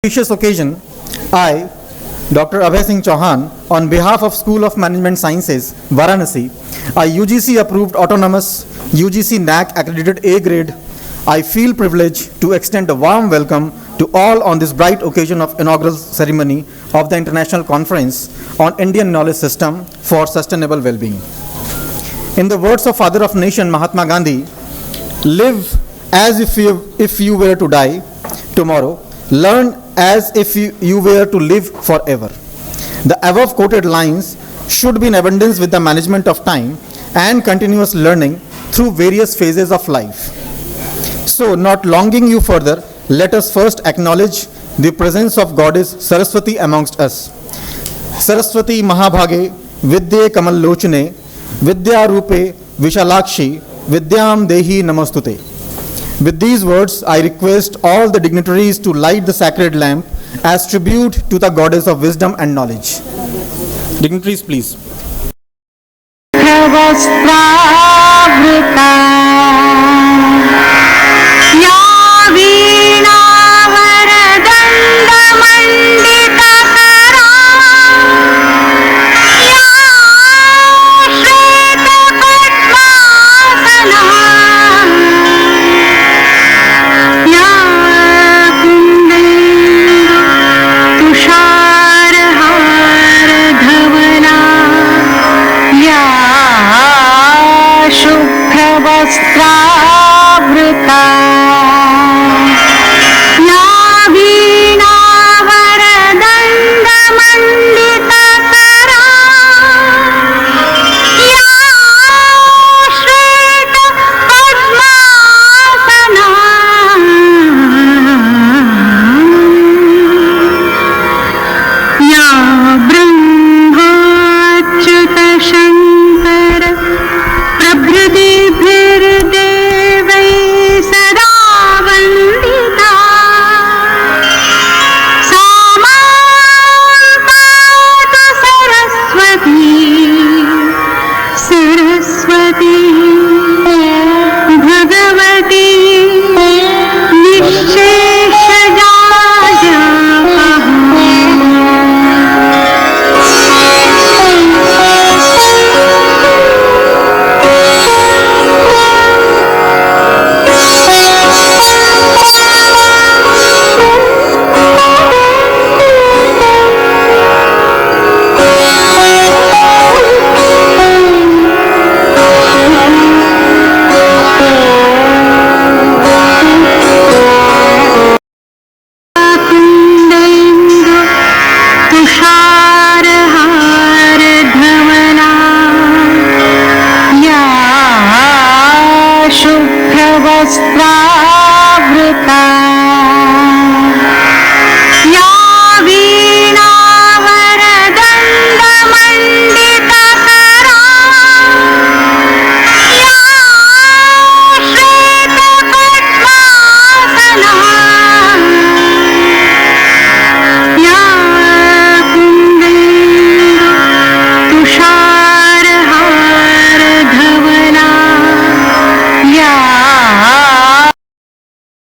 Auspicious occasion, I, Dr. D.S.Chauhan, on behalf of School of Management Sciences, Varanasi, a UGC approved autonomous UGC NAC accredited A grade, I feel privileged to extend a warm welcome to all on this bright occasion of inaugural ceremony of the International Conference on Indian Knowledge System for Sustainable Well-being. In the words of Father of Nation Mahatma Gandhi, live as if you were to die tomorrow, learn as if you were to live forever. The above quoted lines should be in abundance with the management of time and continuous learning through various phases of life. So, not longing you further, let us first acknowledge the presence of Goddess Saraswati amongst us. Saraswati Mahabhage Vidye Kamal Lochane Vidya Rupe Vishalakshi Vidyam Dehi Namastute. With these words, I request all the dignitaries to light the sacred lamp as tribute to the goddess of wisdom and knowledge. Dignitaries, please.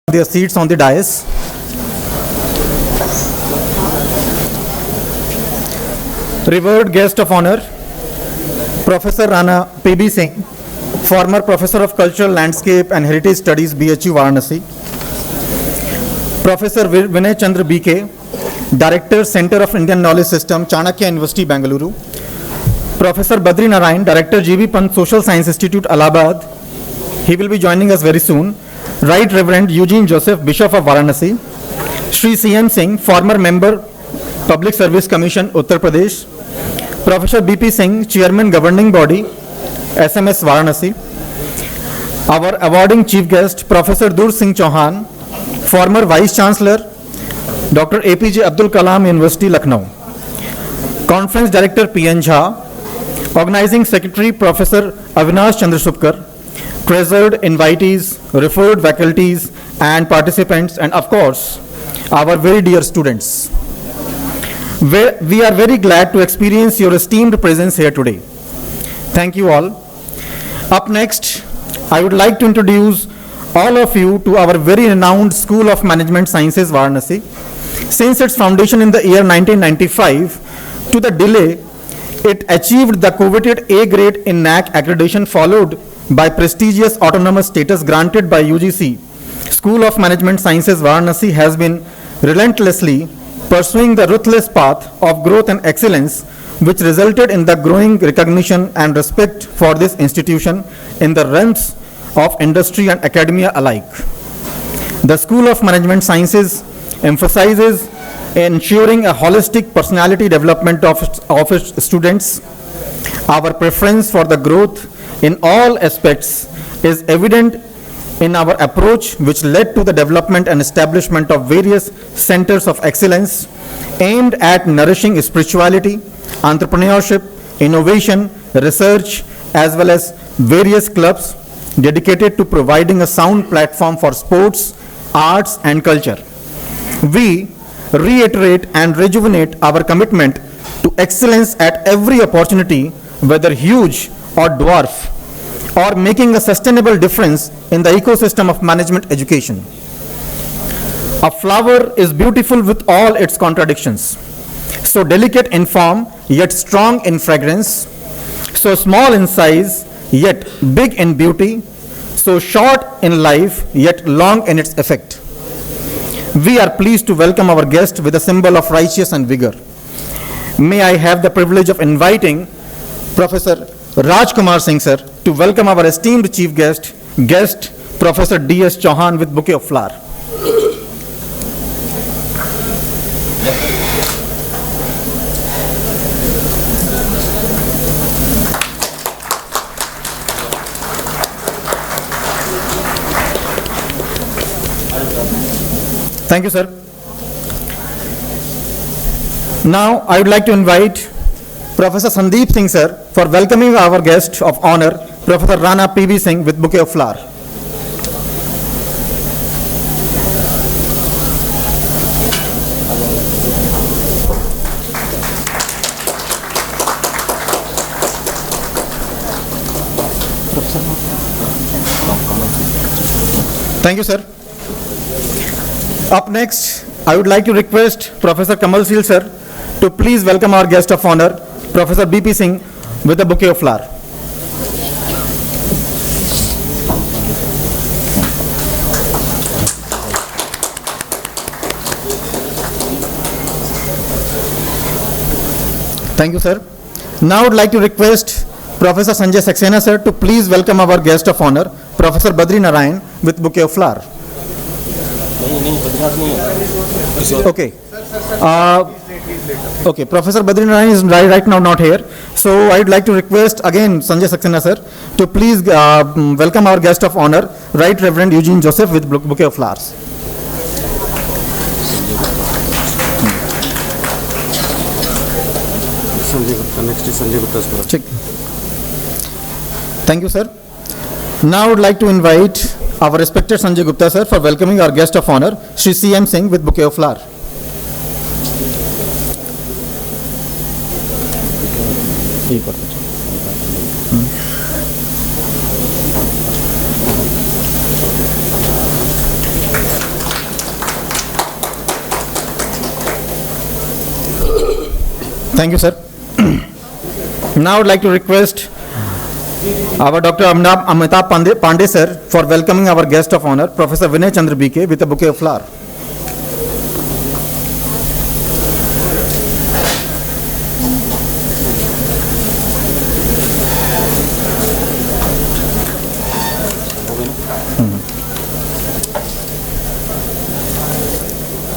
Their seats on the dais. Revered guest of honor, Professor Rana P.B. Singh, former Professor of Cultural Landscape and Heritage Studies, BHU Varanasi. Professor Vinay Chandra B.K., Director, Center of Indian Knowledge System, Chanakya University, Bengaluru. Professor Badri Narayan, Director, G.V. Pant Social Science Institute, Allahabad. He will be joining us very soon. Right Reverend Eugene Joseph, Bishop of Varanasi. Shri C.M. Singh, former member, Public Service Commission, Uttar Pradesh. Professor B.P. Singh, Chairman, Governing Body, SMS Varanasi. Our awarding chief guest, Professor D.S.Chauhan, former Vice Chancellor, Dr. A.P.J. Abdul Kalam University, Lucknow. Conference Director, P.N. Jha. Organizing Secretary, Professor Avinash Chandrashubkar. Treasured invitees, referred faculties and participants, and of course, our very dear students. We are very glad to experience your esteemed presence here today. Thank you all. Up next, I would like to introduce all of you to our very renowned School of Management Sciences, Varanasi. Since its foundation in the year 1995 to the delay, it achieved the coveted A grade in NAC accreditation, followed by prestigious autonomous status granted by UGC. School of Management Sciences Varanasi has been relentlessly pursuing the ruthless path of growth and excellence, which resulted in the growing recognition and respect for this institution in the realms of industry and academia alike. The School of Management Sciences emphasizes ensuring a holistic personality development of its students. Our preference for the growth in all aspects is evident in our approach, which led to the development and establishment of various centers of excellence aimed at nourishing spirituality, entrepreneurship, innovation, research, as well as various clubs dedicated to providing a sound platform for sports, arts, and culture. We reiterate and rejuvenate our commitment to excellence at every opportunity, whether huge or dwarf, or making a sustainable difference in the ecosystem of management education. A flower is beautiful with all its contradictions, so delicate in form, yet strong in fragrance, so small in size, yet big in beauty, so short in life, yet long in its effect. We are pleased to welcome our guest with a symbol of righteousness and vigor. May I have the privilege of inviting Professor Rajkumar Singh sir to welcome our esteemed chief guest, Professor D.S.Chauhan with bouquet of flower. Thank you, sir. Now, I would like to invite Professor Sandeep Singh, sir, for welcoming our guest of honor, Professor Rana P.B. Singh with bouquet of flower. Thank you, sir. Up next, I would like to request Professor Kamal Sil sir to please welcome our guest of honor, Professor B.P. Singh with a bouquet of flower. Thank you, sir. Now I would like to request Professor Sanjay Saxena sir to please welcome our guest of honor, Professor Badri Narayan with bouquet of flower. Okay. Okay, Professor Badri Narayan is right now not here. So I would like to request again Sanjay Saxena sir to please welcome our guest of honor, Right Reverend Eugene Joseph with bouquet of flowers. Next is Sanjay Gupta. Check. Thank you, sir. Now I would like to invite our respected Sanjay Gupta sir for welcoming our guest of honor, Shri C.M. Singh with bouquet of flower. Thank you, sir. Now I would like to request our Dr. Amitabh Pandey sir for welcoming our guest of honor, Professor Vinay Chandra B.K. with a bouquet of flower.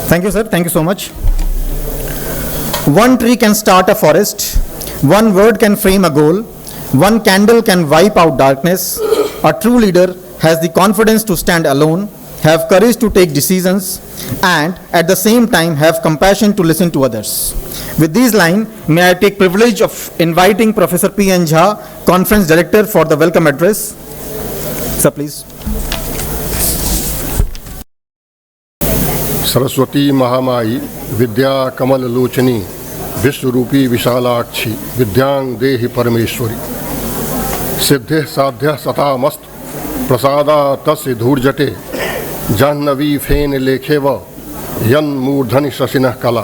Thank you, sir. Thank you so much. One tree can start a forest, one word can frame a goal, one candle can wipe out darkness. A true leader has the confidence to stand alone, have courage to take decisions, and at the same time have compassion to listen to others. With these lines, may I take privilege of inviting Professor P.N. Jha, Conference Director, for the welcome address. Sir, please. Saraswati Mahamai विद्या कमल लोचनी विश्वरूपी विशालाक्षी विद्यांग देहि परमेश्वरी सिद्धे साध्य सतामस्त प्रसादा तस्य धूर्जटे जाह्नवी फेन लेखे व यन्मूर्धनि शशिनः कला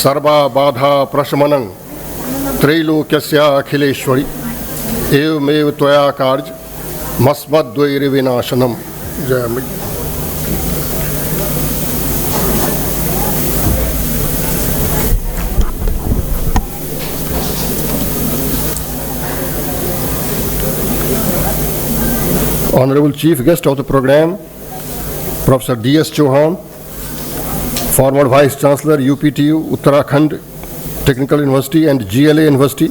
सर्वा बाधा प्रशमनं त्रैलोक्यस्याखिलेश्वरि एवमेव त्वया कार्य मस्मद्वैरिविनाशनम। जय Ambe. Honorable Chief Guest of the program, Professor D.S.Chauhan, former Vice Chancellor UPTU, Uttarakhand Technical University and GLA University.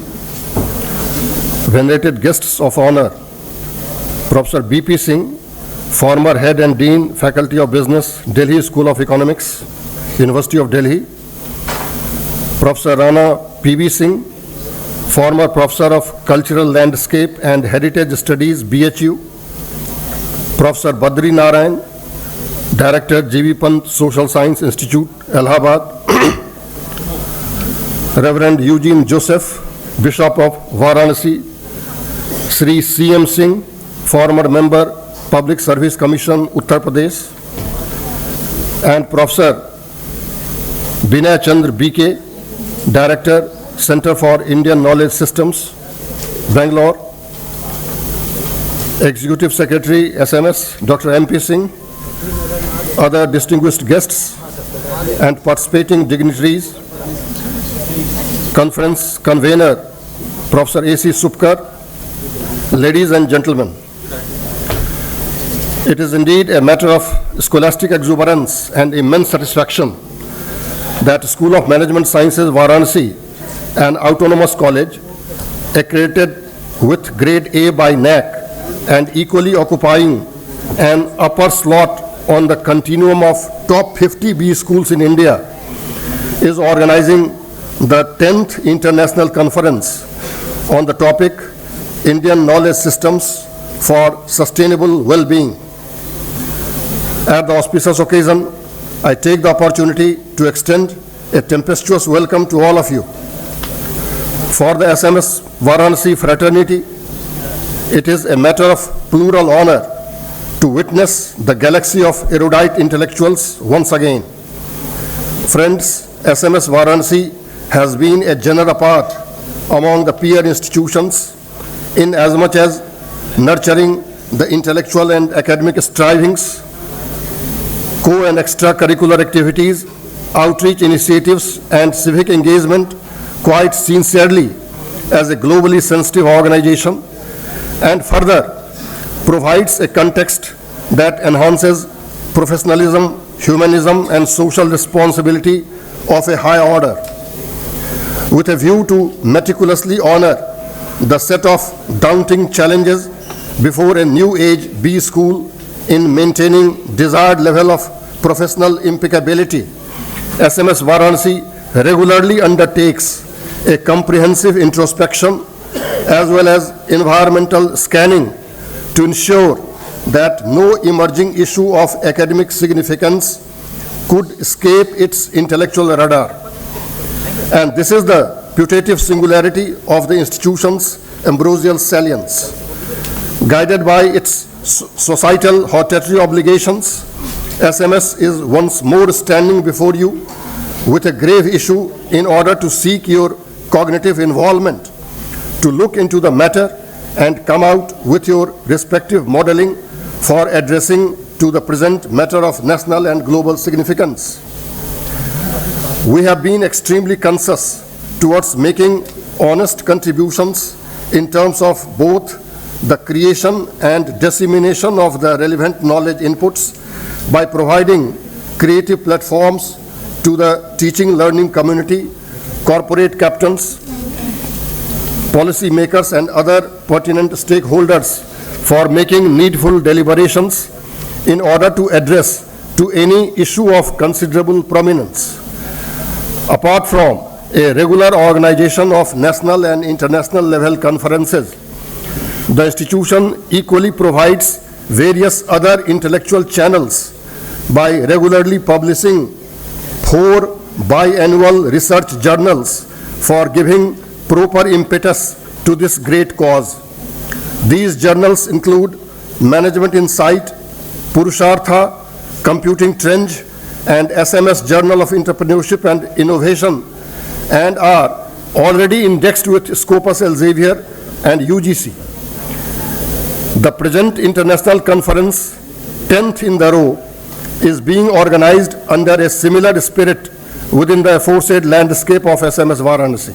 Venerated guests of honor, Professor B.P. Singh, former Head and Dean, Faculty of Business, Delhi School of Economics, University of Delhi. Professor Rana P.B. Singh, former Professor of Cultural Landscape and Heritage Studies, BHU. Professor Badri Narayan, Director, G.V. Pant Social Science Institute, Allahabad. Reverend Eugene Joseph, Bishop of Varanasi. Sri C.M. Singh, former member, Public Service Commission, Uttar Pradesh. And Professor Binay Chandra B.K., Director, Center for Indian Knowledge Systems, Bangalore. Executive Secretary, SMS, Dr. M.P. Singh, other distinguished guests and participating dignitaries, conference convener, Professor A.C. Supkar, ladies and gentlemen. It is indeed a matter of scholastic exuberance and immense satisfaction that School of Management Sciences, Varanasi, an autonomous college, accredited with grade A by NAC, and equally occupying an upper slot on the continuum of top 50 B schools in India, is organizing the 10th International Conference on the topic Indian Knowledge Systems for Sustainable Well-being. At the auspicious occasion, I take the opportunity to extend a tempestuous welcome to all of you. For the SMS Varanasi fraternity, it is a matter of plural honor to witness the galaxy of erudite intellectuals once again. Friends, SMS Varanasi has been a genre apart among the peer institutions in as much as nurturing the intellectual and academic strivings, co- and extracurricular activities, outreach initiatives, and civic engagement quite sincerely as a globally sensitive organization, and further provides a context that enhances professionalism, humanism, and social responsibility of a high order, with a view to meticulously honor the set of daunting challenges before a new age B school in maintaining desired level of professional impeccability. SMS Varanasi regularly undertakes a comprehensive introspection as well as environmental scanning to ensure that no emerging issue of academic significance could escape its intellectual radar. And this is the putative singularity of the institution's ambrosial salience. Guided by its societal hortatory obligations, SMS is once more standing before you with a grave issue in order to seek your cognitive involvement, to look into the matter and come out with your respective modeling for addressing to the present matter of national and global significance. We have been extremely conscious towards making honest contributions in terms of both the creation and dissemination of the relevant knowledge inputs by providing creative platforms to the teaching learning community, corporate captains, policy makers, and other pertinent stakeholders for making needful deliberations in order to address to any issue of considerable prominence. Apart from a regular organization of national and international level conferences, the institution equally provides various other intellectual channels by regularly publishing 4 biannual research journals for giving proper impetus to this great cause. These journals include Management Insight, Purushartha, Computing Trend, and SMS Journal of Entrepreneurship and Innovation, and are already indexed with Scopus Elsevier and UGC. The present international conference, 10th in the row, is being organized under a similar spirit within the aforesaid landscape of SMS Varanasi.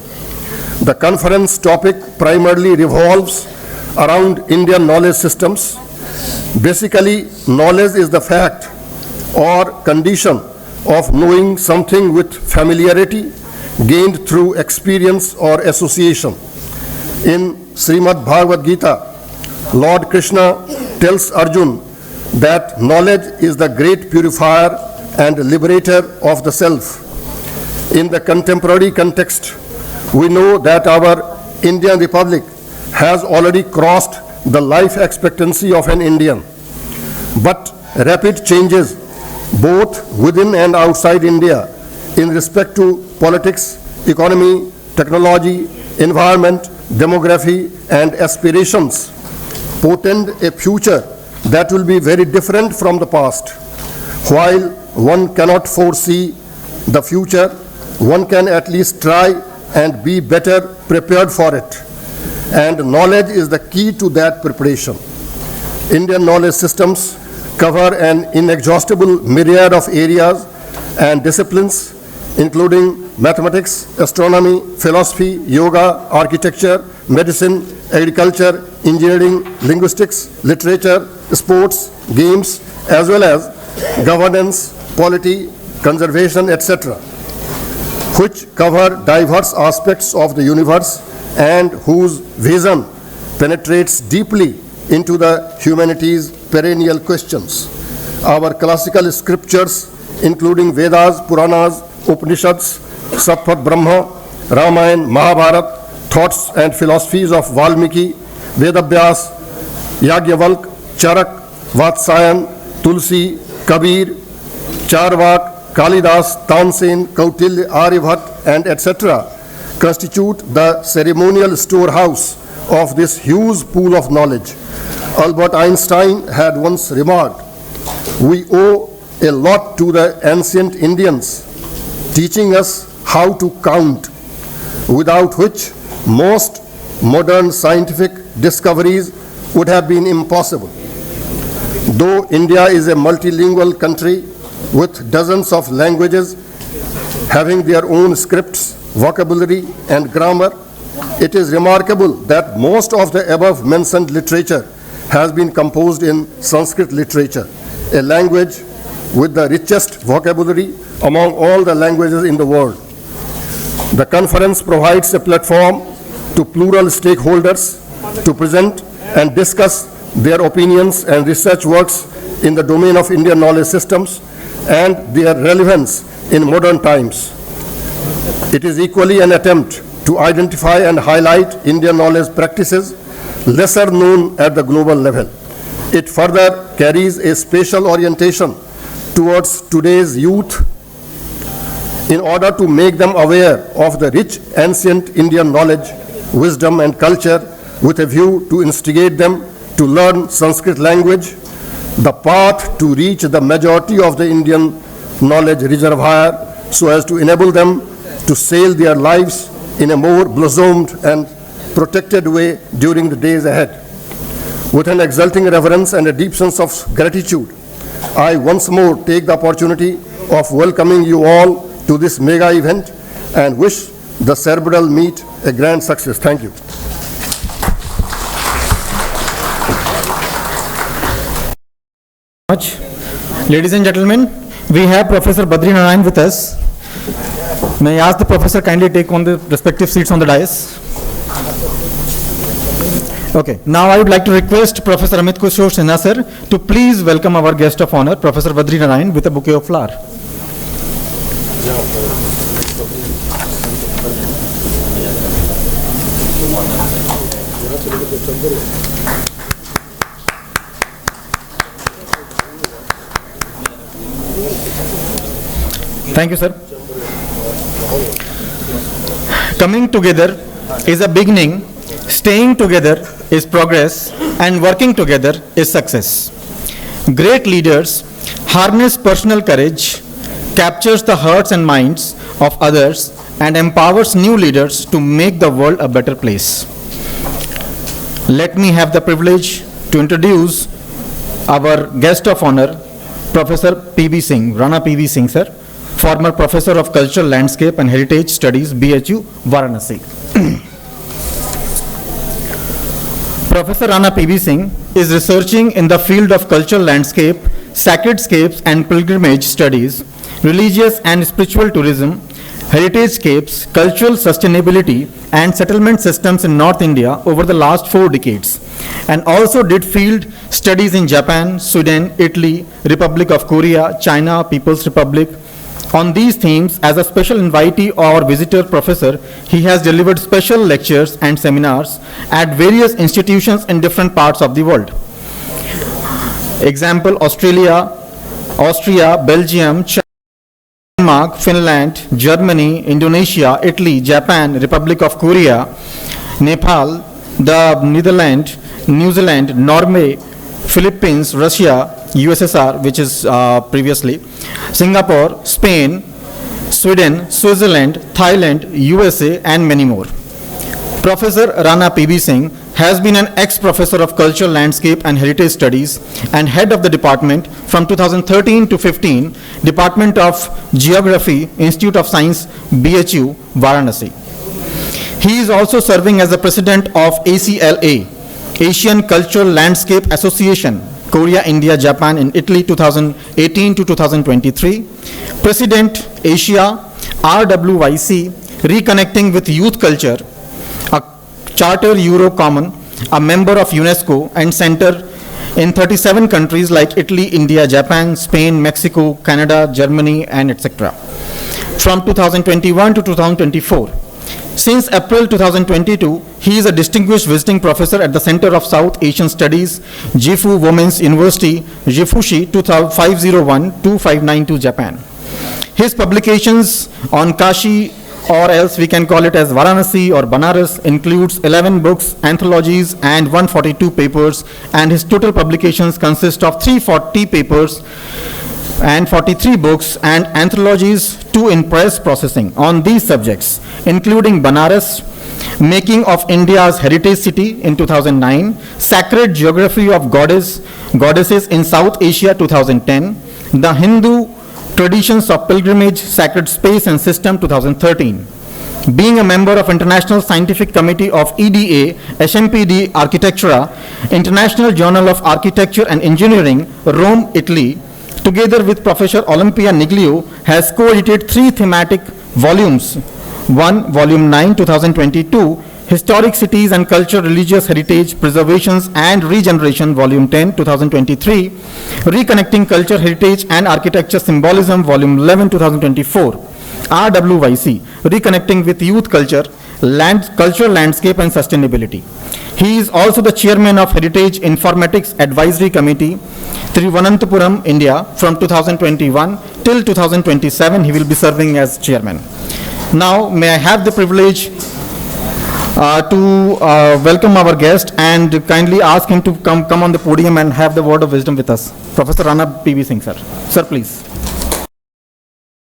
The conference topic primarily revolves around Indian knowledge systems. Basically, knowledge is the fact or condition of knowing something with familiarity gained through experience or association. In Srimad Bhagavad Gita, Lord Krishna tells Arjun that knowledge is the great purifier and liberator of the self. In the contemporary context, we know that our Indian Republic has already crossed the life expectancy of an Indian. But rapid changes, both within and outside India, in respect to politics, economy, technology, environment, demography, and aspirations, portend a future that will be very different from the past. While one cannot foresee the future, one can at least try and be better prepared for it. And knowledge is the key to that preparation. Indian knowledge systems cover an inexhaustible myriad of areas and disciplines, including mathematics, astronomy, philosophy, yoga, architecture, medicine, agriculture, engineering, linguistics, literature, sports, games, as well as governance, polity, conservation, etc., which cover diverse aspects of the universe and whose vision penetrates deeply into the humanity's perennial questions. Our classical scriptures, including Vedas, Puranas, Upanishads, Satpat Brahma, Ramayana, Mahabharata, thoughts and philosophies of Valmiki, Vedavyas, Yagyavalk, Charak, Vatsayan, Tulsi, Kabir, Charvak, Kalidas, Tansen, Kautilya, Aryabhat, and etc. constitute the ceremonial storehouse of this huge pool of knowledge. Albert Einstein had once remarked, "We owe a lot to the ancient Indians, teaching us how to count, without which most modern scientific discoveries would have been impossible." Though India is a multilingual country with dozens of languages having their own scripts, vocabulary, and grammar, it is remarkable that most of the above mentioned literature has been composed in Sanskrit literature, a language with the richest vocabulary among all the languages in the world. The conference provides a platform to plural stakeholders to present and discuss their opinions and research works in the domain of Indian knowledge systems and their relevance in modern times. It is equally an attempt to identify and highlight Indian knowledge practices lesser known at the global level. It further carries a spatial orientation towards today's youth in order to make them aware of the rich ancient Indian knowledge, wisdom, and culture, with a view to instigate them to learn Sanskrit language, the path to reach the majority of the Indian knowledge reservoir, so as to enable them to sail their lives in a more blossomed and protected way during the days ahead. With an exulting reverence and a deep sense of gratitude, I once more take the opportunity of welcoming you all to this mega event and wish the cerebral meet a grand success. Thank you. Much. Ladies and gentlemen, we have Professor Badri Narayan with us. May I ask the professor kindly take on the respective seats on the dais? Okay, now I would like to request Professor Amit Kushore Sinha sir to please welcome our guest of honor, Professor Badri Narayan, with a bouquet of flowers. Thank you, sir. Coming together is a beginning, staying together is progress, and working together is success. Great leaders harness personal courage, captures the hearts and minds of others, and empowers new leaders to make the world a better place. Let me have the privilege to introduce our guest of honor, Professor P.B. Singh, Rana P.B. Singh, sir, former Professor of Cultural Landscape and Heritage Studies, BHU, Varanasi. Professor Rana P.B. Singh is researching in the field of cultural landscape, sacredscapes and pilgrimage studies, religious and spiritual tourism, heritagescapes, cultural sustainability and settlement systems in North India over the last 4 decades, and also did field studies in Japan, Sweden, Italy, Republic of Korea, China, People's Republic. On these themes, as a special invitee or visitor professor, he has delivered special lectures and seminars at various institutions in different parts of the world. Example, Austria, Belgium, China, Denmark, Finland, Germany, Indonesia, Italy, Japan, Republic of Korea, Nepal, the Netherlands, New Zealand, Norway, Philippines, Russia, USSR, which is previously, Singapore, Spain, Sweden, Switzerland, Thailand, USA, and many more. Professor Rana P.B. Singh has been an ex-professor of cultural landscape and heritage studies and head of the department from 2013 to 15, Department of Geography, Institute of Science, BHU, Varanasi. He is also serving as the president of ACLA, Asian Cultural Landscape Association, Korea, India, Japan, and Italy 2018 to 2023, President Asia, RWYC, Reconnecting with Youth Culture, a Charter Euro Common, a member of UNESCO and center in 37 countries like Italy, India, Japan, Spain, Mexico, Canada, Germany, and etc. From 2021 to 2024. Since April 2022, he is a distinguished visiting professor at the Center of South Asian Studies, Gifu Women's University, Gifushi 501-2592, Japan. His publications on Kashi, or else we can call it as Varanasi or Banaras, includes 11 books, anthologies, and 142 papers, and his total publications consist of 340 papers and 43 books and anthologies, 2 in press processing on these subjects, including Banaras, Making of India's Heritage City in 2009, Sacred Geography of Goddesses in South Asia 2010, The Hindu Traditions of Pilgrimage, Sacred Space and System 2013. Being a member of International Scientific Committee of EDA, SMPD Architectura, International Journal of Architecture and Engineering, Rome, Italy, together with Professor Olympia Niglio, has co-edited 3 thematic volumes. 1, Volume 9, 2022, Historic Cities and Culture, Religious Heritage, Preservations and Regeneration, Volume 10, 2023, Reconnecting Culture, Heritage and Architecture Symbolism, Volume 11, 2024, RWYC, Reconnecting with Youth Culture, Cultural Landscape and Sustainability. He is also the chairman of Heritage Informatics Advisory Committee, Thiruvananthapuram, India, from 2021 till 2027. He will be serving as chairman. Now, may I have the privilege to welcome our guest and kindly ask him to come on the podium and have the word of wisdom with us. Professor Rana P.B. Singh, sir. Sir, please.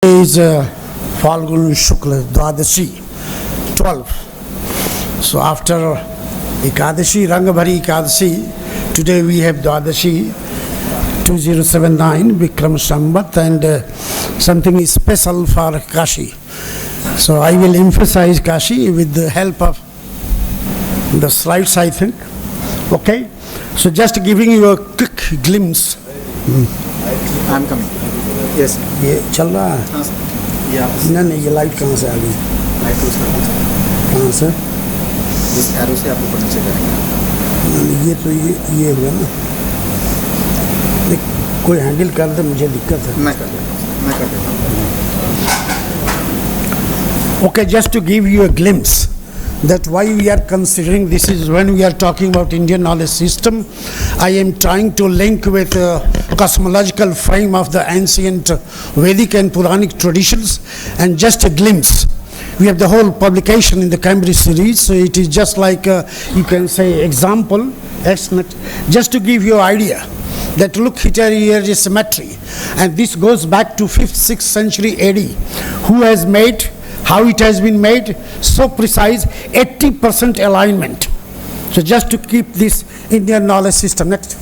Is Falgun Shukla Dwadashi, 12. So after Ekadashi, Rangabhari Ekadashi, today we have Dwadashi 2079 Vikram Sambat, and something is special for Kashi. So I will emphasize Kashi with the help of the slides, I think. Okay? So just giving you a quick glimpse. I am coming. Yes. ये चल रहा है? नहीं, ये light कहाँ से आ गई? Light use कर दीजिए। कहाँ से? इस एरो से आप ऊपर नीचे करेंगे। ये तो ये हुआ ना। कोई हैंडल कर दे, मुझे दिक्कत है। मैं कर देता हूँ। Okay, just to give you a glimpse that why we are considering this is when we are talking about Indian knowledge system, I am trying to link with cosmological frame of the ancient Vedic and Puranic traditions, and just a glimpse. We have the whole publication in the Cambridge series, so it is just like you can say example, estimate, just to give you an idea that look here is symmetry. And this goes back to 5th, 6th century AD. Who has made, how it has been made, so precise, 80% alignment. So just to keep this Indian knowledge system. Next.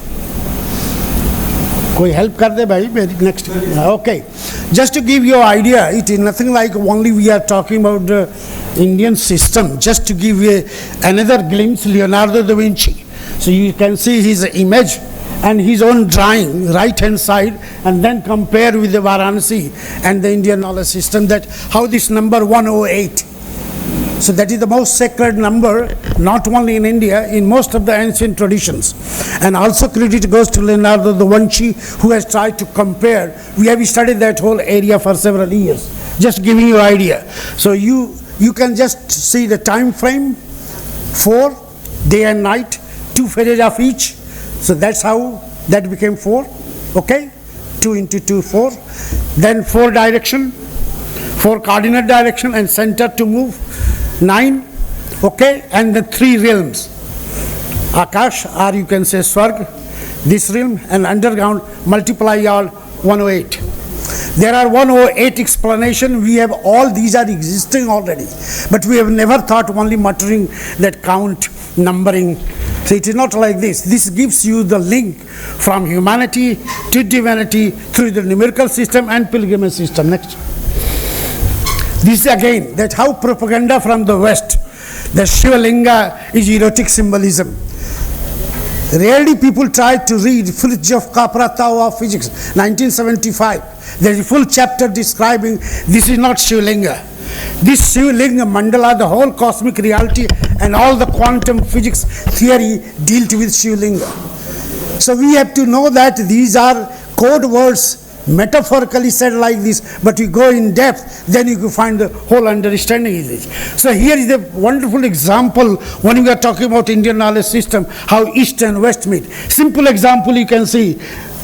कोई help कर दे भाई मेरी next. Okay. Just to give you an idea, it is nothing like only we are talking about the Indian system. Just to give you another glimpse, Leonardo da Vinci. So you can see his image and his own drawing, right hand side, and then compare with the Varanasi and the Indian knowledge system, that how this number 108. So that is the most sacred number, not only in India, in most of the ancient traditions. And also credit goes to Leonardo da Vinci, who has tried to compare. We have studied that whole area for several years. Just giving you an idea. So you can just see the time frame, 4, day and night, 2 phases of each. So that's how that became 4. Okay? 2 into 2, 4. Then 4 direction, 4 coordinate direction, and center to move. 9, okay, and the 3 realms, Akash, or you can say Swarg, this realm, and underground, multiply all 108. There are 108 explanation. We have all these are existing already, but we have never thought only muttering that count, numbering. So it is not like this. This gives you the link from humanity to divinity through the numerical system and pilgrimage system. Next. This is again that how propaganda from the West, the Shiva Linga is erotic symbolism. Rarely people try to read Fridge of Capra Tau of Physics, 1975. There is a full chapter describing this is not Shiva Linga. This Shiva Linga mandala, the whole cosmic reality and all the quantum physics theory dealt with Shiva Linga. So we have to know that these are code words, metaphorically said like this, but you go in depth, then you can find the whole understanding is this. So here is a wonderful example when we are talking about Indian knowledge system, how East and West meet. Simple example, you can see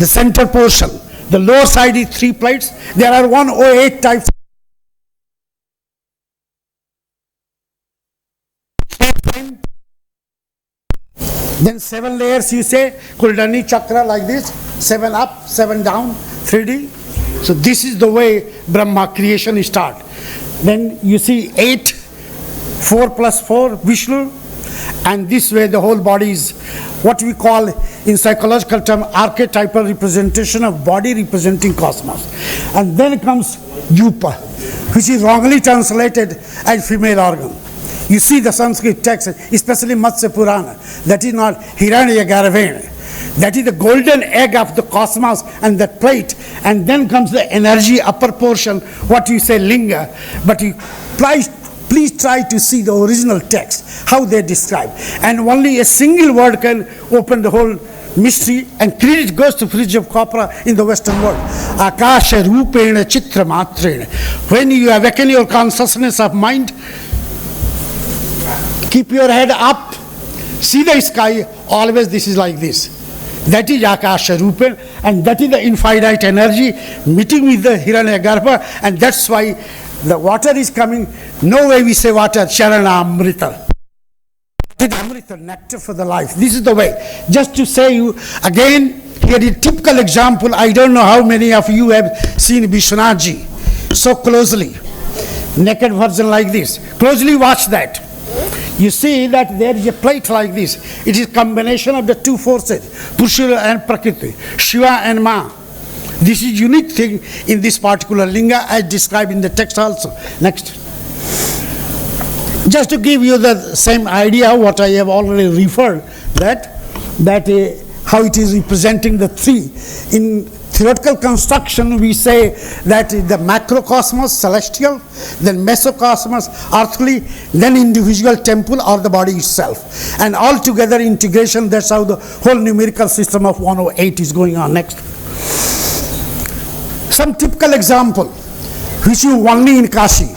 the center portion. The lower side is 3 plates. There are 108 types. Then 7 layers, you say, Kuldani Chakra like this, 7 up, 7 down, 3D. So this is the way Brahma creation start. Then you see 8, 4 plus 4, Vishnu. And this way the whole body is what we call in psychological term archetypal representation of body representing cosmos. And then comes Yupa, which is wrongly translated as female organ. You see the Sanskrit text, especially Matsya Purana, that is not Hiranya Garavena. That is the golden egg of the cosmos and that plate. And then comes the energy upper portion, what you say Linga. But you please try to see the original text, how they describe. And only a single word can open the whole mystery, and credit goes to Fridge of Copra in the Western world. Akasha Rupena Chitra Matrena. When you awaken your consciousness of mind, keep your head up, see the sky, always this is like this. That is Akasha Rupa, and that is the infinite energy meeting with the Hiranyagarbha, and that's why the water is coming. No way we say water, Sharana Amrita. It is Amrita, nectar for the life. This is the way. Just to say you, again, here is a typical example. I don't know how many of you have seen Vishwanathji so closely. Naked version like this. Closely watch that. You see that there is a plate like this. It is combination of the 2 forces, Purusha and Prakriti, Shiva and Ma. This is unique thing in this particular linga as described in the text also. Next. Just to give you the same idea what I have already referred, that how it is representing the 3. In theoretical construction, we say that the macrocosmos, celestial, then mesocosmos, earthly, then individual temple or the body itself. And all together integration, that's how the whole numerical system of 108 is going on. Next. Some typical example, which you only in Kashi.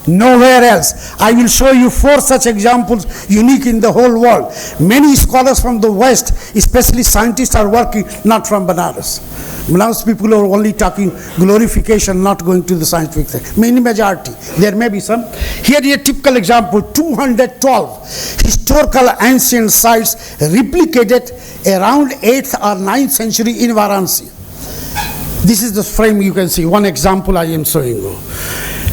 Nowhere else. I will show you 4 such examples unique in the whole world. Many scholars from the West, especially scientists, are working not from Banaras. Banaras people are only talking glorification, not going to the scientific thing. Many majority. There may be some. Here is a typical example, 212 historical ancient sites replicated around 8th or 9th century in Varanasi. This is the frame you can see. One example I am showing you.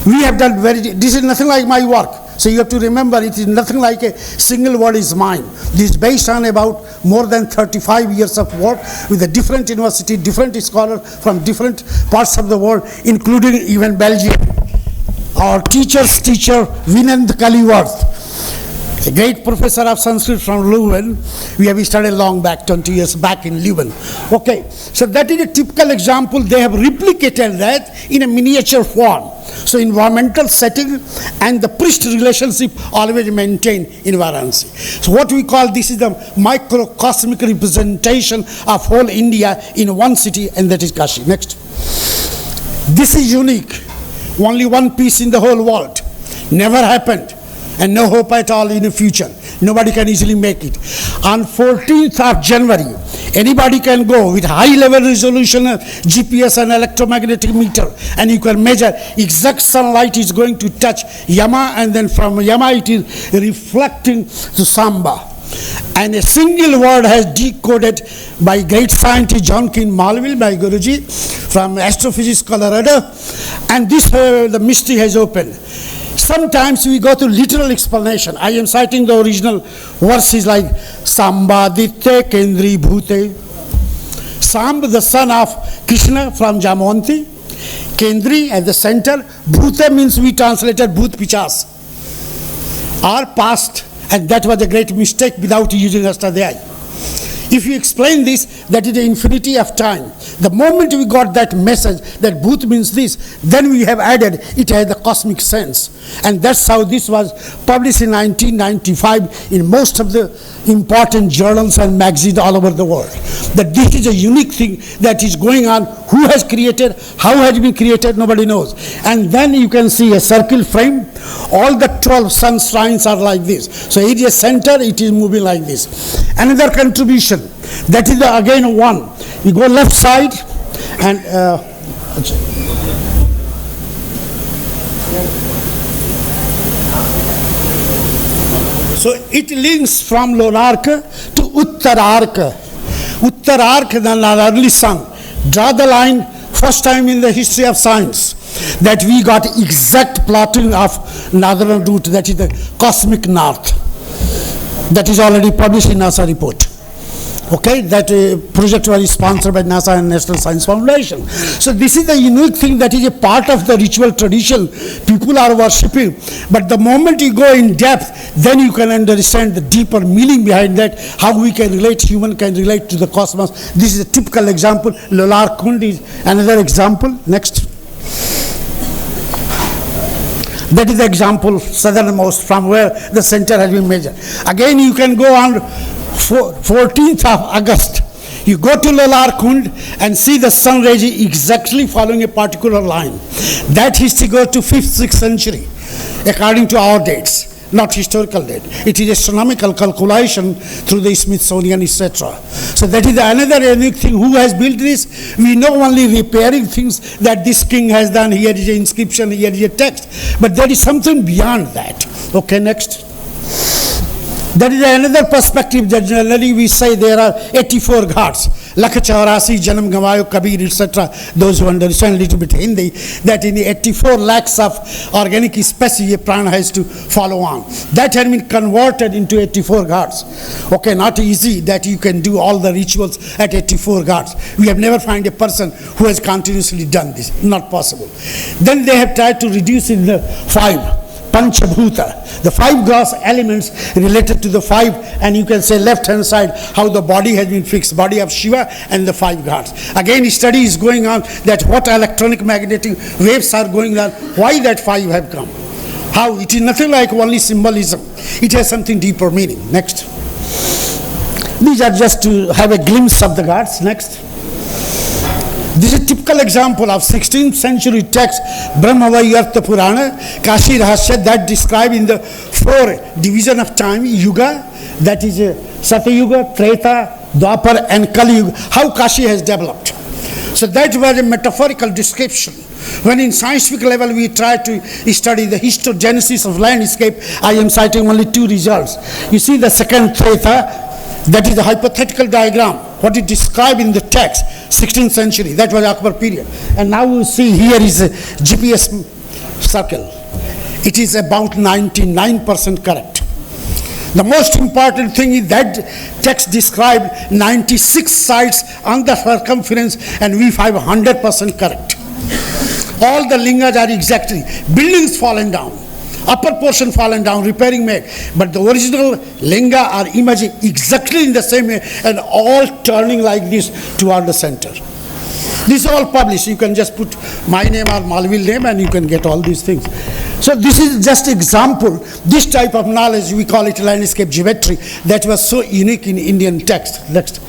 We have done this is nothing like my work. So you have to remember, it is nothing like a single word is mine. This is based on about more than 35 years of work with a different university, different scholars from different parts of the world, including even Belgium. Our teacher's teacher, Vinand Kaliworth, a great professor of Sanskrit from Leuven. We have studied long back, 20 years back in Leuven. Okay, so that is a typical example. They have replicated that in a miniature form. So environmental setting and the priest relationship always maintained in Varanasi. So what we call this is the microcosmic representation of whole India in one city, and that is Kashi. Next. This is unique. Only one piece in the whole world. Never happened. And no hope at all in the future. Nobody can easily make it. On 14th of January, anybody can go with high level resolution GPS and electromagnetic meter, and you can measure exact sunlight is going to touch Yama, and then from Yama it is reflecting to Samba. And a single word has decoded by great scientist John King Malville, my Guruji, from Astrophysics, Colorado, and this the mystery has opened. Sometimes we go to literal explanation. I am citing the original verses like Sambaditya Kendri Bhute. Samb, the son of Krishna from Jamonti. Kendri at the center. Bhute means we translated Bhut Pichas. Or past, and that was a great mistake without using Astadhyay. If you explain this, that is the infinity of time. The moment we got that message that Bhut means this, then we have added it has the cosmic sense. And that's how this was published in 1995 in most of the important journals and magazines all over the world. That this is a unique thing that is going on. Who has created, how has been created, nobody knows. And then you can see a circle frame. All the 12 sun shrines are like this. So it is a center, it is moving like this. Another contribution, that is the, again one. You go left side and so it links from Lonarka to Uttararka. Uttararka, the early sun. Draw the line, first time in the history of science that we got exact plotting of northern route, that is the cosmic north. That is already published in NASA report. Okay, that project was sponsored by NASA and National Science Foundation. So this is the unique thing that is a part of the ritual tradition. People are worshipping. But the moment you go in depth, then you can understand the deeper meaning behind that, how we can relate, human can relate to the cosmos. This is a typical example. Lolar Kund is another example. Next. That is the example, southernmost, from where the center has been measured. Again, you can go on 14th of August. You go to Lolar Kund and see the sun rays exactly following a particular line. That history goes to 5th, 6th century, according to our dates. Not historical date. It is astronomical calculation through the Smithsonian, etc. So that is another unique thing. Who has built this? We know only repairing things that this king has done. Here is an inscription, here is a text. But there is something beyond that. Okay, next. That is another perspective that generally we say there are 84 ghats. Lakh Chaurasi, Janam Gavayo, Kabir, etc. Those who understand a little bit Hindi, that in the 84 lakhs of organic species a prana has to follow on. That has been converted into 84 ghats. Okay, not easy that you can do all the rituals at 84 ghats. We have never found a person who has continuously done this. Not possible. Then they have tried to reduce in the 5. Panchabhuta, the 5 gross elements related to the 5, and you can say left hand side how the body has been fixed, body of Shiva and the 5 ghats. Again, study is going on that what electronic magnetic waves are going on, why that 5 have come. How? It is nothing like only symbolism. It has something deeper meaning. Next. These are just to have a glimpse of the ghats. Next. This is a typical example of 16th century text, Brahmavayartha Purana, Kashi Rahasya, that describe in the 4 division of time, Yuga, that is Satya Yuga, Treta, Dwapar and Kali Yuga, how Kashi has developed. So that was a metaphorical description. When in scientific level we try to study the histogenesis of landscape, I am citing only 2 results. You see the second Treta, that is a hypothetical diagram, what it described in the text, 16th century, that was Akbar period. And now you see here is a GPS circle. It is about 99% correct. The most important thing is that text described 96 sites on the circumference and we find 100% correct. All the lingas are exactly, buildings fallen down, upper portion fallen down, repairing made, but the original linga are image exactly in the same way and all turning like this toward the center. This is all published. You can just put my name or Malville name and you can get all these things. So this is just example. This type of knowledge, we call it landscape geometry, that was so unique in Indian text. Next.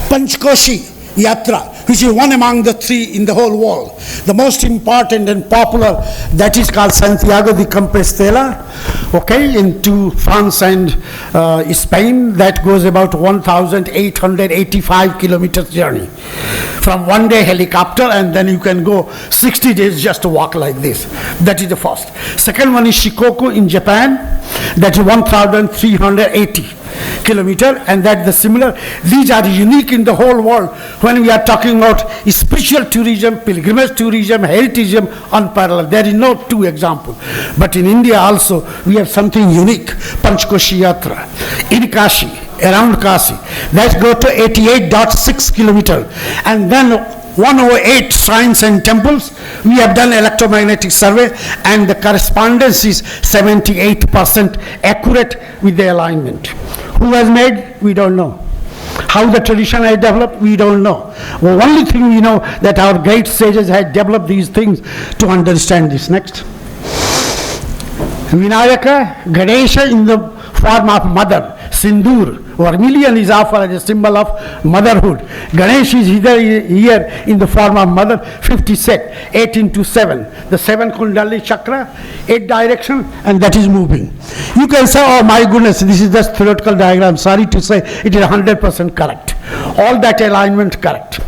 Panchkoshi Yatra, which is one among the 3 in the whole world. The most important and popular, that is called Santiago de Compostela, okay, into France and Spain. That goes about 1,885 kilometers journey. From 1 day helicopter and then you can go 60 days just to walk like this. That is the first. Second one is Shikoku in Japan. That is 1,380 kilometer, and that the similar. These are unique in the whole world when we are talking about spiritual tourism, pilgrimage tourism, heritage, unparalleled. There is no 2 example. But in India also we have something unique, Panchkoshi Yatra. In Kashi, around Kashi, that go to 88.6 kilometer, and then 108 shrines and temples. We have done electromagnetic survey and the correspondence is 78% accurate with the alignment. Who has made? We don't know. How the tradition has developed? We don't know. Well, only thing we know that our great sages had developed these things to understand this. Next. Vinayaka, Ganesha in the form of mother, Sindur, vermilion is offered as a symbol of motherhood. Ganesh is here in the form of mother, 50 set, 8 into 7. The 7 Kundalini chakra, 8 direction, and that is moving. You can say, oh my goodness, this is just theoretical diagram. Sorry to say, it is 100% correct. All that alignment correct.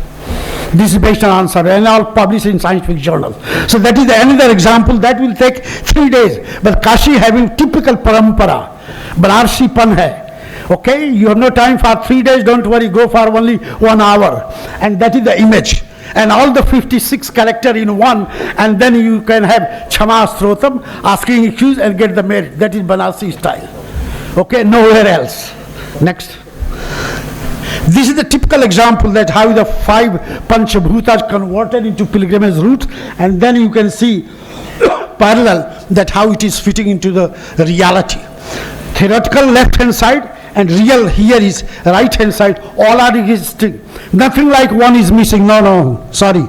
This is based on answer and all published in scientific journals. So that is another example that will take 3 days. But Kashi having typical parampara, Banarsi pan hai. Okay, you have no time for 3 days, don't worry, go for only 1 hour. And that is the image. And all the 56 character in one, and then you can have Chama Srotam, asking issues and get the merit. That is Banarsi style. Okay, nowhere else. Next. This is the typical example that how the 5 Panchabhutas converted into pilgrimage route, and then you can see parallel that how it is fitting into the reality. Theoretical left hand side and real here is right hand side, all are existing. Nothing like one is missing, no, sorry.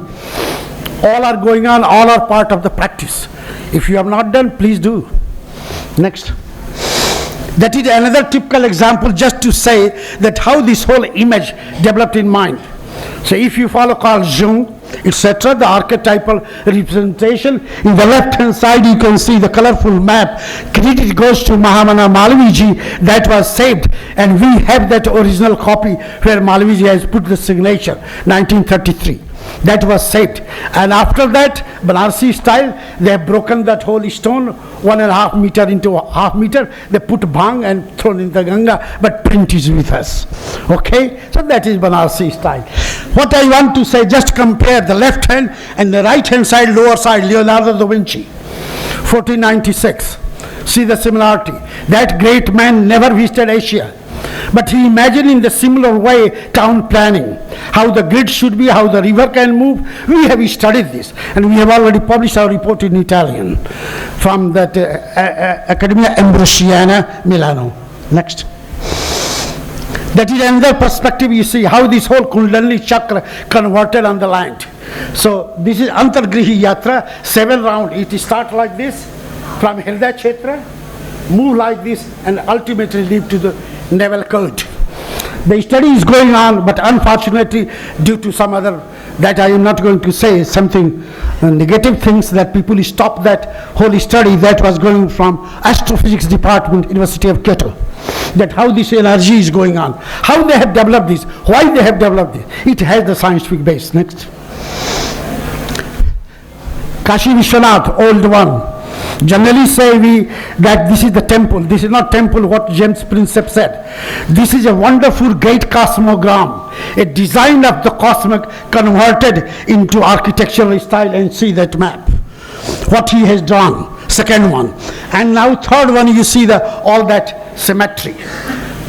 All are going on, all are part of the practice. If you have not done, please do. Next. That is another typical example just to say that how this whole image developed in mind. So if you follow Carl Jung, etc., the archetypal representation, in the left hand side you can see the colorful map. Credit goes to Mahamana Malviji, that was saved, and we have that original copy where Malviji has put the signature, 1933. That was saved. And after that, Banarsi style, they have broken that whole stone 1.5 meter into 1/2 meter. They put bhang and thrown in the Ganga, but print is with us. Okay, so that is Banarsi style. What I want to say, just compare the left hand and the right hand side, lower side, Leonardo da Vinci, 1496. See the similarity. That great man never visited Asia, but he imagined in the similar way town planning, how the grid should be, how the river can move. We have studied this and we have already published our report in Italian from that Accademia Ambrosiana, Milano. Next. That is another perspective. You see how this whole Kundalini chakra converted on the land. So this is Antargrihi Yatra, 7 round. It starts like this from Hridaya Kshetra, move like this and ultimately lead to the navel cord. The study is going on, but unfortunately, due to some other, that I am not going to say, something negative things, that people stop that whole study that was going from astrophysics department, University of Kyoto. That how this energy is going on, how they have developed this, why they have developed it. It has the scientific base. Next. Kashi Vishwanath, old one. Generally say we that this is the temple. This is not temple what James Prinsep said. This is a wonderful great cosmogram, a design of the cosmic converted into architectural style, and see that map. What he has drawn, second one. And now third one, you see the all that symmetry.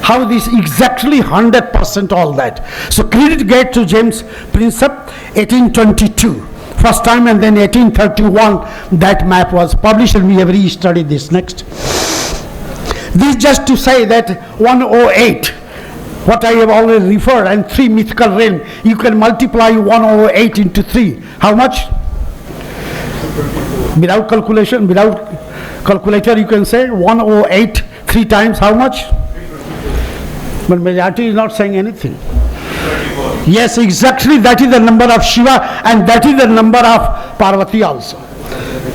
How this exactly 100% all that. So credit get to James Prinsep, 1822. First time, and then 1831 that map was published, and we have re-studied this. Next. This just to say that 108, what I have already referred, and 3 mythical realm, you can multiply 108 into 3. How much? Without calculation, without calculator, you can say 108 3 times, how much? But majority is not saying anything. Yes, exactly, that is the number of Shiva, and that is the number of Parvati also.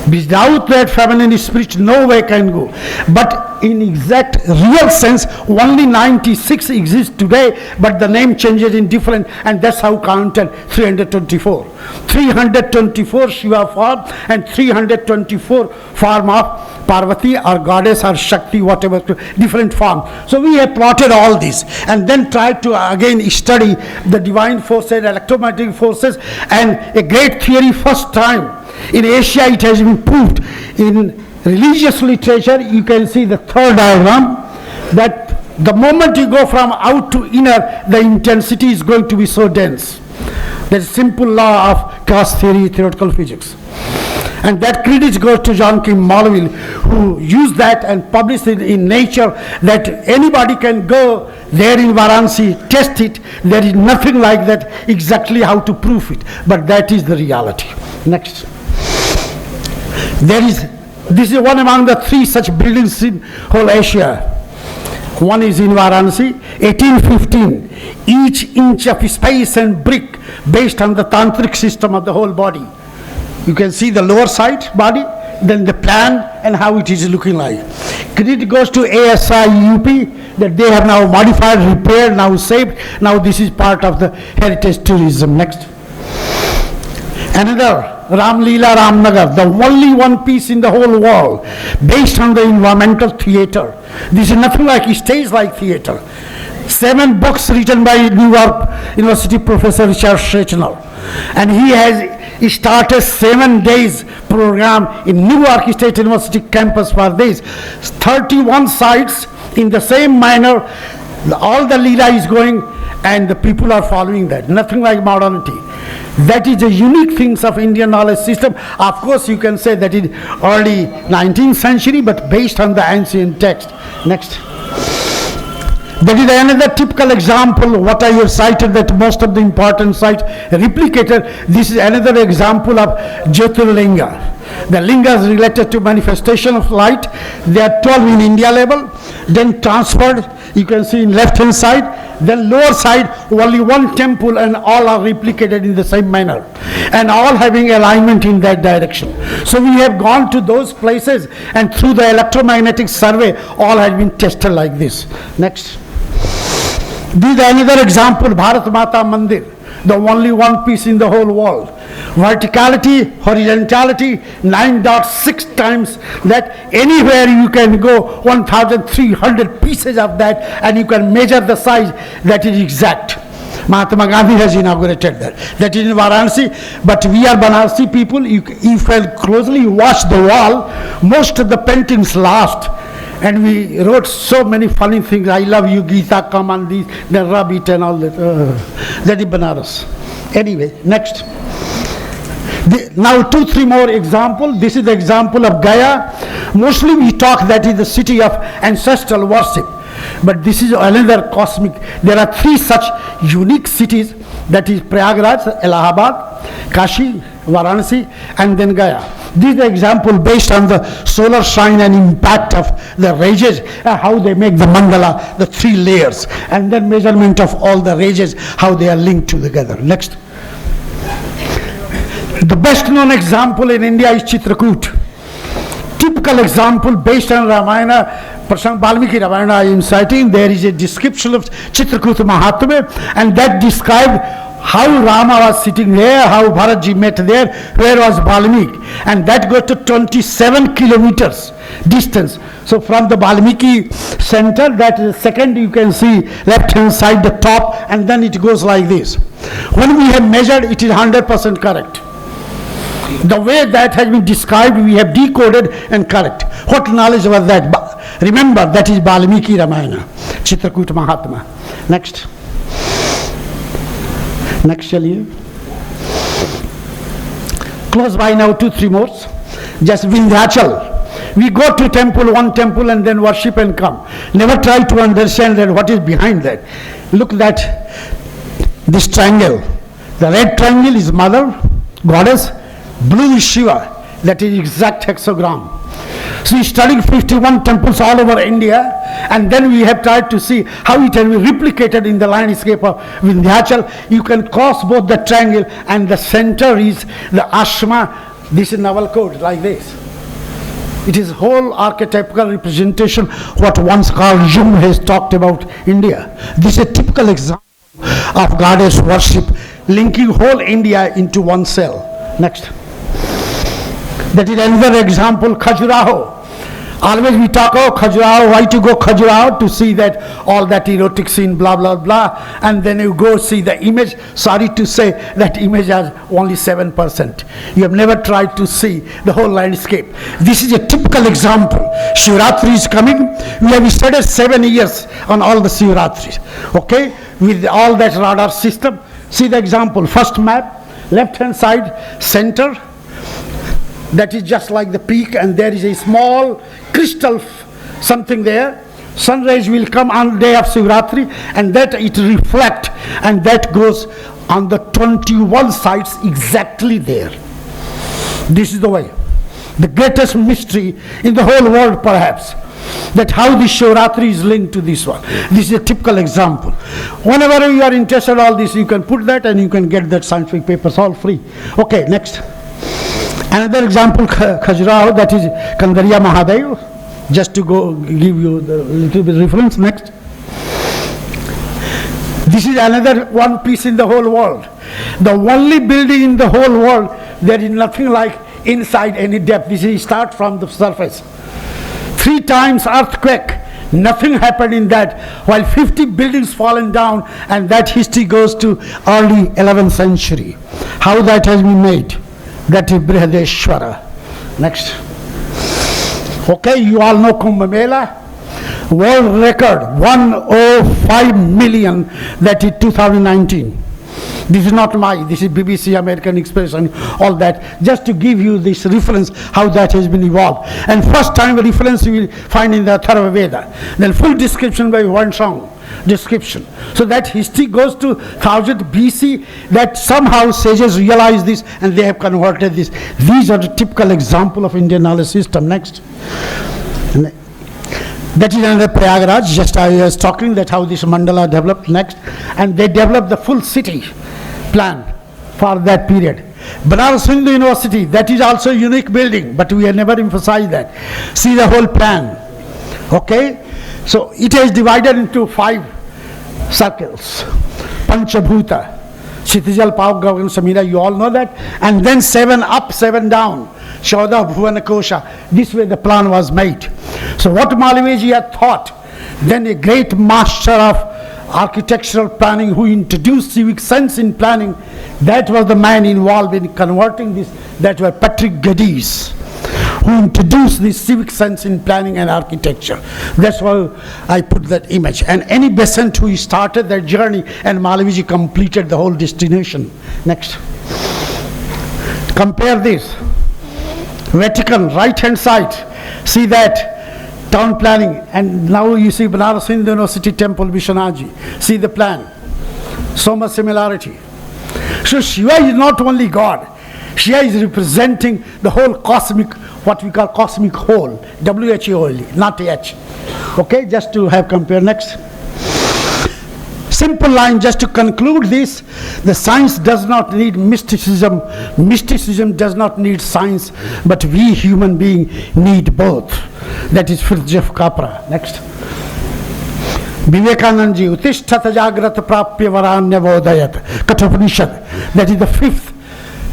Without that feminine spirit, no way can go. But in exact real sense, only 96 exist today, but the name changes in different, and that's how counted 324. 324 Shiva form and 324 form of Parvati or goddess or Shakti, whatever, different form. So we have plotted all this and then tried to again study the divine forces, electromagnetic forces, and a great theory first time. In Asia it has been proved. In religious literature you can see the third diagram, that the moment you go from out to inner, the intensity is going to be so dense. That is simple law of class theory, theoretical physics. And that credit goes to John Kim Malville, who used that and published it in Nature, that anybody can go there in Varanasi, test it. There is nothing like that exactly how to prove it, but that is the reality. Next. This is one among the 3 such buildings in whole Asia. One is in Varanasi, 1815. Each inch of space and brick based on the tantric system of the whole body. You can see the lower side body, then the plan and how it is looking like. Credit goes to ASI UP, that they have now modified, repaired, now saved. Now this is part of the heritage tourism. Next. Another, Ram Leela Ramnagar, the only one piece in the whole world based on the environmental theater. This is nothing like stage like theater. 7 books written by New York University Professor Richard Schechner, and he has started 7 days program in New York State University campus for this. 31 sites in the same manner, all the Leela is going, and the people are following that. Nothing like modernity. That is the unique things of Indian knowledge system. Of course you can say that in early 19th century, but based on the ancient text. Next. That is another typical example, what I have cited, that most of the important sites replicated. This is another example of Jyotirlinga. The lingas related to manifestation of light. They are 12 in India level, then transferred, you can see in left hand side, then lower side only one temple, and all are replicated in the same manner, and all having alignment in that direction. So we have gone to those places, and through the electromagnetic survey all has been tested like this. Next. This is another example, Bharat Mata Mandir, the only one piece in the whole world. Verticality, horizontality, 9.6 times that. Anywhere you can go, 1,300 pieces of that, and you can measure the size. That is exact. Mahatma Gandhi has inaugurated that. That is in Varanasi, but we are Banarsi people. If you closely watch the wall, most of the paintings lost. And we wrote so many funny things. I love you, Gita, come on, these, then rub it and all that. That is Banaras. Anyway, next. Now 2-3 more examples. This is the example of Gaya. Mostly we talk that is the city of ancestral worship. But this is another cosmic. There are 3 such unique cities, that is Prayagraj, Allahabad, Kashi, Varanasi, and then Gaya. This is the example based on the solar shine and impact of the rays, how they make the mandala, the 3 layers, and then measurement of all the rays, how they are linked together. Next. The best known example in India is Chitrakoot. Typical example based on Ramayana, Valmiki Ramayana I am citing, there is a description of Chitrakoot Mahatmya, and that described how Rama was sitting there, how Bharatji met there, where was Valmiki, and that goes to 27 kilometers distance. So from the Valmiki center, that is second you can see left hand side the top, and then it goes like this. When we have measured, it is 100% correct. The way that has been described, we have decoded and correct. What knowledge was that? Remember, that is Valmiki Ramayana, Chitrakoot Mahatma. Next. Next, chaliye. Close by now, 2-3 more. Just Vindhyachal. We go to temple, one temple, and then worship and come. Never try to understand that what is behind that. Look at this triangle. The red triangle is mother, goddess. Blue is Shiva. That is exact hexagram. So we studied 51 temples all over India, and then we have tried to see how it can be replicated in the landscape of Vindhyachal. You can cross both the triangle, and the center is the ashram. This is naval code, like this. It is whole archetypical representation what once Carl Jung has talked about India. This is a typical example of goddess worship, linking whole India into one cell. Next. That is another example, Khajuraho. Always we talk about Khajuraho, why to go Khajuraho? To see that all that erotic scene, blah, blah, blah, and then you go see the image. Sorry to say, that image has only 7%. You have never tried to see the whole landscape. This is a typical example. Shivratri is coming. We have studied 7 years on all the Shivratris, okay? With all that radar system. See the example, first map, left hand side, center. That is just like the peak, and there is a small crystal something there. Sun rays will come on the day of Shivratri, and that it reflect, and that goes on the 21 sites exactly there. This is the way. The greatest mystery in the whole world perhaps, that how the Shivratri is linked to this one. This is a typical example. Whenever you are interested in all this, you can put that and you can get that scientific papers all free. Okay, next. Another example, Khajuraho, that is Kandariya Mahadev, just to go give you the little bit reference. Next. This is another one piece in the whole world. The only building in the whole world, there is nothing like inside any depth. This is start from the surface. 3 times earthquake, nothing happened in that, while 50 buildings fallen down, and that history goes to early 11th century. How that has been made? That is Brihadeshwara. Next. Okay, you all know Kumbh Mela. World record 105 million, that is 2019. This is not my, this is BBC, American Express, and all that, just to give you this reference how that has been evolved. And first time reference you will find in the Atharva Veda. Then full description by one song description. So that history goes to 1000 BC, that somehow sages realized this and they have converted this. These are the typical example of Indian knowledge system. Next. That is another Prayagraj, just I was talking that how this mandala developed. Next. And they developed the full city plan for that period. Banaras Hindu University, that is also a unique building, but we have never emphasized that. See the whole plan. Okay? So it is divided into 5 circles. Panchabhuta, Kshitijal, Pav, Gagan, Samira, you all know that. And then 7 up, 7 down. Shauda, Bhuvana, Kosha. This way the plan was made. So what Malaveji had thought, then a great master of architectural planning who introduced civic sense in planning, that was the man involved in converting this, that was Patrick Geddes, who introduced this civic sense in planning and architecture. That's why I put that image. And any Besant who started that journey, and Malaveji completed the whole destination. Next. Compare this. Vatican, right hand side. See that town planning, and now you see Banaras Hindu University Temple, Vishwanathji. See the plan. So much similarity. So Shiva is not only God. Here is representing the whole cosmic, what we call cosmic whole, W-H-O-L-E, not H. Okay, just to have compare next. Simple line just to conclude this, the science does not need mysticism, mysticism does not need science, but we human beings need both. That is Fritjof Capra. Next. Vivekanand ji, Utishthata Jagrat Prapya Varanya Vodayat, Kathopanishad. That is the 5th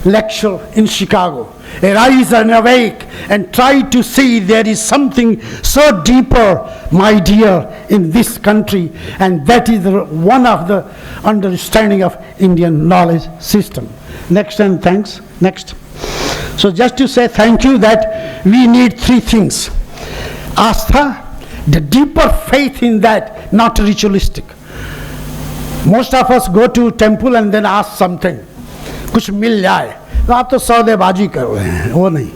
lecture in Chicago. Arise and awake and try to see there is something so deeper, my dear, in this country, and that is one of the understanding of Indian knowledge system. Next, and thanks. Next. So just to say thank you that we need 3 things. Astha, the deeper faith in that, not ritualistic. Most of us go to temple and then ask something. कुछ मिल जाए तो आप तो सौदेबाजी कर रहे हैं, वो नहीं.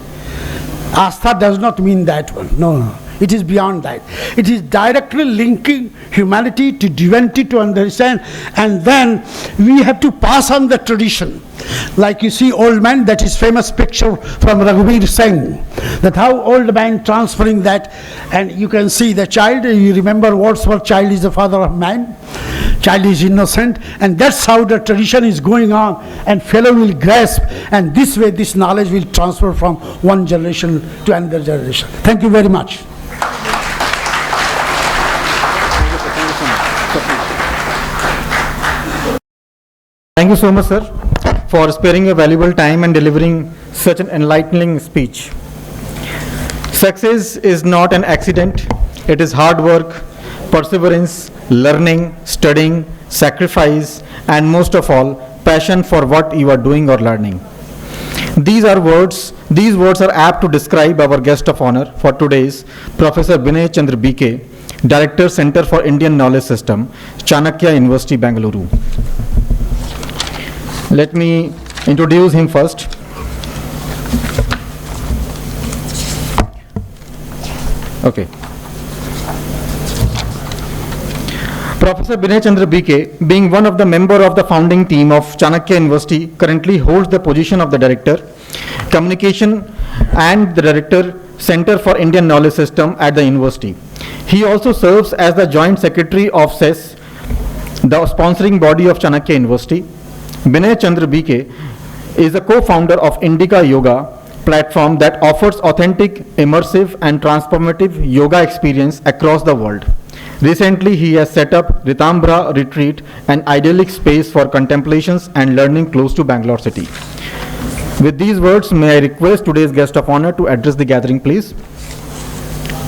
Astha does not mean that one. No. It is beyond that. It is directly linking humanity to divinity to understand, and then we have to pass on the tradition. Like you see old man, that is famous picture from Raghuveer Singh, that how old man transferring that, and you can see the child, you remember Wordsworth, child is the father of man, child is innocent, and that's how the tradition is going on, and fellow will grasp, and this way this knowledge will transfer from one generation to another generation. Thank you very much. Thank you so much, sir, for sparing your valuable time and delivering such an enlightening speech. Success is not an accident. It is hard work, perseverance, learning, studying, sacrifice, and most of all, passion for what you are doing or learning. These words are apt to describe our guest of honor for today's Professor Vinay Chandra B.K., Director, Center for Indian Knowledge System, Chanakya University, Bengaluru. Let me introduce him first. Okay. Professor Vinay Chandra B.K., being one of the member of the founding team of Chanakya University, currently holds the position of the Director, Communication and the Director, Center for Indian Knowledge System at the university. He also serves as the Joint Secretary of CES, the sponsoring body of Chanakya University. Vinay Chandra B.K. is a co-founder of Indica Yoga platform that offers authentic, immersive and transformative yoga experience across the world. Recently, he has set up Ritambra Retreat, an idyllic space for contemplations and learning close to Bangalore city. With these words, may I request today's guest of honor to address the gathering, please.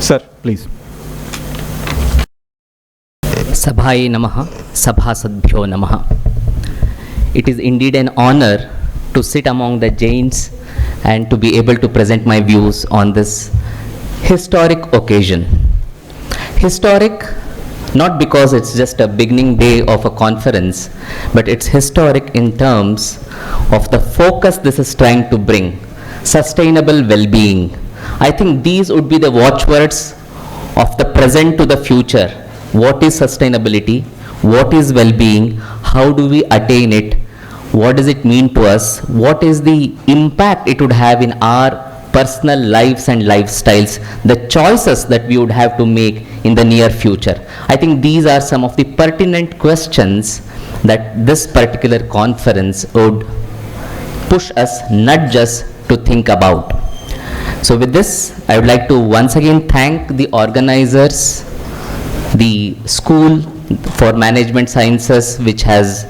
Sir, please. Sabhaye Namaha, Sabhasadbhyo Namaha. It is indeed an honor to sit among the Jains and to be able to present my views on this historic occasion. Historic, not because it's just a beginning day of a conference, but it's historic in terms of the focus this is trying to bring. Sustainable well-being. I think these would be the watchwords of the present to the future. What is sustainability? What is well-being? How do we attain it? What does it mean to us? What is the impact it would have in our personal lives and lifestyles, the choices that we would have to make in the near future? I think these are some of the pertinent questions that this particular conference would push us, nudge us to think about. So with this, I would like to once again thank the organizers, the School for Management Sciences, which has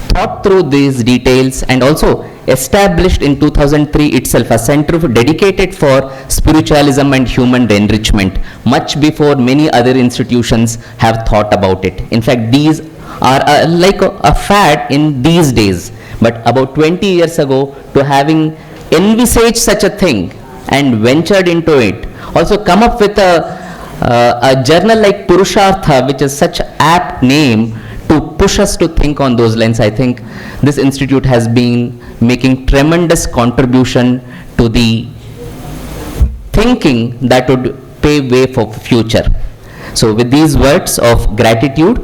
thought through these details and also established in 2003 itself a center dedicated for spiritualism and human enrichment, much before many other institutions have thought about it. In fact, these are like a fad in these days, but about 20 years ago, to having envisaged such a thing and ventured into it, also come up with a journal like Purushartha, which is such an apt name to push us to think on those lines. I think this institute has been making tremendous contribution to the thinking that would pave way for future. So with these words of gratitude,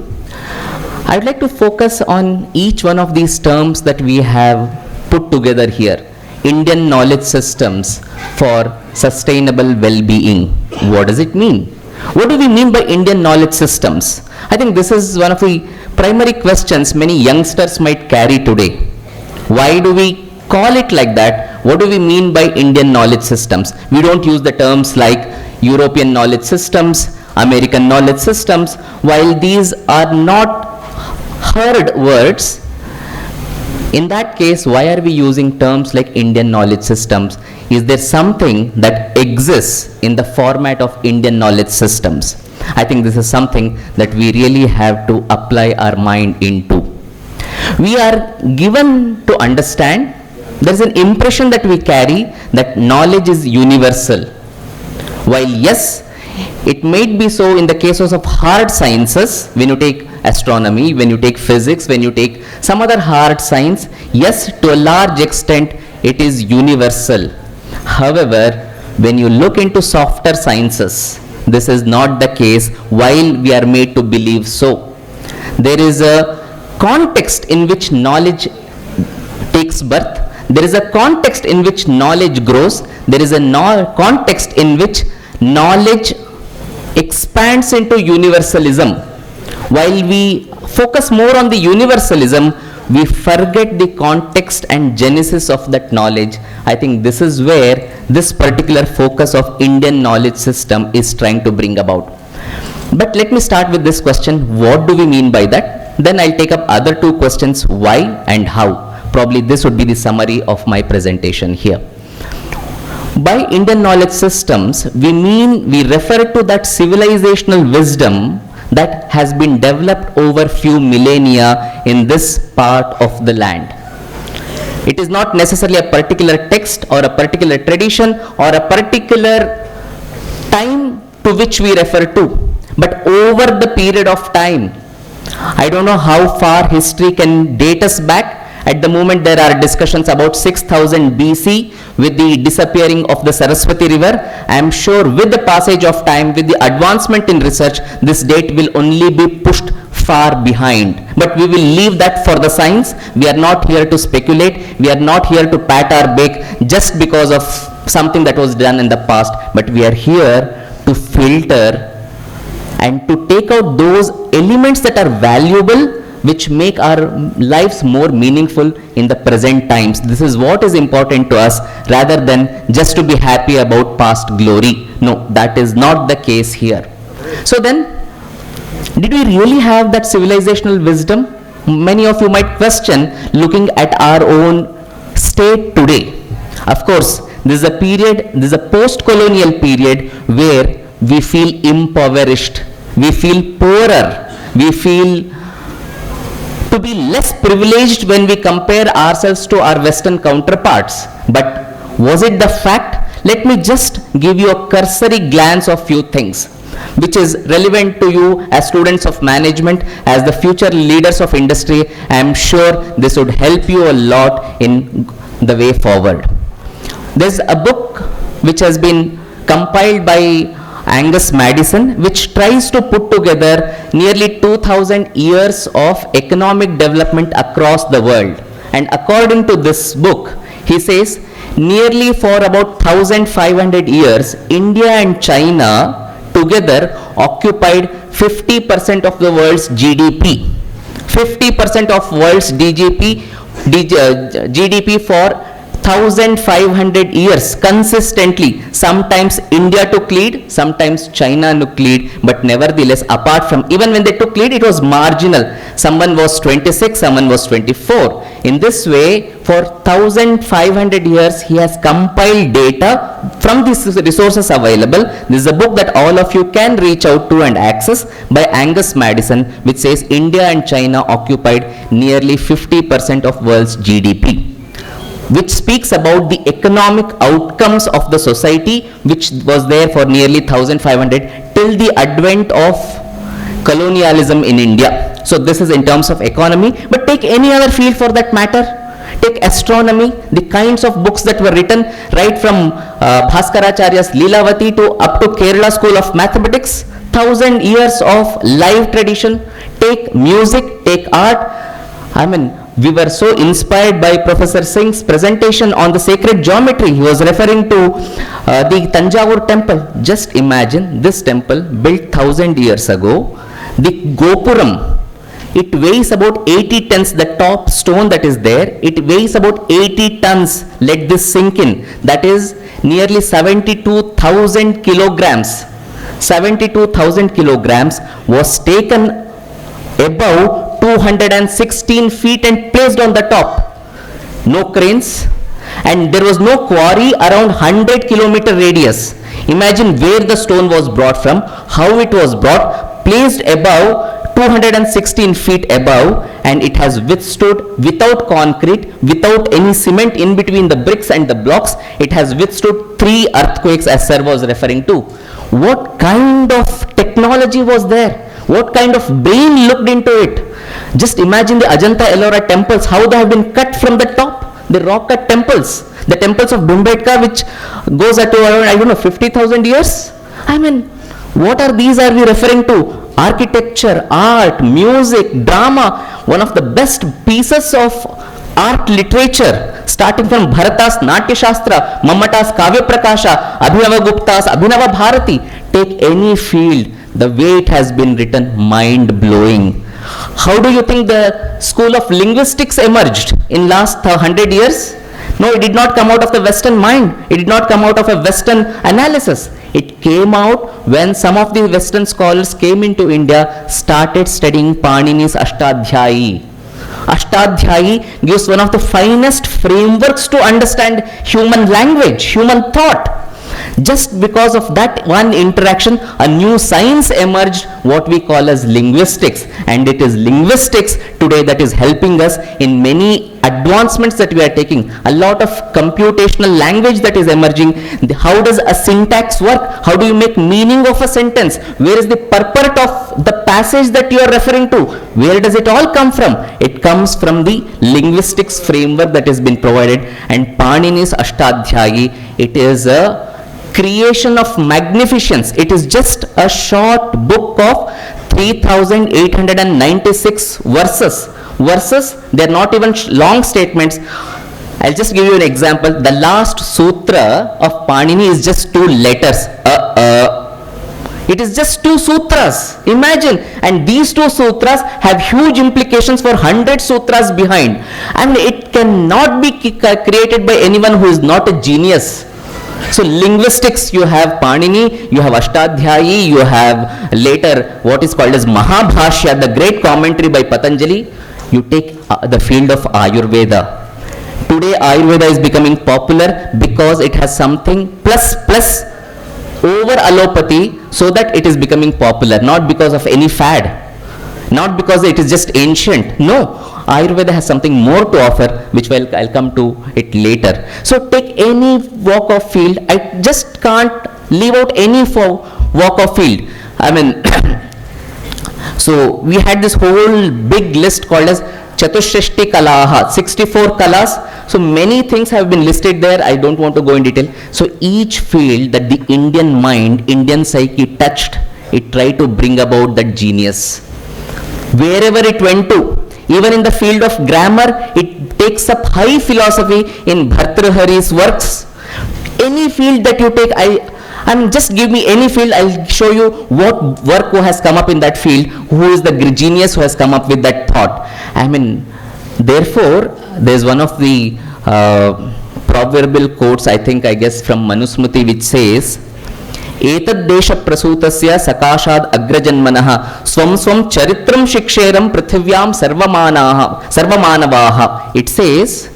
I would like to focus on each one of these terms that we have put together here. Indian knowledge systems for sustainable well-being. What does it mean? What do we mean by Indian knowledge systems? I think this is one of the primary questions many youngsters might carry today. Why do we call it like that? What do we mean by Indian knowledge systems? We don't use the terms like European knowledge systems, American knowledge systems. While these are not heard words, in that case, why are we using terms like Indian knowledge systems? Is there something that exists in the format of Indian knowledge systems? I think this is something that we really have to apply our mind into. We are given to understand, there is an impression that we carry that knowledge is universal. While yes, it may be so in the cases of hard sciences, when you take astronomy, when you take physics, when you take some other hard science, yes, to a large extent, it is universal. However, when you look into softer sciences, this is not the case, while we are made to believe so. There is a context in which knowledge takes birth. There is a context in which knowledge grows. There is a context in which knowledge expands into universalism. While we focus more on the universalism, we forget the context and genesis of that knowledge. I think this is where this particular focus of Indian knowledge system is trying to bring about. But let me start with this question, what do we mean by that? Then I'll take up other two questions, why and how. Probably this would be the summary of my presentation here. By Indian knowledge systems, we refer to that civilizational wisdom that has been developed over few millennia in this part of the land. It is not necessarily a particular text or a particular tradition or a particular time to which we refer to, but over the period of time. I don't know how far history can date us back. At the moment, there are discussions about 6000 BC with the disappearing of the Saraswati river. I am sure with the passage of time, with the advancement in research, this date will only be pushed far behind. But we will leave that for the science. We are not here to speculate. We are not here to pat our back just because of something that was done in the past. But we are here to filter and to take out those elements that are valuable, which make our lives more meaningful in the present times. This is what is important to us, rather than just to be happy about past glory. No, that is not the case here. So then, did we really have that civilizational wisdom? Many of you might question looking at our own state today. Of course, this is a period, this is a post-colonial period where we feel impoverished, we feel poorer, we feel to be less privileged when we compare ourselves to our Western counterparts. But was it the fact? Let me just give you a cursory glance of few things which is relevant to you as students of management, as the future leaders of industry. I am sure this would help you a lot in the way forward. There's a book which has been compiled by Angus Madison, which tries to put together nearly 2000 years of economic development across the world. And according to this book, he says nearly for about 1500 years, India and China together occupied 50% of the world's GDP. 50% of world's GDP for 1500 years consistently. Sometimes India took lead, sometimes China took lead, but nevertheless, apart from, even when they took lead, it was marginal. Someone was 26, someone was 24. In this way, for 1500 years, he has compiled data from these resources available. This is a book that all of you can reach out to and access, by Angus Madison, which says India and China occupied nearly 50% of world's GDP, which speaks about the economic outcomes of the society which was there for nearly 1500 till the advent of colonialism in India. So this is in terms of economy, but take any other field for that matter. Take astronomy, the kinds of books that were written right from Bhaskaracharya's Leelavati to up to Kerala School of Mathematics, 1000 years of live tradition. Take music, take art. I mean, We were so inspired by Professor Singh's presentation on the sacred geometry. He was referring to the Tanjavur temple. Just imagine this temple built 1000 years ago. The Gopuram, it weighs about 80 tons, the top stone that is there, it weighs about 80 tons. Let this sink in. That is nearly 72,000 kilograms. 72,000 kilograms was taken above 216 feet and placed on the top. No cranes, and there was no quarry around 100 kilometer radius. Imagine where the stone was brought from, how it was brought, placed above 216 feet above, and it has withstood without concrete, without any cement in between the bricks and the blocks. It has withstood 3 earthquakes, as sir was referring to. What kind of technology was there? What kind of brain looked into it? Just imagine the Ajanta Ellora temples, how they have been cut from the top, the rock cut temples. The temples of Bhimbetka, which goes at around, I don't know, 50,000 years. I mean, what are these are we referring to? Architecture, art, music, drama, one of the best pieces of art literature, starting from Bharata's Natya Shastra, Mammata's Kavya Prakasha, Abhinava Gupta's Abhinava Bharati. Take any field, the way it has been written, mind-blowing. How do you think the school of linguistics emerged in last 100 years? No, it did not come out of the Western mind. It did not come out of a Western analysis. It came out when some of the Western scholars came into India, started studying Panini's Ashtadhyayi. Ashtadhyayi gives one of the finest frameworks to understand human language, human thought. Just because of that one interaction, a new science emerged, what we call as linguistics. And it is linguistics today that is helping us in many advancements that we are taking. A lot of computational language that is emerging. How does a syntax work? How do you make meaning of a sentence? Where is the purport of the passage that you are referring to? Where does it all come from? It comes from the linguistics framework that has been provided. And Panini's Ashtadhyayi, it is a creation of magnificence. It is just a short book of 3,896 verses. They are not even long statements. I'll just give you an example. The last sutra of Panini is just 2 letters. It is just 2 sutras. Imagine. And these 2 sutras have huge implications for 100 sutras behind. And it cannot be created by anyone who is not a genius. So linguistics, you have Panini, you have Ashtadhyayi, you have later what is called as Mahabhashya, the great commentary by Patanjali. You take the field of Ayurveda. Today Ayurveda is becoming popular because it has something plus over allopathy, so that it is becoming popular, not because of any fad, not because it is just ancient. No, Ayurveda has something more to offer, which I'll come to it later. So take any walk of field. I just can't leave out any walk of field. I mean, so we had this whole big list called as Chatushrishti Kalaha, 64 Kalas. So many things have been listed there. I don't want to go in detail. So each field that the Indian mind, Indian psyche touched, it tried to bring about that genius. Wherever it went to, even in the field of grammar, it takes up high philosophy in Bhartrhari's works. Any field that you take, I mean, just give me any field, I'll show you what work who has come up in that field, who is the genius who has come up with that thought. I mean, therefore, there's one of the proverbial quotes, I guess from Manusmriti, which says, एतद्देश प्रसूतस्य सकाशाद अग्रजन्मनः स्वं स्वं चरित्रं शिक्षेरं पृथिव्यां सर्वमानवाः. It says,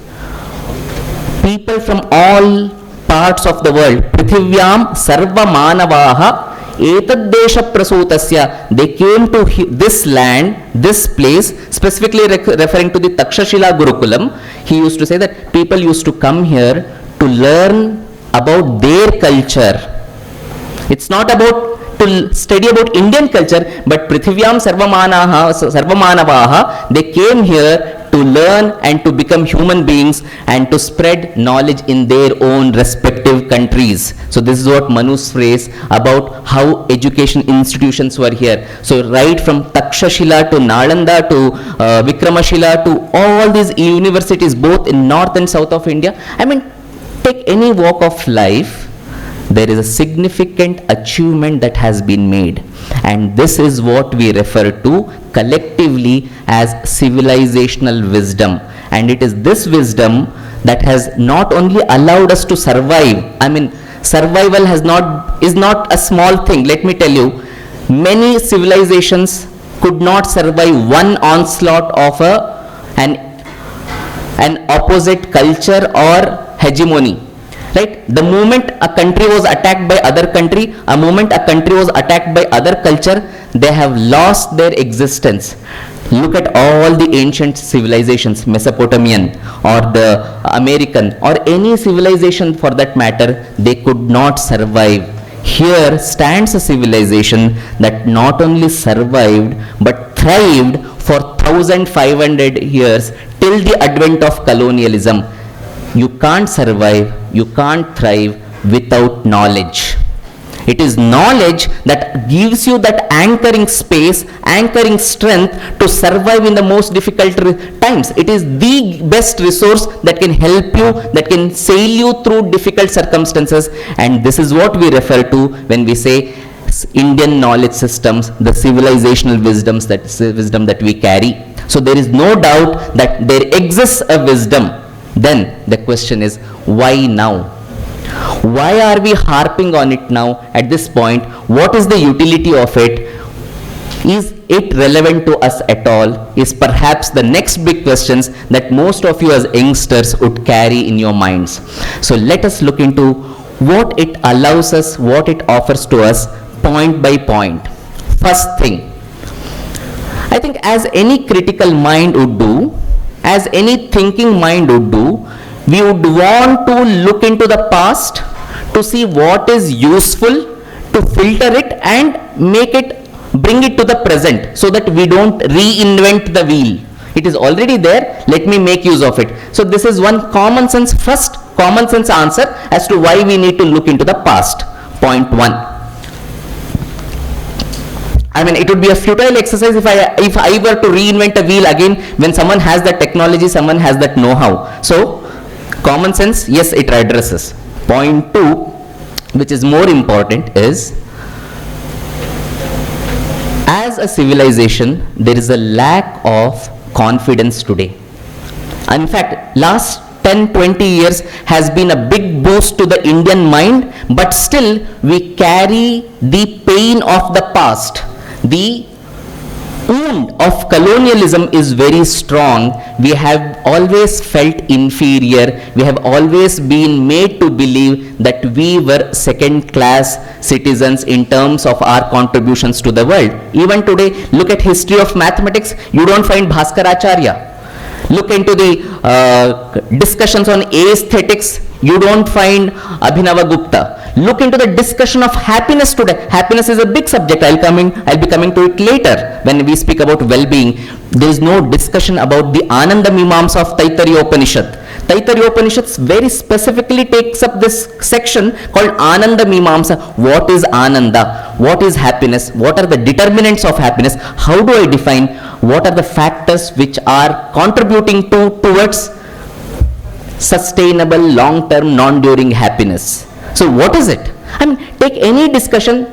people from all parts of the world, पृथिव्यां सर्वमानवाः, एतद्देश प्रसूतस्य, they came to this land, this place, specifically referring to the Takshashila Gurukulam. He used to say that people used to come here to learn about their culture. It's not about to study about Indian culture, but Prithvivyam Sarvamanavaha, they came here to learn and to become human beings and to spread knowledge in their own respective countries. So this is what Manu's phrase about how education institutions were here. So right from Takshashila to Nalanda to Vikramashila to all these universities both in north and south of India. I mean, take any walk of life, there is a significant achievement that has been made, and this is what we refer to collectively as civilizational wisdom. And it is this wisdom that has not only allowed us to survive. I mean, survival is not a small thing. Let me tell you, many civilizations could not survive one onslaught of an opposite culture or hegemony. Right? The moment a country was attacked by other country, a moment a country was attacked by other culture, they have lost their existence. Look at all the ancient civilizations, Mesopotamian or the American or any civilization for that matter, they could not survive. Here stands a civilization that not only survived but thrived for 1500 years till the advent of colonialism. You can't survive, you can't thrive without knowledge. It is knowledge that gives you that anchoring space, anchoring strength to survive in the most difficult times. It is the best resource that can help you, that can sail you through difficult circumstances. And this is what we refer to when we say Indian knowledge systems, the civilizational wisdom that we carry. So there is no doubt that there exists a wisdom. Then the question is, why now? Why are we harping on it now at this point? What is the utility of it? Is it relevant to us at all? Is perhaps the next big questions that most of you as youngsters would carry in your minds. So let us look into what it allows us, what it offers to us point by point. First thing, I think as any critical mind would do, as any thinking mind would do, we would want to look into the past to see what is useful, to filter it and bring it to the present so that we don't reinvent the wheel. It is already there, let me make use of it. So this is one first common sense answer as to why we need to look into the past. Point one. I mean, it would be a futile exercise if I were to reinvent a wheel again when someone has that technology, someone has that know-how. So, common sense, yes, it addresses. Point two, which is more important, is as a civilization, there is a lack of confidence today. In fact, last 10-20 years has been a big boost to the Indian mind, but still we carry the pain of the past. The wound of colonialism is very strong. We have always felt inferior. We have always been made to believe that we were second-class citizens in terms of our contributions to the world. Even today, look at history of mathematics. You don't find Bhaskaracharya. Look into the discussions on aesthetics. You don't find Abhinava Gupta. Look into the discussion of happiness today. Happiness is a big subject. I'll be coming to it later when we speak about well-being. There is no discussion about the Ananda Mimamsa of Taittiriya Upanishad. Taittiriya Upanishad very specifically takes up this section called Ananda Mimamsa. What is Ananda? What is happiness? What are the determinants of happiness? How do I define? What are the factors which are contributing towards sustainable, long-term, non-during happiness? So what is it? I mean, take any discussion,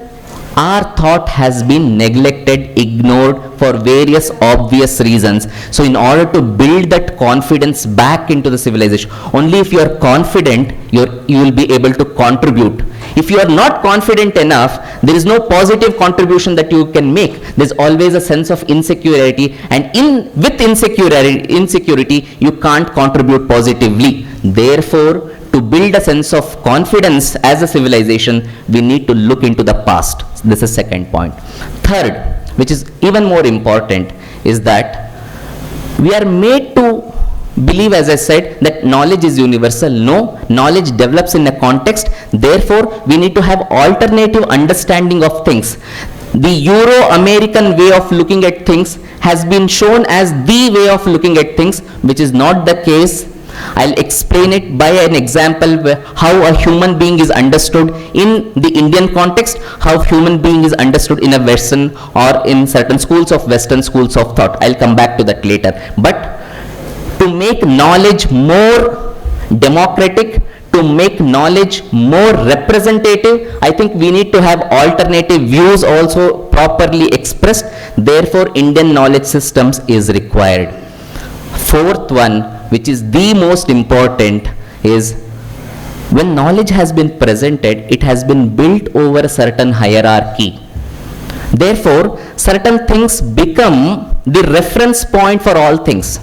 our thought has been neglected, ignored for various obvious reasons. So in order to build that confidence back into the civilization, only if you are confident, you will be able to contribute. If you are not confident enough, there is no positive contribution that you can make. There's always a sense of insecurity, and with insecurity, you can't contribute positively. Therefore, to build a sense of confidence as a civilization, we need to look into the past. This is second point. Third, which is even more important, is that we are made to believe, as I said, that knowledge is universal. No, knowledge develops in a context. Therefore, we need to have alternative understanding of things. the Euro-American way of looking at things has been shown as the way of looking at things, which is not the case. I'll explain it by an example where how a human being is understood in the Indian context, how human being is understood in a Western or in certain schools of Western schools of thought. I'll come back to that later. But to make knowledge more democratic, to make knowledge more representative, I think we need to have alternative views also properly expressed. Therefore, Indian knowledge systems is required. Fourth one, which is the most important, is when knowledge has been presented, it has been built over a certain hierarchy. Therefore, certain things become the reference point for all things.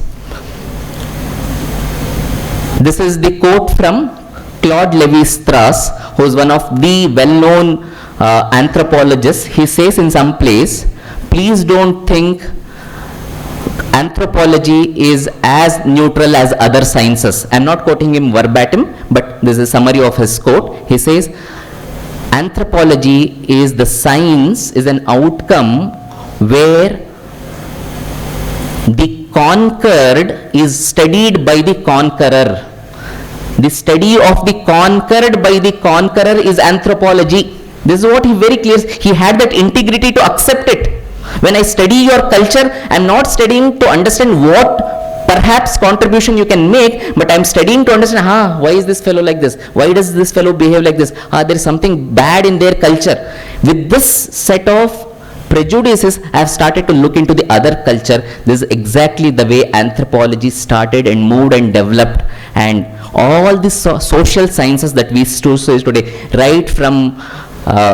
This is the quote from Claude Lévi-Strauss, who is one of the well-known anthropologists. He says in some place, please don't think anthropology is as neutral as other sciences. I'm not quoting him verbatim, but this is a summary of his quote. He says, anthropology is the science, is an outcome where the conquered is studied by the conqueror. The study of the conquered by the conqueror is anthropology. This is what he very clear. He had that integrity to accept it. When I study your culture, I am not studying to understand what perhaps contribution you can make, but I am studying to understand, why is this fellow like this? Why does this fellow behave like this? There is something bad in their culture. With this set of prejudices, I have started to look into the other culture. This is exactly the way anthropology started and moved and developed, and all the social sciences that we study today, right from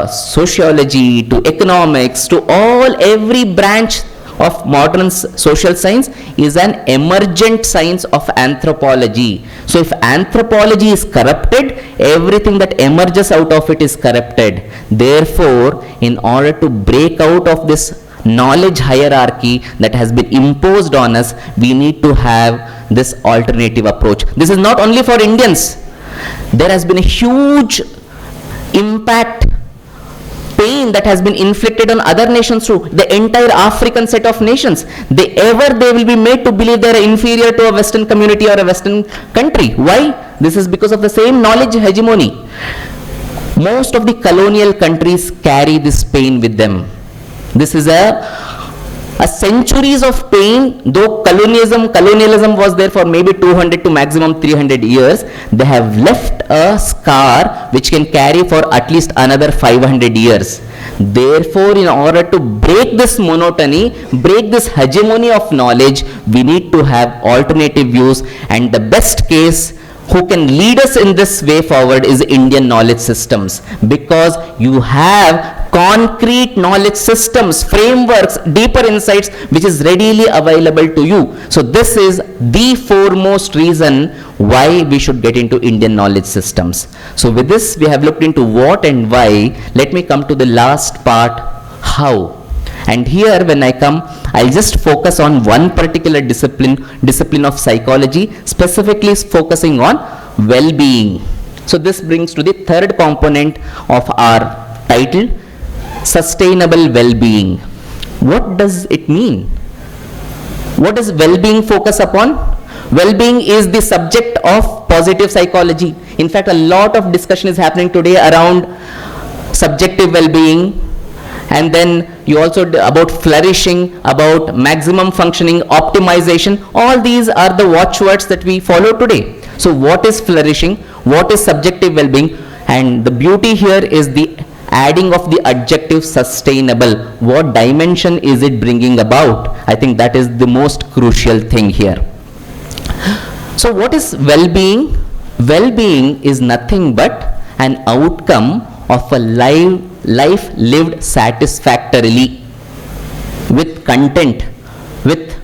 sociology to economics to every branch of modern social science is an emergent science of anthropology. So if anthropology is corrupted, everything that emerges out of it is corrupted. Therefore, in order to break out of this knowledge hierarchy that has been imposed on us, we need to have this alternative approach. This is not only for Indians. There has been a huge impact, pain that has been inflicted on other nations too. The entire African set of nations, they will be made to believe they are inferior to a Western community or a Western country. Why? This is because of the same knowledge hegemony. Most of the colonial countries carry this pain with them. This is a centuries of pain. Though colonialism was there for maybe 200 to maximum 300 years, they have left a scar which can carry for at least another 500 years. Therefore, in order to break this monotony, break this hegemony of knowledge, we need to have alternative views, and the best case who can lead us in this way forward is Indian knowledge systems, because you have concrete knowledge systems, frameworks, deeper insights which is readily available to you. So this is the foremost reason why we should get into Indian knowledge systems. So with this, we have looked into what and why. Let me come to the last part, how. And here when I come, I'll just focus on one particular discipline of psychology, specifically focusing on well-being. So this brings to the third component of our title, sustainable well-being. What does it mean? What does well-being focus upon? Well-being is the subject of positive psychology. In fact, a lot of discussion is happening today around subjective well-being, and then you also about flourishing, about maximum functioning, optimization. All these are the watchwords that we follow today. So what is flourishing? What is subjective well-being? And the beauty here is the adding of the adjective sustainable. What dimension is it bringing about? I think that is the most crucial thing here. So what is well-being? Well-being is nothing but an outcome of a life lived satisfactorily, with content, with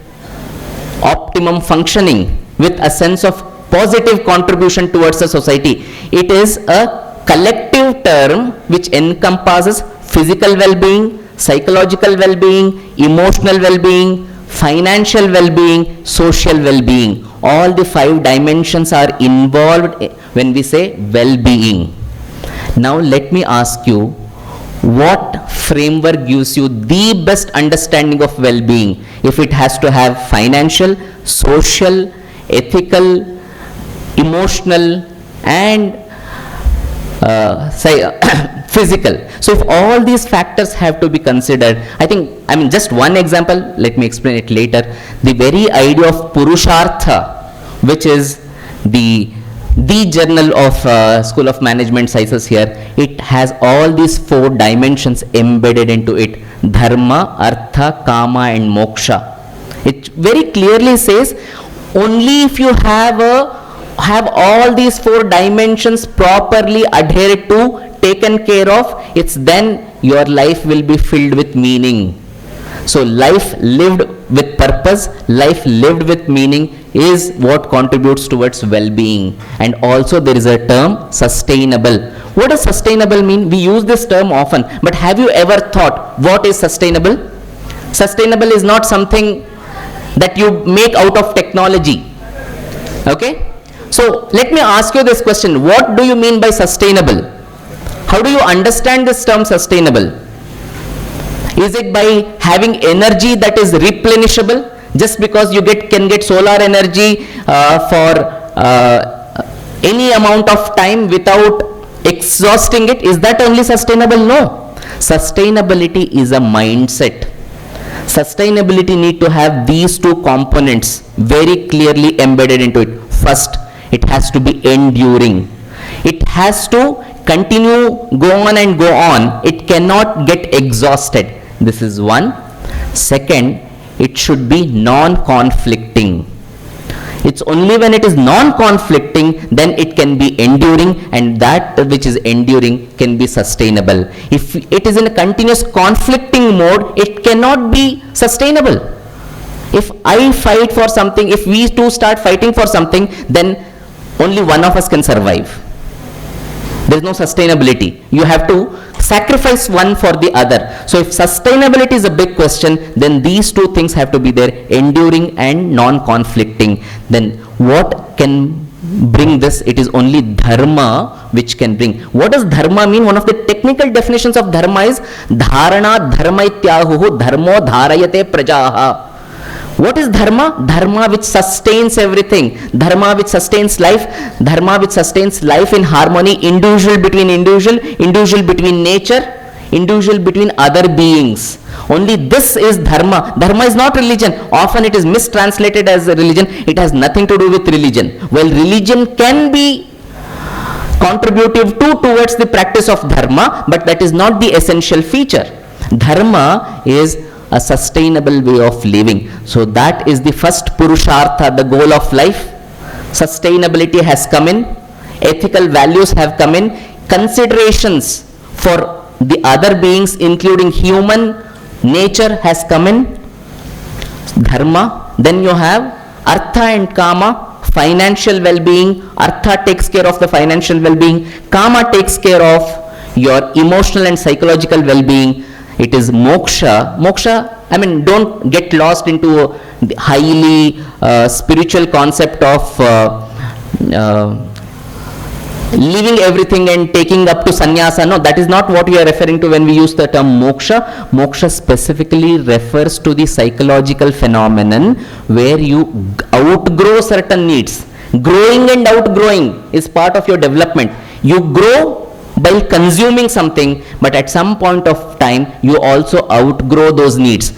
optimum functioning, with a sense of positive contribution towards the society. It is a collective term which encompasses physical well-being, psychological well-being, emotional well-being, financial well-being, social well-being. All the 5 dimensions are involved when we say well-being. Now let me ask you, what framework gives you the best understanding of well-being? If it has to have financial, social, ethical, emotional, and physical. So if all these factors have to be considered, I mean just one example, let me explain it later. The very idea of Purushartha, which is the journal of School of Management Sciences here, it has all these 4 dimensions embedded into it: Dharma, Artha, Kama and Moksha. It very clearly says only if you have all these 4 dimensions properly adhered to, taken care of, it's then your life will be filled with meaning. So life lived with purpose, life lived with meaning is what contributes towards well-being. And also there is a term sustainable. What does sustainable mean? We use this term often, but have you ever thought what is sustainable? Sustainable is not something that you make out of technology. Okay? So let me ask you this question. What do you mean by sustainable? How do you understand this term sustainable? Is it by having energy that is replenishable? Just because you can get solar energy for any amount of time without exhausting it, is that only sustainable? No. Sustainability is a mindset. Sustainability need to have these 2 components very clearly embedded into it. First, it has to be enduring. It has to continue, go on and go on. It cannot get exhausted. This is one. Second, it should be non-conflicting. It's only when it is non-conflicting then it can be enduring, and that which is enduring can be sustainable. If it is in a continuous conflicting mode, it cannot be sustainable. If I fight for something, if we two start fighting for something, then only one of us can survive. There is no sustainability. You have to sacrifice one for the other. So if sustainability is a big question, then these 2 things have to be there: enduring and non-conflicting. Then what can bring this? It is only dharma which can bring. What does dharma mean? One of the technical definitions of dharma is dharana dharma ityahuhu dharmo dharayate prajaha. What is dharma? Dharma which sustains everything. Dharma which sustains life. Dharma which sustains life in harmony, individual between individual, individual between nature, individual between other beings. Only this is dharma. Dharma is not religion. Often it is mistranslated as a religion. It has nothing to do with religion. Well, religion can be contributive towards the practice of dharma, but that is not the essential feature. Dharma is a sustainable way of living. So that is the first Purushartha, the goal of life. Sustainability has come in, ethical values have come in, considerations for the other beings including human nature has come in, dharma. Then you have artha and kama, financial well-being. Artha takes care of the financial well-being, kama takes care of your emotional and psychological well-being. It is moksha. Moksha, I mean, don't get lost into the highly spiritual concept of leaving everything and taking up to sannyasa. No, that is not what we are referring to when we use the term moksha. Moksha specifically refers to the psychological phenomenon where you outgrow certain needs. Growing and outgrowing is part of your development. You grow by consuming something, but at some point of time you also outgrow those needs.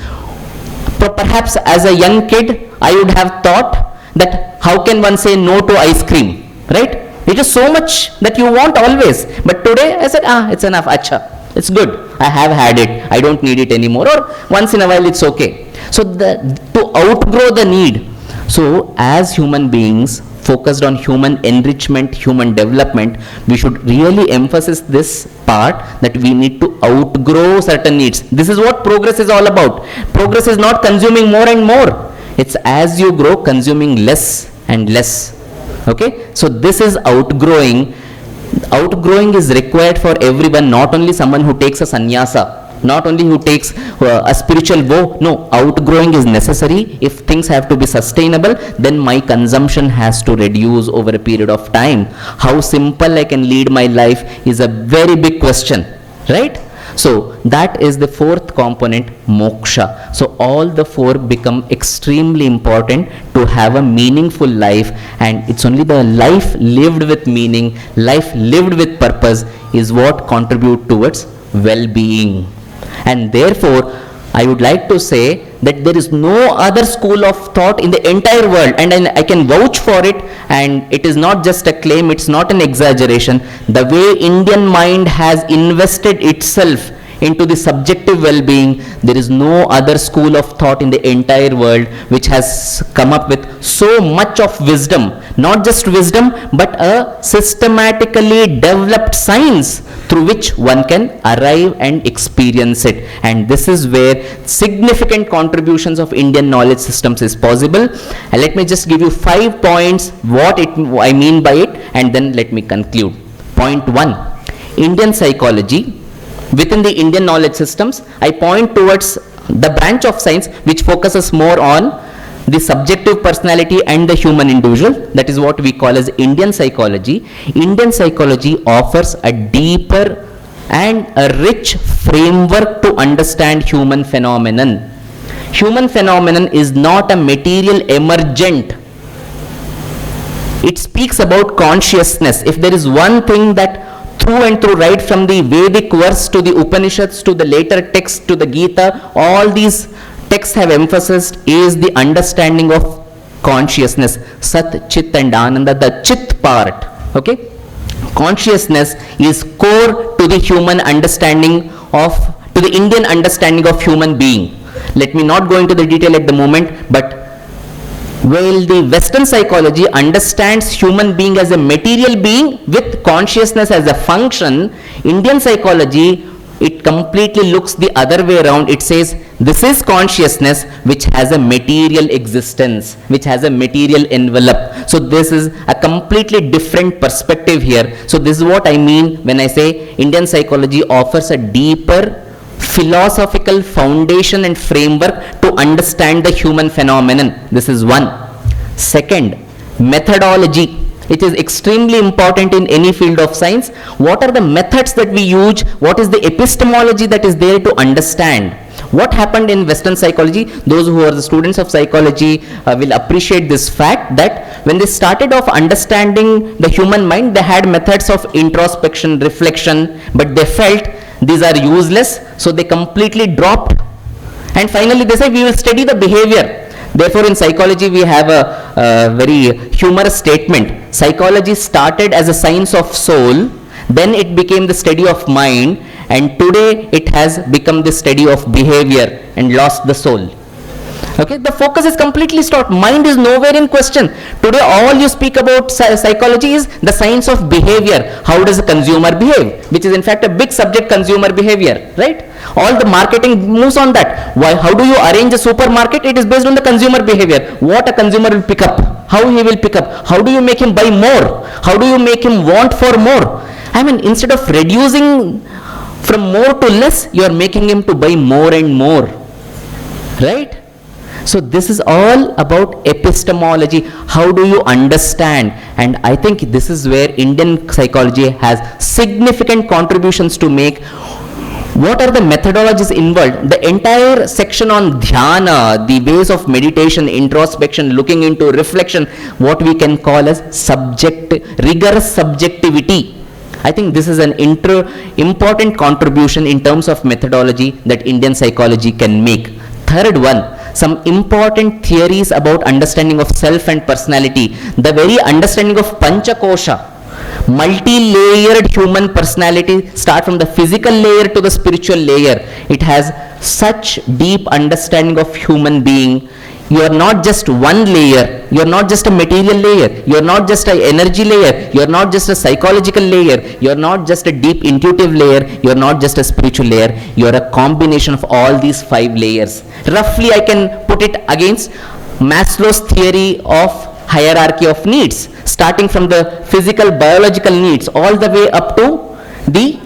Perhaps as a young kid I would have thought that how can one say no to ice cream, right? It is so much that you want always, but today I said it's enough, acha, it's good, I have had it, I don't need it anymore, or once in a while it's okay. So to outgrow the need. So as human beings focused on human enrichment, human development, we should really emphasize this part that we need to outgrow certain needs. This is what progress is all about. Progress is not consuming more and more. It's as you grow, consuming less and less. Okay? So this is outgrowing. Outgrowing is required for everyone, not only someone who takes a sannyasa, not only who takes a spiritual vow. No, outgrowing is necessary. If things have to be sustainable, then my consumption has to reduce over a period of time. How simple I can lead my life is a very big question, right? So that is the fourth component, moksha. So all the four become extremely important to have a meaningful life, and it's only the life lived with meaning, life lived with purpose is what contribute towards well-being. And therefore, I would like to say that there is no other school of thought in the entire world, and I can vouch for it, and it is not just a claim, it's not an exaggeration. The way Indian mind has invested itself into the subjective well-being, there is no other school of thought in the entire world which has come up with so much of wisdom, not just wisdom, but a systematically developed science through which one can arrive and experience it. And this is where significant contributions of Indian knowledge systems is possible. And let me just give you 5 points what I mean by it, and then let me conclude. Point 1, Indian psychology. Within the Indian knowledge systems, I point towards the branch of science which focuses more on the subjective personality and the human individual. That is what we call as Indian psychology. Indian psychology offers a deeper and a rich framework to understand human phenomenon. Human phenomenon is not a material emergent. It speaks about consciousness. If there is one thing that through and through, right from the Vedic verse to the Upanishads to the later text to the Gita, all these texts have emphasized is the understanding of consciousness, Sat, Chit and Ananda, the Chit part. Okay, consciousness is core to the human understanding of, to the Indian understanding of human being. Let me not go into the detail at the moment, but while the Western psychology understands human being as a material being with consciousness as a function, Indian psychology, it completely looks the other way around. It says this is consciousness which has a material existence, which has a material envelope. So this is a completely different perspective here. So this is what I mean when I say Indian psychology offers a deeper philosophical foundation and framework to understand the human phenomenon. This is one. Second, methodology. It is extremely important in any field of science. What are the methods that we use? What is the epistemology that is there to understand? What happened in Western psychology? Those who are the students of psychology will appreciate this fact that when they started off understanding the human mind, they had methods of introspection, reflection, but they felt these are useless, so they completely dropped. And finally they said we will study the behavior. Therefore in psychology we have a very humorous statement. Psychology started as a science of soul, then it became the study of mind, and today it has become the study of behavior and lost the soul. Okay, the focus is completely stopped. Mind is nowhere in question. Today all you speak about psychology is the science of behavior. How does a consumer behave? Which is in fact a big subject, consumer behavior, right? All the marketing moves on that. Why? How do you arrange a supermarket? It is based on the consumer behavior. What a consumer will pick up, how he will pick up, how do you make him buy more, how do you make him want for more. I mean, instead of reducing from more to less, you are making him to buy more and more, right? So this is all about epistemology. How do you understand? And I think this is where Indian psychology has significant contributions to make. What are the methodologies involved? The entire section on dhyana, the ways of meditation, introspection, looking into reflection, what we can call as rigorous subjectivity. I think this is an important contribution in terms of methodology that Indian psychology can make. Third one, some important theories about understanding of self and personality. The very understanding of Panchakosha, multi-layered human personality, start from the physical layer to the spiritual layer. It has such deep understanding of human being. You are not just one layer, you are not just a material layer, you are not just an energy layer, you are not just a psychological layer, you are not just a deep intuitive layer, you are not just a spiritual layer, you are a combination of all these 5 layers. Roughly I can put it against Maslow's theory of hierarchy of needs, starting from the physical biological needs all the way up to the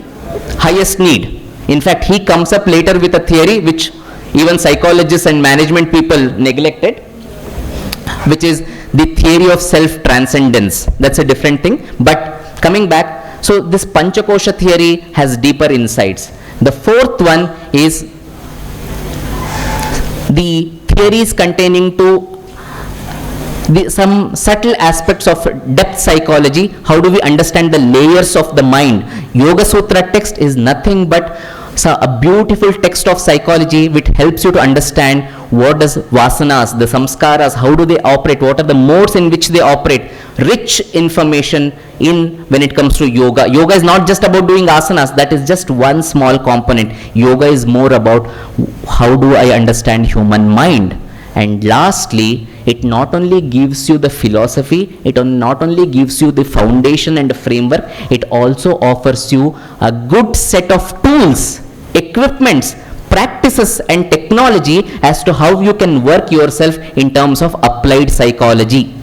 highest need. In fact, he comes up later with a theory which even psychologists and management people neglected, which is the theory of self-transcendence. That's a different thing. But coming back, so this Panchakosha theory has deeper insights. The fourth one is the theories containing to some subtle aspects of depth psychology. How do we understand the layers of the mind? Yoga Sutra text is nothing but a beautiful text of psychology which helps you to understand what does vasanas, the samskaras, how do they operate, what are the modes in which they operate. Rich information in when it comes to yoga. Yoga is not just about doing asanas, that is just one small component. Yoga is more about how do I understand human mind. And lastly, it not only gives you the philosophy, it not only gives you the foundation and the framework, it also offers you a good set of tools, equipments, practices and technology as to how you can work yourself in terms of applied psychology.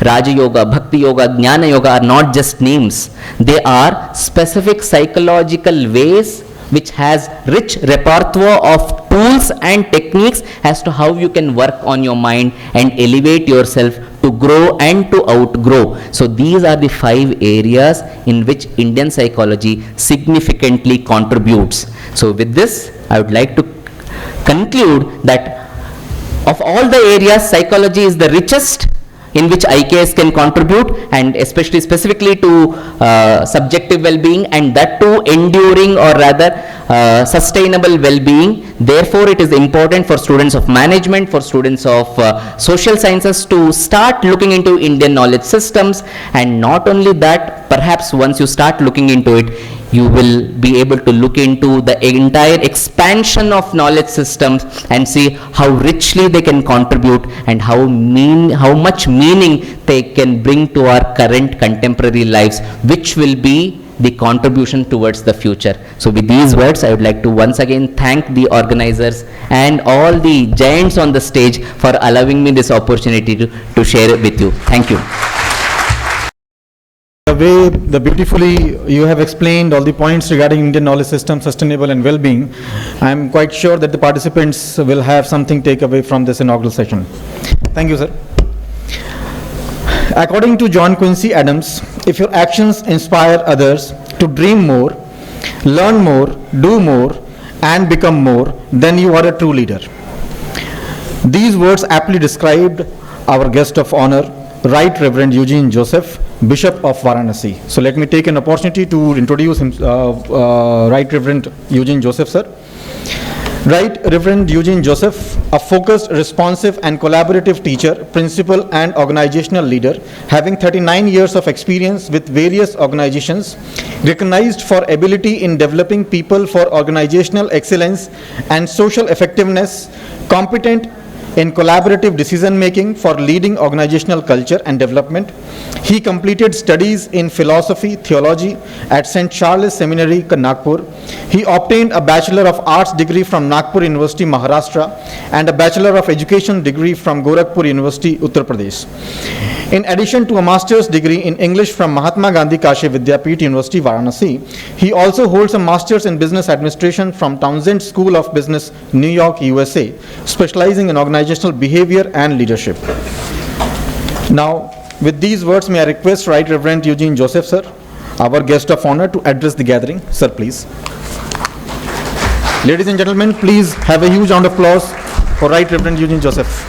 Raja Yoga, Bhakti Yoga, Jnana Yoga are not just names. They are specific psychological ways which has rich repertoire of tools and techniques as to how you can work on your mind and elevate yourself to grow and to outgrow. So these are the 5 areas in which Indian psychology significantly contributes. So with this, I would like to conclude that of all the areas, psychology is the richest in which IKS can contribute, and especially specifically to subjective well-being, and that too enduring or rather sustainable well-being. Therefore, it is important for students of management, for students of social sciences to start looking into Indian knowledge systems. And not only that, perhaps once you start looking into it, you will be able to look into the entire expansion of knowledge systems and see how richly they can contribute and how much meaning they can bring to our current contemporary lives, which will be the contribution towards the future. So with these words, I would like to once again thank the organizers and all the giants on the stage for allowing me this opportunity to share it with you. Thank you. The way beautifully you have explained all the points regarding Indian knowledge system, sustainable and well-being, I am quite sure that the participants will have something take away from this inaugural session. Thank you, sir. According to John Quincy Adams, if your actions inspire others to dream more, learn more, do more, and become more, then you are a true leader. These words aptly described our guest of honor, Right Reverend Eugene Joseph, Bishop of Varanasi. So let me take an opportunity to introduce him, Right Reverend Eugene Joseph, sir. Right Reverend Eugene Joseph, a focused, responsive and collaborative teacher, principal and organizational leader, having 39 years of experience with various organizations, recognized for ability in developing people for organizational excellence and social effectiveness, competent in collaborative decision-making for leading organizational culture and development. He completed studies in philosophy, theology at St. Charles Seminary, Nagpur. He obtained a Bachelor of Arts degree from Nagpur University, Maharashtra, and a Bachelor of Education degree from Gorakhpur University, Uttar Pradesh. In addition to a master's degree in English from Mahatma Gandhi Kashi Vidyapith University, Varanasi, he also holds a master's in business administration from Townsend School of Business, New York, USA, specializing in organizational behavior and leadership. Now, with these words, may I request Right Reverend Eugene Joseph, sir, our guest of honor, to address the gathering. Sir, please. Ladies and gentlemen, please have a huge round of applause for Right Reverend Eugene Joseph.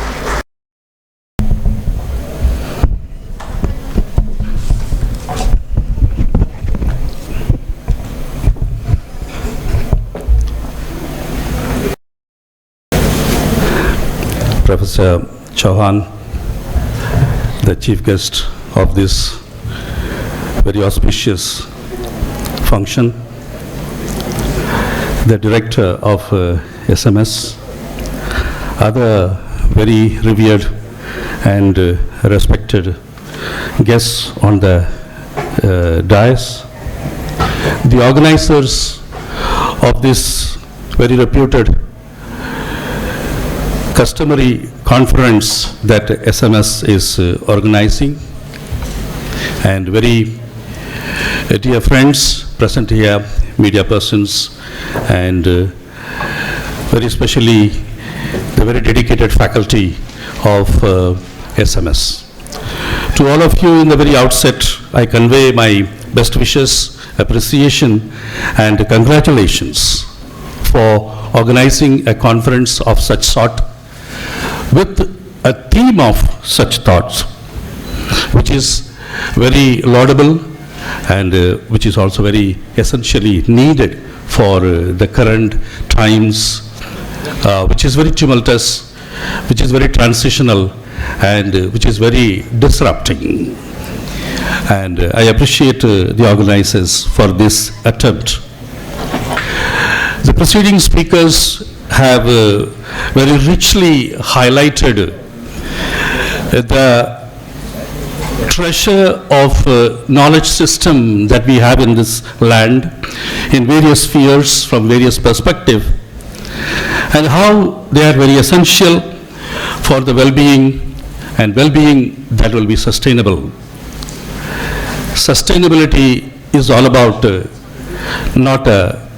Professor Chauhan, the chief guest of this very auspicious function, the director of SMS, other very revered and respected guests on the dais, the organizers of this very reputed customary conference that SMS is organizing, and very dear friends present here, media persons, and very especially the very dedicated faculty of SMS. To all of you in the very outset, I convey my best wishes, appreciation, and congratulations for organizing a conference of such sort with a theme of such thoughts, which is very laudable and which is also very essentially needed for the current times, which is very tumultuous, which is very transitional, and which is very disrupting. And I appreciate the organizers for this attempt. The preceding speakers have very richly highlighted the treasure of knowledge system that we have in this land in various spheres from various perspectives, and how they are very essential for the well-being and well-being that will be sustainable. Sustainability is all about not a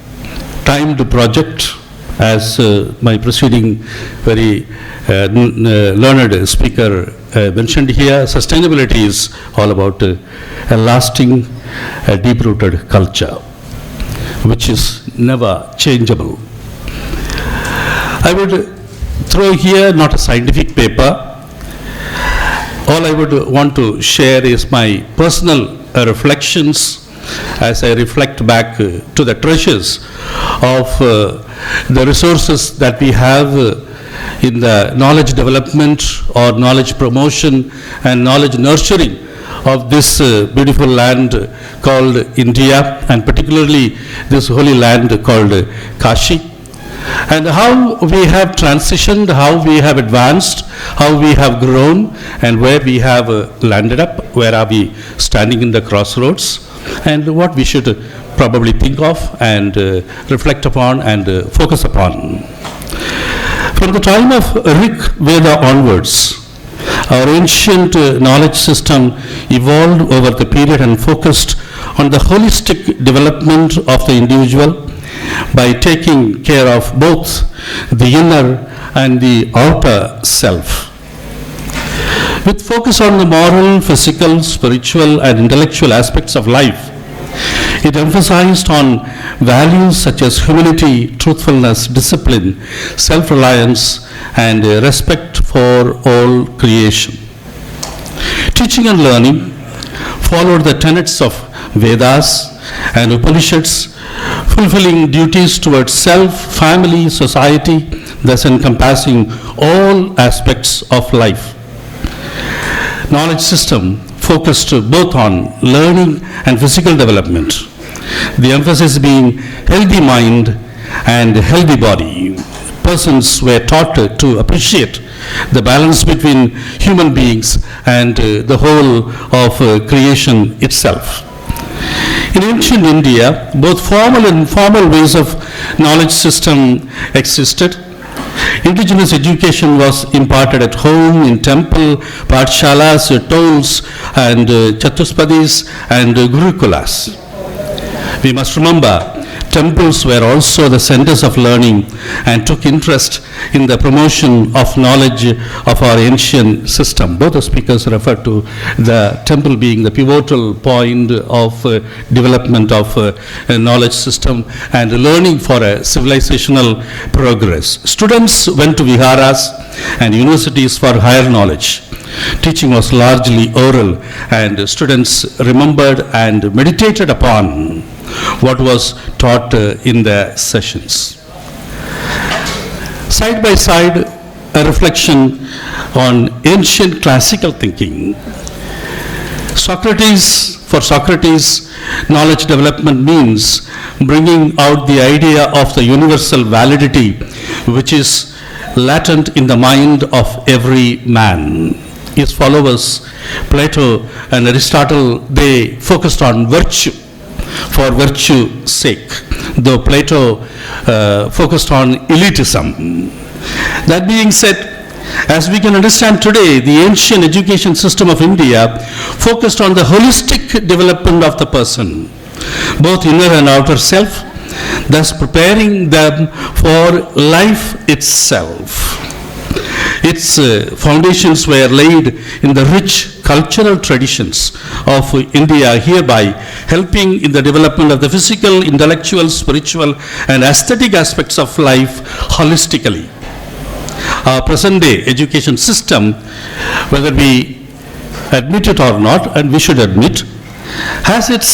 timed project, as my preceding very learned speaker mentioned here. Sustainability is all about a lasting, deep-rooted culture, which is never changeable. I would throw here not a scientific paper. All I would want to share is my personal reflections as I reflect back to the treasures of the resources that we have in the knowledge development or knowledge promotion and knowledge nurturing of this beautiful land called India, and particularly this holy land called Kashi, and how we have transitioned, how we have advanced, how we have grown, and where we have landed up, where are we standing in the crossroads, and what we should probably think of and reflect upon and focus upon. From the time of Rig Veda onwards, our ancient knowledge system evolved over the period and focused on the holistic development of the individual by taking care of both the inner and the outer self. With focus on the moral, physical, spiritual, and intellectual aspects of life, it emphasized on values such as humility, truthfulness, discipline, self-reliance, and respect for all creation. Teaching and learning followed the tenets of Vedas and Upanishads, fulfilling duties towards self, family, society, thus encompassing all aspects of life. Knowledge system focused both on learning and physical development, the emphasis being healthy mind and healthy body. Persons were taught to appreciate the balance between human beings and the whole of creation itself. In ancient India, both formal and informal ways of knowledge system existed. Indigenous education was imparted at home, in temple, pathshalas, tolls, and chatuspadis, and gurukulas. We must remember, temples were also the centers of learning and took interest in the promotion of knowledge of our ancient system. Both the speakers referred to the temple being the pivotal point of development of a knowledge system and learning for a civilizational progress. Students went to viharas and universities for higher knowledge. Teaching was largely oral, and students remembered and meditated upon what was taught in the sessions. Side by side, a reflection on ancient classical thinking. For Socrates, knowledge development means bringing out the idea of the universal validity which is latent in the mind of every man. His followers, Plato and Aristotle, they focused on virtue for virtue's sake, though Plato focused on elitism. That being said, as we can understand today, the ancient education system of India focused on the holistic development of the person, both inner and outer self, thus preparing them for life itself. Its foundations were laid in the rich cultural traditions of India, hereby helping in the development of the physical, intellectual, spiritual, and aesthetic aspects of life holistically. Our present-day education system, whether we admit it or not, and we should admit, has its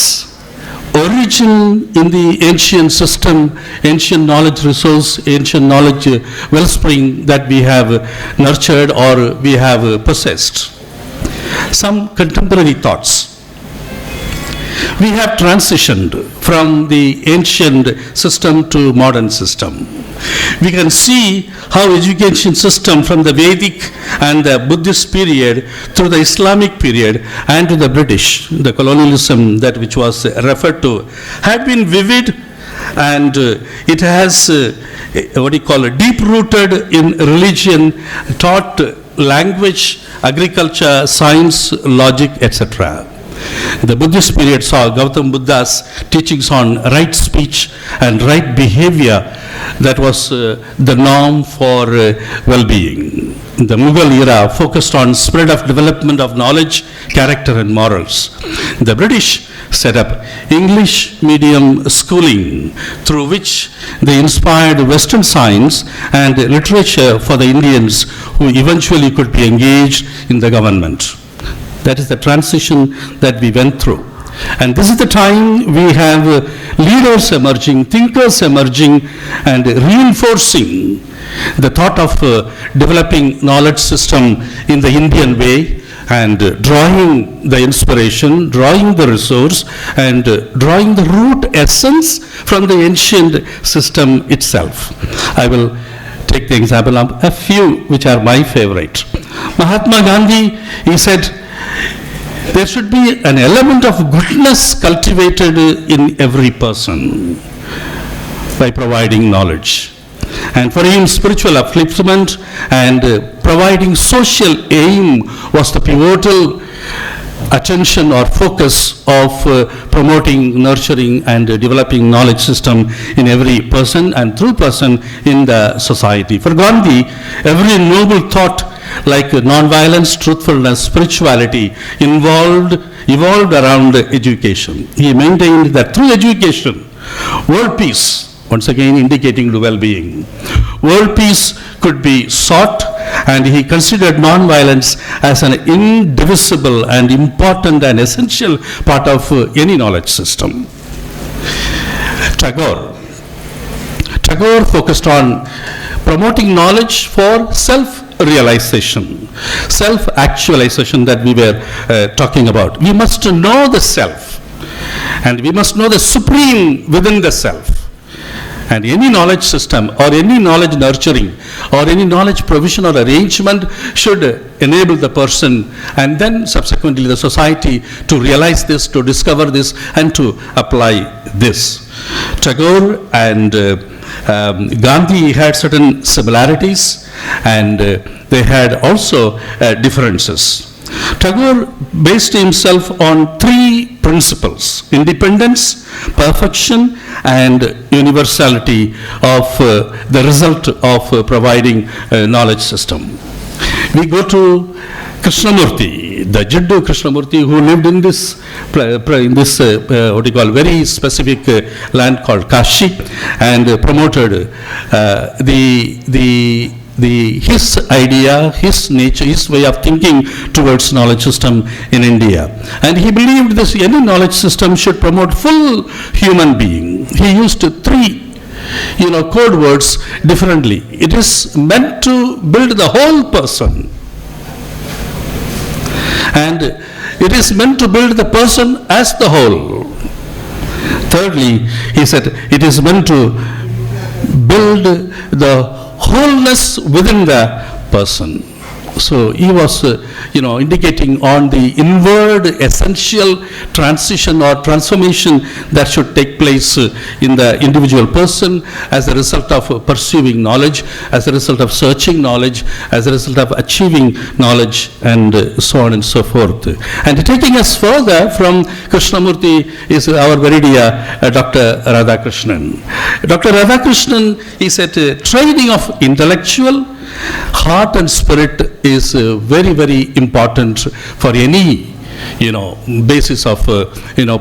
origin in the ancient system, ancient knowledge resource, ancient knowledge wellspring that we have nurtured or we have possessed. Some contemporary thoughts. We have transitioned from the ancient system to modern system. We can see how education system from the Vedic and the Buddhist period through the Islamic period and to the British, the colonialism that which was referred to, had been vivid, and it has deep-rooted in religion, taught language, agriculture, science, logic, etc. The Buddhist period saw Gautam Buddha's teachings on right speech and right behavior that was the norm for well-being. The Mughal era focused on spread of development of knowledge, character and morals. The British set up English medium schooling through which they inspired Western science and literature for the Indians who eventually could be engaged in the government. That is the transition that we went through. And this is the time we have leaders emerging, thinkers emerging, and reinforcing the thought of developing knowledge system in the Indian way, and drawing the inspiration, drawing the resource, and drawing the root essence from the ancient system itself. I will take the example of a few which are my favorite. Mahatma Gandhi, he said, there should be an element of goodness cultivated in every person by providing knowledge. And for him, spiritual upliftment and providing social aim was the pivotal attention or focus of promoting, nurturing, and developing knowledge system in every person and through person in the society. For Gandhi, every noble thought like non-violence, truthfulness, spirituality evolved around education. He maintained that through education, world peace, once again indicating the well-being, world peace could be sought, and he considered non-violence as an indivisible and important and essential part of any knowledge system. Tagore focused on promoting knowledge for self-realization, self-actualization that we were talking about. We must know the self, and we must know the supreme within the self. And any knowledge system or any knowledge nurturing or any knowledge provision or arrangement should enable the person and then subsequently the society to realize this, to discover this, and to apply this. Tagore and Gandhi had certain similarities, and they had also differences. Tagore based himself on three principles: independence, perfection, and universality of the result of providing a knowledge system. We go to Krishnamurti, the Jiddu Krishnamurti, who lived in this very specific land called Kashi, and promoted his idea, his nature, his way of thinking towards knowledge system in India. And he believed this any knowledge system should promote full human being. He used three code words differently. It is meant to build the whole person, and it is meant to build the person as the whole. Thirdly, he said it is meant to build the wholeness within the person. So he was, indicating on the inward essential transition or transformation that should take place in the individual person as a result of pursuing knowledge, as a result of searching knowledge, as a result of achieving knowledge, and so on and so forth. And taking us further from Krishnamurti is our very dear Dr. Radhakrishnan. Dr. Radhakrishnan is at training of intellectual, heart and spirit is very, very important for any basis of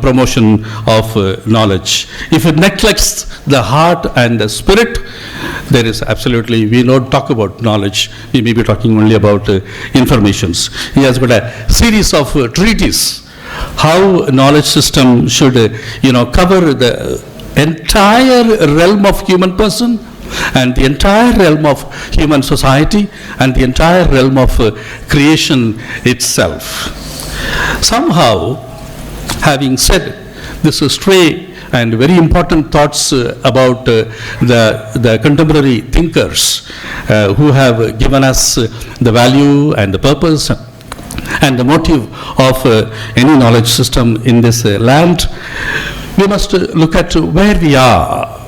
promotion of knowledge. If it neglects the heart and the spirit, there is absolutely, we don't talk about knowledge, we may be talking only about informations. He has got a series of treatises how knowledge system should cover the entire realm of human person and the entire realm of human society and the entire realm of creation itself. Somehow, having said this stray and very important thoughts about the contemporary thinkers who have given us the value and the purpose and the motive of any knowledge system in this land, we must look at where we are.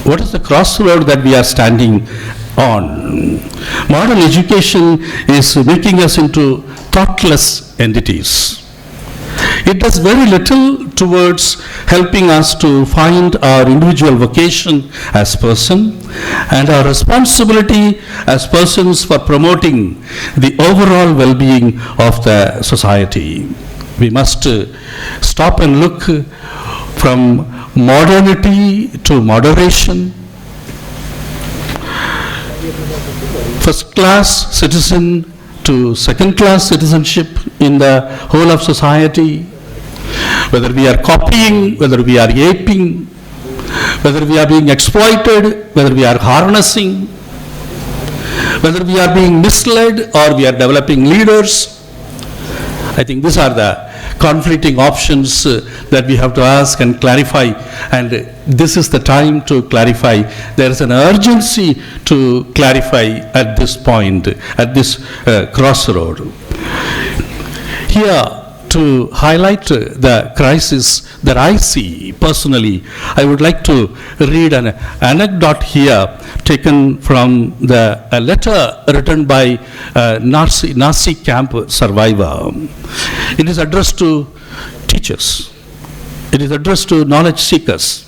What is the crossroad that we are standing on? Modern education is making us into thoughtless entities. It does very little towards helping us to find our individual vocation as person and our responsibility as persons for promoting the overall well-being of the society. We must stop and look from modernity to moderation. First class citizen to second class citizenship in the whole of society, whether we are copying, whether we are aping, whether we are being exploited, whether we are harnessing, whether we are being misled or we are developing leaders. I think these are the conflicting options that we have to ask and clarify, and this is the time to clarify. There is an urgency to clarify at this point, at this crossroad. Here, to highlight the crisis that I see personally, I would like to read an anecdote here taken from a letter written by a Nazi camp survivor. It is addressed to teachers. It is addressed to knowledge seekers.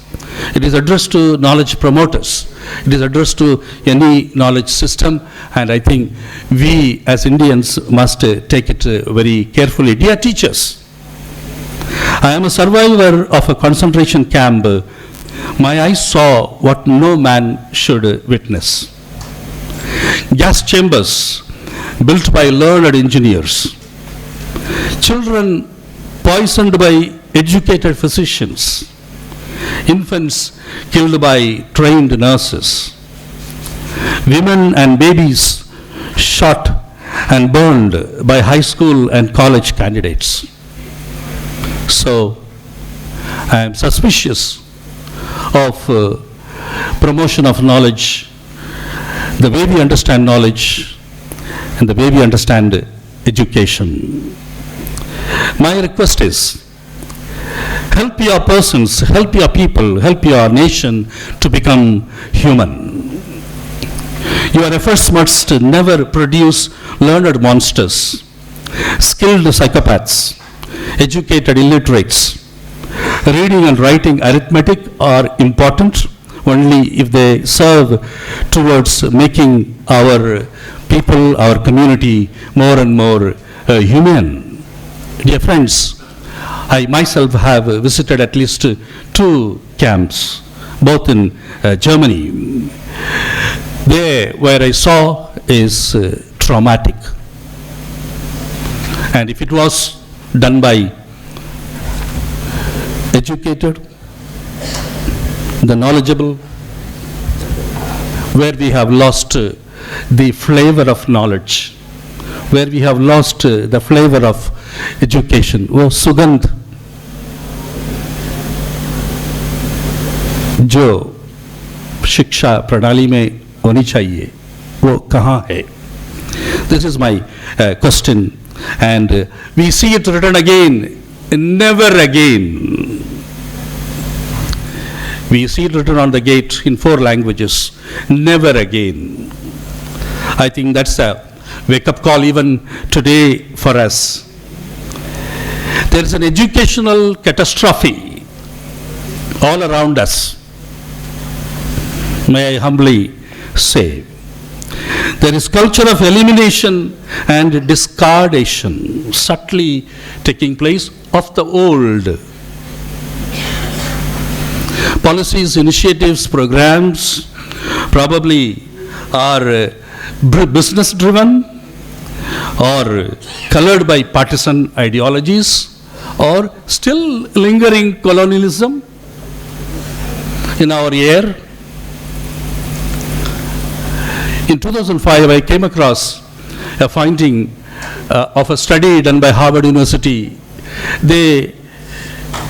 It is addressed to knowledge promoters. It is addressed to any knowledge system, and I think we as Indians must take it very carefully. Dear teachers, I am a survivor of a concentration camp. My eyes saw what no man should witness. Gas chambers built by learned engineers. Children poisoned by educated physicians. Infants killed by trained nurses. Women and babies shot and burned by high school and college candidates. So, I am suspicious of promotion of knowledge, the way we understand knowledge and the way we understand education. My request is, help your persons, help your people, help your nation to become human. Your efforts must never produce learned monsters, skilled psychopaths, educated illiterates. Reading and writing arithmetic are important only if they serve towards making our people, our community more and more human. Dear friends, I myself have visited at least 2 camps, both in Germany. There, where I saw is traumatic. And if it was done by educated, the knowledgeable, where we have lost the flavor of knowledge, where we have lost the flavor of education. वो सुगंध जो शिक्षा प्रणाली में होनी चाहिए वो कहाँ है? This is my question, and we see it written again, never again. We see it written on the gate in 4 languages, never again. I think that's a wake-up call even today for us. There is an educational catastrophe all around us, may I humbly say. There is culture of elimination and discardation subtly taking place of the old. Policies, initiatives, programs probably are business driven or colored by partisan ideologies or still lingering colonialism in our air. In 2005, I came across a finding of a study done by Harvard University. They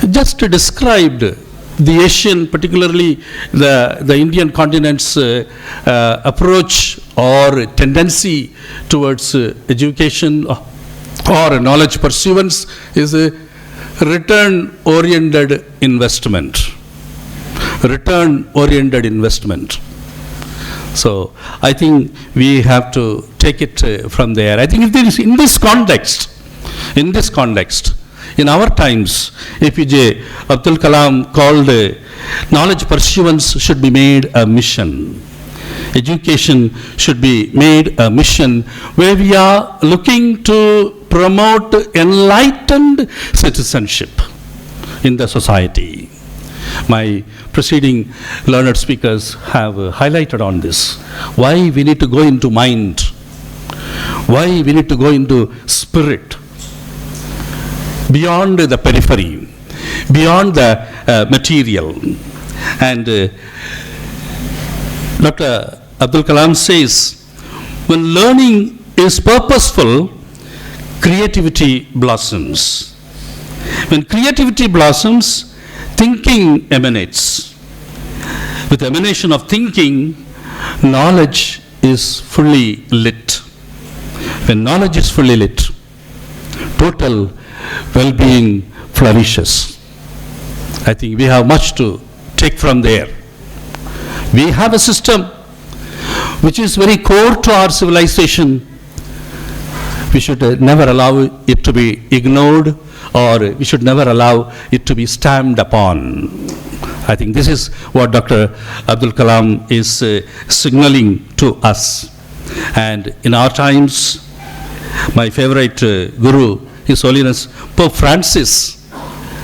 just described the Asian, particularly the Indian continent's approach or tendency towards education or knowledge pursuance is a return-oriented investment. Return-oriented investment. So I think we have to take it from there. I think if there is, in this context, in our times, A.P.J. Abdul Kalam called knowledge pursuance should be made a mission. Education should be made a mission where we are looking to promote enlightened citizenship in the society. My preceding learned speakers have highlighted on this. Why we need to go into mind, why we need to go into spirit, beyond the periphery, beyond the material. And Dr. Abdul Kalam says, when learning is purposeful, creativity blossoms. When creativity blossoms, thinking emanates. With emanation of thinking, knowledge is fully lit. When knowledge is fully lit, total well-being flourishes. I think we have much to take from there. We have a system which is very core to our civilization. We should never allow it to be ignored, or we should never allow it to be stamped upon. I think this is what Dr. Abdul Kalam is signaling to us. And in our times, my favorite guru, His Holiness Pope Francis,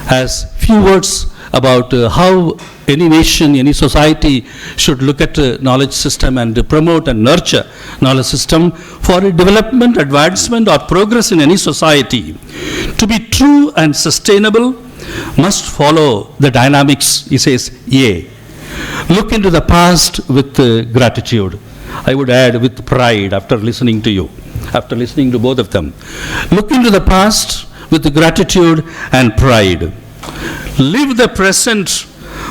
has few words about how any nation, any society should look at knowledge system and promote and nurture knowledge system for development, advancement or progress in any society. To be true and sustainable must follow the dynamics, he says, A. Look into the past with gratitude. I would add with pride after listening to you, after listening to both of them. Look into the past with gratitude and pride. Live the present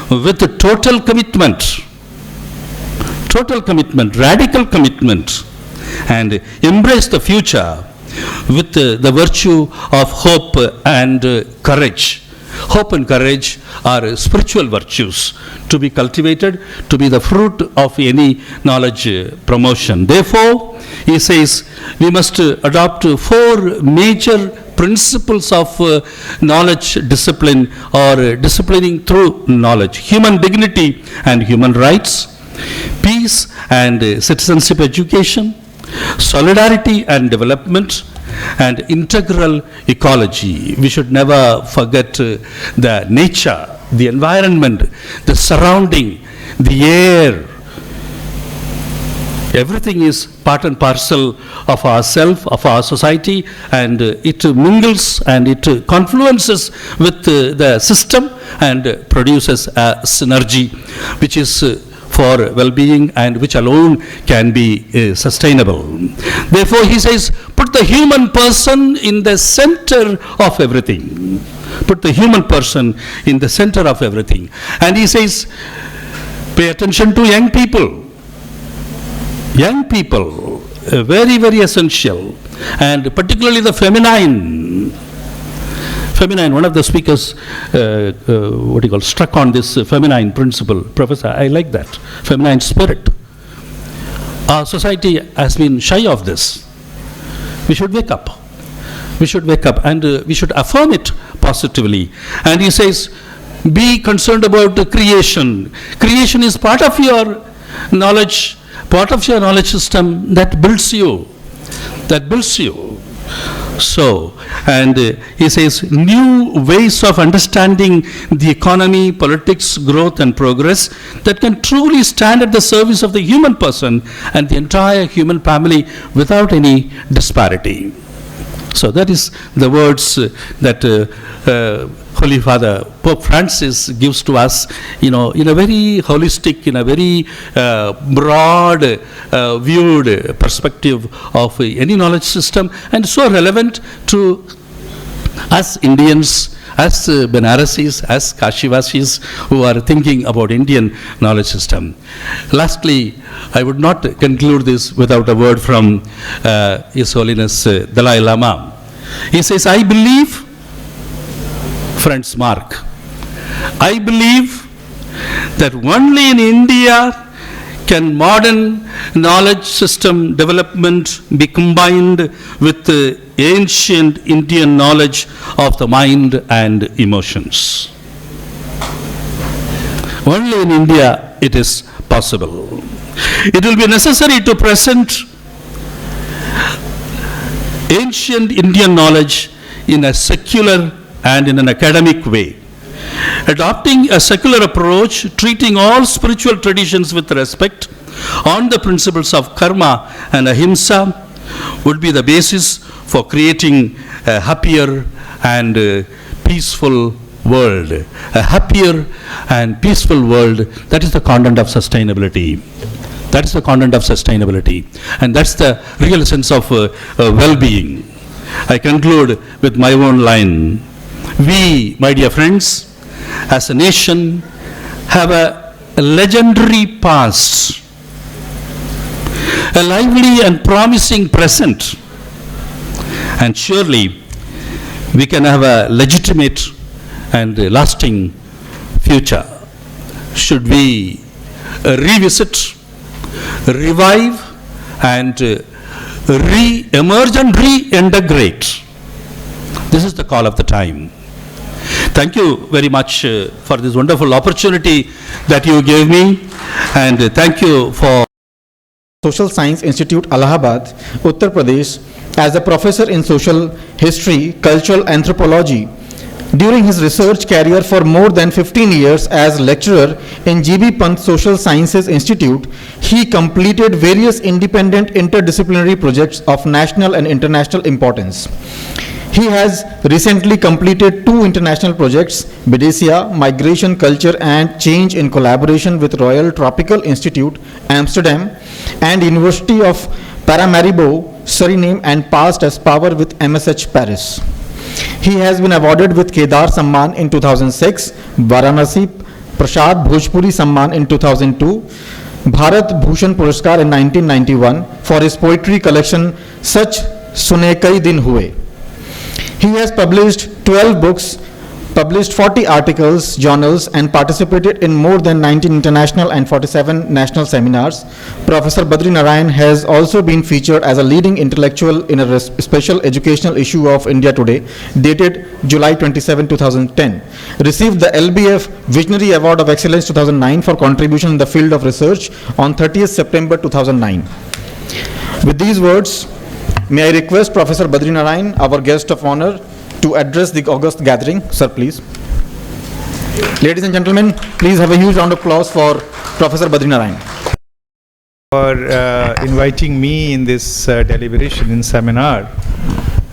with total commitment, radical commitment, and embrace the future with the virtue of hope and courage. Hope and courage are spiritual virtues to be cultivated, to be the fruit of any knowledge promotion. Therefore, he says, we must adopt 4 major principles of knowledge discipline, or disciplining through knowledge: human dignity and human rights, peace and citizenship education, solidarity and development, and integral ecology. We should never forget the nature, the environment, the surrounding, the air. Everything is part and parcel of ourself, of our society, and it mingles and it confluences with the system and produces a synergy which is for well-being and which alone can be sustainable. Therefore, he says, put the human person in the center of everything. Put the human person in the center of everything. And he says, pay attention to young people. Young people, very, very essential, and particularly the feminine. One of the speakers, struck on this feminine principle. Professor, I like that, feminine spirit. Our society has been shy of this. We should wake up. And we should affirm it positively. And he says, be concerned about the creation. Creation is part of your knowledge part of your knowledge system that builds you. That builds you. So, and he says, new ways of understanding the economy, politics, growth and progress that can truly stand at the service of the human person and the entire human family without any disparity. So that is the words that Holy Father Pope Francis gives to us, in a very holistic, in a very broad viewed perspective of any knowledge system, and so relevant to us Indians, as Banarasis, as Kashivasis who are thinking about Indian knowledge system. Lastly, I would not conclude this without a word from His Holiness Dalai Lama. He says, I believe, friends mark, I believe that only in India can modern knowledge system development be combined with the ancient Indian knowledge of the mind and emotions. Only in India it is possible. It will be necessary to present ancient Indian knowledge in a secular and in an academic way. Adopting a secular approach, treating all spiritual traditions with respect on the principles of karma and ahimsa would be the basis for creating a happier and peaceful world. A happier and peaceful world, that is the content of sustainability. That is the content of sustainability. And that's the real sense of well-being. I conclude with my own line. We, my dear friends, as a nation, have a legendary past, a lively and promising present, and surely we can have a legitimate and lasting future. Should we revisit, revive, and re-emerge and reintegrate? This is the call of the time. Thank you very much for this wonderful opportunity that you gave me, and thank you for Social Science Institute, Allahabad, Uttar Pradesh, as a professor in social history, cultural anthropology. During his research career for more than 15 years as lecturer in G.B. Pant Social Sciences Institute, he completed various independent interdisciplinary projects of national and international importance. He has recently completed 2 international projects, Bidesia, Migration, Culture and Change in collaboration with Royal Tropical Institute, Amsterdam, and University of Paramaribo, Suriname, and passed as Power with MSH Paris. He has been awarded with Kedar Samman in 2006, Varanasi Prashad Bhojpuri Samman in 2002, Bharat Bhushan Puraskar in 1991 for his poetry collection Sach Sune Kai Din Hue. He has published 12 books, published 40 articles, journals, and participated in more than 19 international and 47 national seminars. Professor Badri Narayan has also been featured as a leading intellectual in a special educational issue of India Today, dated July 27, 2010. Received the LBF Visionary Award of Excellence 2009 for contribution in the field of research on 30th September 2009. With these words, may I request Professor Badri Narayan, our guest of honor, to address the august gathering. Sir, please. Ladies and gentlemen, please have a huge round of applause for Professor Badri Narayan. For inviting me in this deliberation in seminar,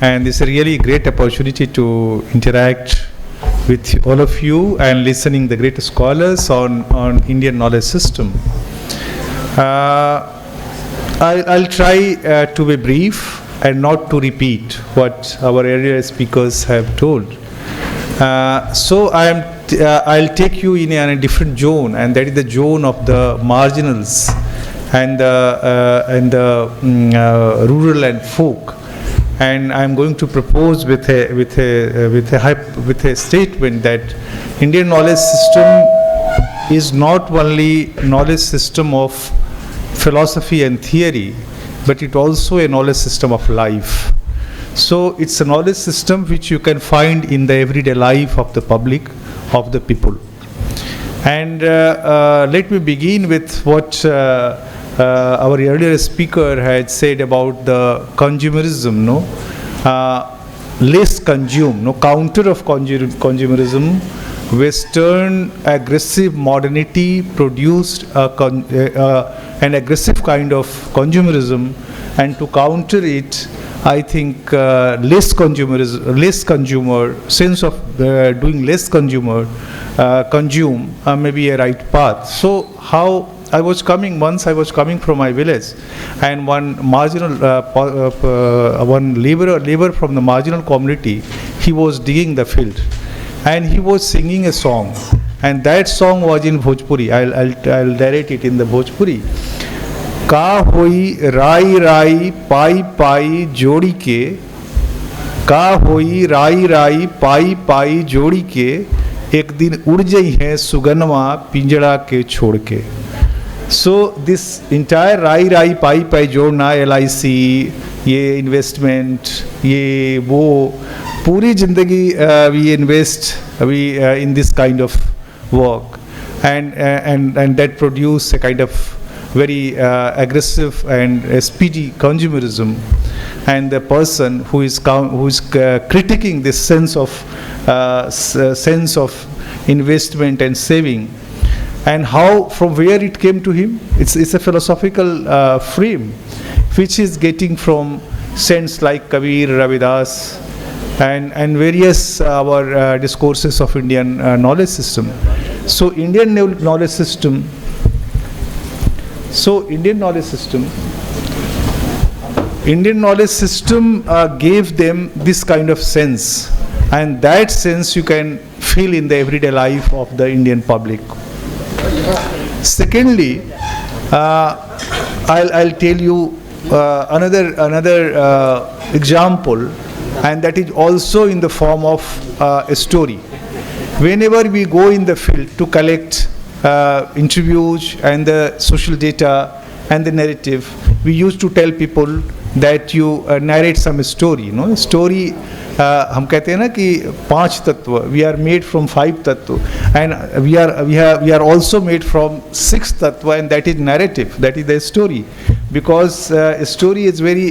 and this is a really great opportunity to interact with all of you and listening the great scholars on Indian knowledge system. I'll try to be brief and not to repeat what our earlier speakers have told. So I'll take you in a different zone, and that is the zone of the marginals and the rural and folk. And I'm going to propose with a statement that Indian knowledge system is not only knowledge system of philosophy and theory, but it also a knowledge system of life. So it's a knowledge system which you can find in the everyday life of the public, of the people. And let me begin with what our earlier speaker had said about the consumerism, less consume, counter of consumerism, Western aggressive modernity produced an aggressive kind of consumerism, and to counter it, I think less consumer, sense of doing less consume may be a right path. So how once I was coming from my village, and one marginal, one laborer from the marginal community, he was digging the field, and he was singing a song, and that song was in Bhojpuri. I'll narrate it in the Bhojpuri. का होई राई राई पाई पाई जोड़ी के, का होई राई राई पाई पाई जोड़ी के, एक दिन उड़ जाई है सुगनवा पिंजड़ा के छोड़ के. So this entire राई राई पाई पाई जोड़ना, LIC, ये इन्वेस्टमेंट, ये वो पूरी जिंदगी we invest in this kind of work, and that produce a kind of very aggressive and speedy consumerism, and the person who is critiquing this sense of investment and saving, and how, from where it came to him, it's a philosophical frame which is getting from saints like Kabir, Ravidas, and various our discourses of Indian knowledge system. So Indian knowledge system gave them this kind of sense, and that sense you can feel in the everyday life of the Indian public. Secondly, I'll tell you another example, and that is also in the form of a story. Whenever we go in the field to collect interviews and the social data and the narrative, we used to tell people that you narrate some story. Story, हम कहते हैं ना कि 5 तत्व, we are made from 5 तत्व, and we are also made from 6 तत्व, and that is narrative, that is the story, because a story is very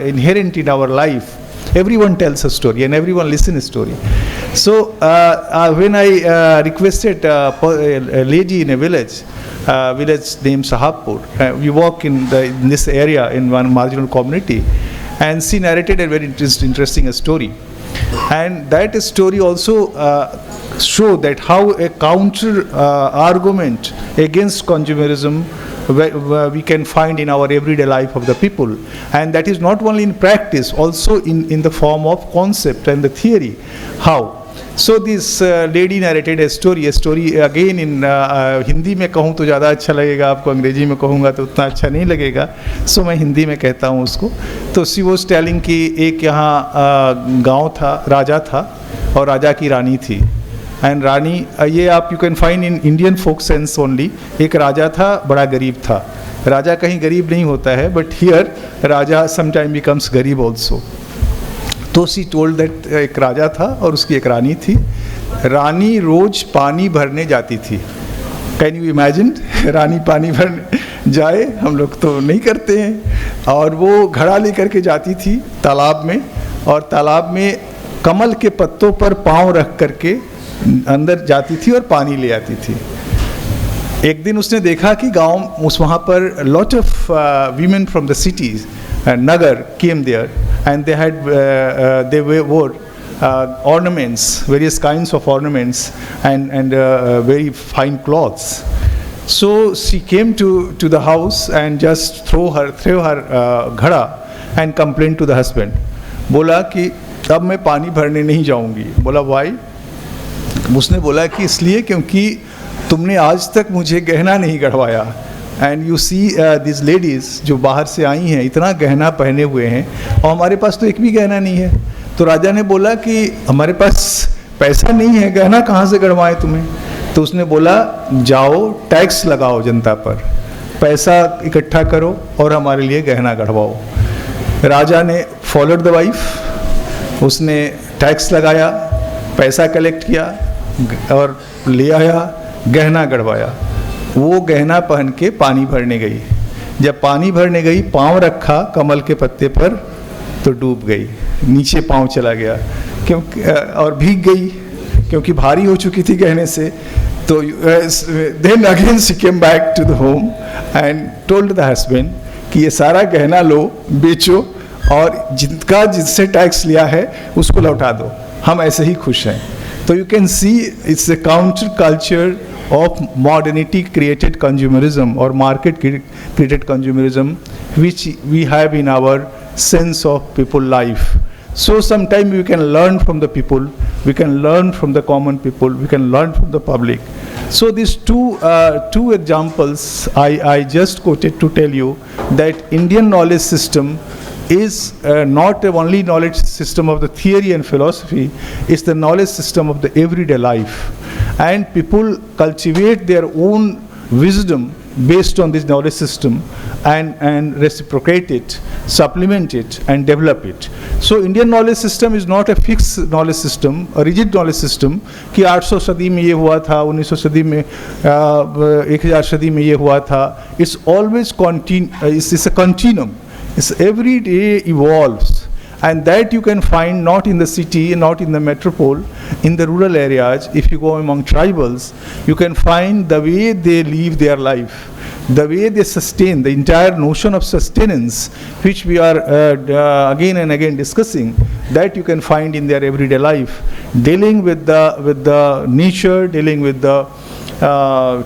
inherent in our life. Everyone tells a story and everyone listens a story. So when I requested a lady in a village named Sahabpur, we walk in this area in one marginal community, and she narrated a very interesting story. And that story also show that how a counter argument against consumerism we can find in our everyday life of the people, and that is not only in practice, also in the form of concept and the theory. How? So this lady narrated a story again in Hindi में कहूँ तो ज़्यादा अच्छा लगेगा, आपको अंग्रेजी में कहूँगा तो उतना अच्छा नहीं लगेगा, so मैं हिंदी में कहता हूँ उसको. तो she was telling कि एक यहाँ गांव था, राजा था, और राजा की रानी थी. एंड रानी, ये आप you can find in Indian folk sense only. एक राजा था, बड़ा गरीब था. राजा कहीं गरीब नहीं होता है, but here Raja sometime becomes गरीब ऑल्सो. तो सी टोल्ड दैट एक राजा था और उसकी एक रानी थी. रानी रोज पानी भरने जाती थी. कैन यू इमेजिन, रानी पानी भरने जाए, हम लोग तो नहीं करते हैं. और वो घड़ा लेकर के जाती थी तालाब में, और तालाब में कमल के पत्तों पर पाँव रख करके अंदर जाती थी और पानी ले आती थी. एक दिन उसने देखा कि गांव वहाँ पर lot of women from the cities नगर came there, and they wore ornaments, various kinds of ornaments, and very fine clothes. So she came to the house and just threw her ghada and complained to the husband. बोला कि अब मैं पानी भरने नहीं जाऊंगी. बोला why? उसने बोला कि इसलिए क्योंकि तुमने आज तक मुझे गहना नहीं गढ़वाया. And you see this ladies जो बाहर से आई हैं इतना गहना पहने हुए हैं, और हमारे पास तो एक भी गहना नहीं है. तो राजा ने बोला कि हमारे पास पैसा नहीं है, गहना कहाँ से गढ़वाएं तुम्हें. तो उसने बोला जाओ टैक्स लगाओ जनता पर, पैसा इकट्ठा करो और हमारे लिए गहना गढ़वाओ. राजा ने फॉलोड द वाइफ, उसने टैक्स लगाया, पैसा कलेक्ट किया और ले आया, गहना गढ़वाया. वो गहना पहन के पानी भरने गई. जब पानी भरने गई पाँव रखा कमल के पत्ते पर तो डूब गई, नीचे पाँव चला गया क्योंकि और भीग गई क्योंकि भारी हो चुकी थी गहने से. तो then again she came back to the home and told the husband कि ये सारा गहना लो, बेचो और जिससे टैक्स लिया है उसको लौटा दो, हम ऐसे ही खुश हैं. तो you can see it's a counter culture of modernity created consumerism or market created consumerism which we have in our sense of people life. So sometimes we can learn from the people, we can learn from the common people, we can learn from the public. So these two examples I just quoted to tell you that Indian knowledge system is not only knowledge system of the theory and philosophy, it's the knowledge system of the everyday life. And people cultivate their own wisdom based on this knowledge system and reciprocate it, supplement it and develop it. So Indian knowledge system is not a fixed knowledge system, a rigid knowledge system कि 800 सदी में ये हुआ था, 1900 सदी में 1000 सदी में ये हुआ था. It's always it's a continuum. It's every day evolves, and that you can find not in the city, not in the metropole, in the rural areas. If you go among tribals, you can find the way they live their life, the way they sustain, the entire notion of sustenance, which we are again and again discussing, that you can find in their everyday life, dealing with the nature, dealing with the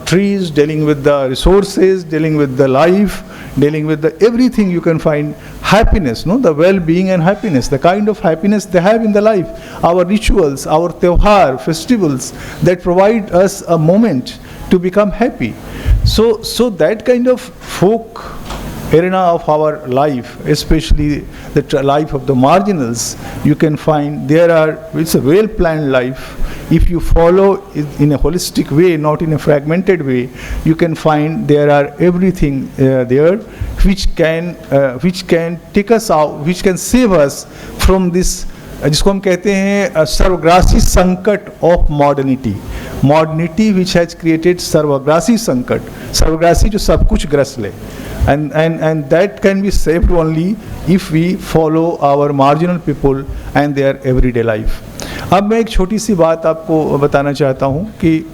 trees, dealing with the resources, dealing with the life, dealing with the everything. You can find happiness, the well-being and happiness, the kind of happiness they have in the life. Our rituals, our tewhar, festivals that provide us a moment to become happy. So that kind of folk arena of our life, especially the life of the marginals, you can find it's a well-planned life. If you follow it in a holistic way, not in a fragmented way, you can find there are everything there which can take us out, which can save us from this जिसको हम कहते हैं सर्वग्रासी संकट of modernity which has created सर्वग्रासी संकट, सर्वग्रासी जो सब कुछ gross ले, and that can be saved only if we follow our marginal people and their everyday life. अब मैं एक छोटी सी बात आपको बताना चाहता हूँ कि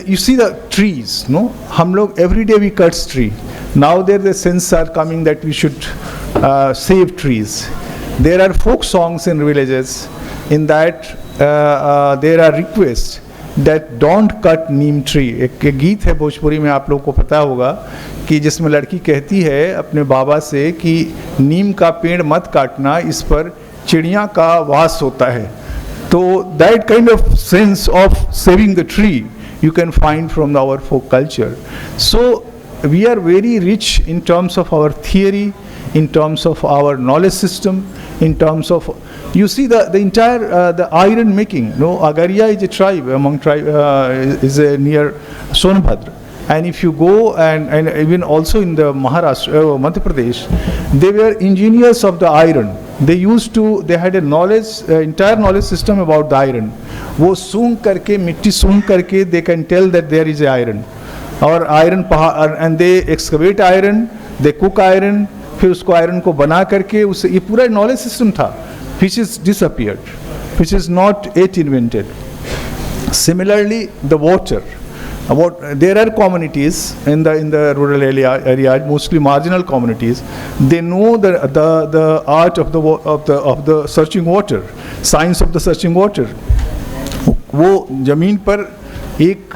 you see the trees, no? हम लोग every day we cut tree. Now the sense are coming that we should save trees. There are folk songs in villages in that there are requests that don't cut neem tree. एक गीत है भोजपुरी में, आप लोगों को पता होगा, कि जिसमें लड़की कहती है अपने बाबा से कि नीम का पेड़ मत काटना, इस पर चिड़िया का वास होता है. So that kind of sense of saving the tree you can find from our folk culture. So we are very rich in terms of our theory, in terms of our knowledge system, in terms of, you see the entire the iron making. Agaria is a tribe is near Sonbhadra. And if you go and even also in the Maharashtra, Madhya Pradesh, they were engineers of the iron. They had a entire knowledge system about the iron. वो सूंघ करके, मिट्टी सूंघ करके, they can tell that there is a iron. और iron and they excavate iron, they cook iron, फिर उसको iron को बना करके उससे, ये पूरा knowledge system था, which is disappeared, which is not yet invented. Similarly, the water. There are communities in the rural area, mostly marginal communities. They know the art of the searching water, science of the searching water. वो जमीन पर एक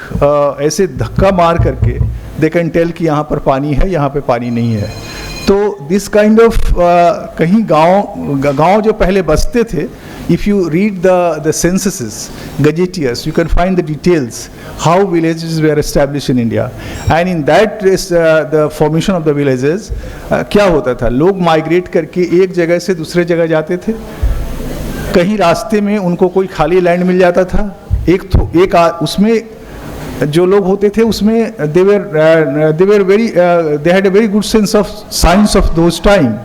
ऐसे धक्का मार करके they can tell कि यहाँ पर पानी है, यहाँ पे पानी नहीं है. तो this kind of कहीं गांव जो पहले बसते थे, if you read the censuses, gazetteers, you can find the details how villages were established in India. And in that is the formation of the villages. क्या होता था, लोग migrate करके एक जगह से दूसरे जगह जाते थे. कहीं रास्ते में उनको कोई खाली लैंड मिल जाता था, उसमें जो लोग होते थे उसमें they had a very good sense of science of those time.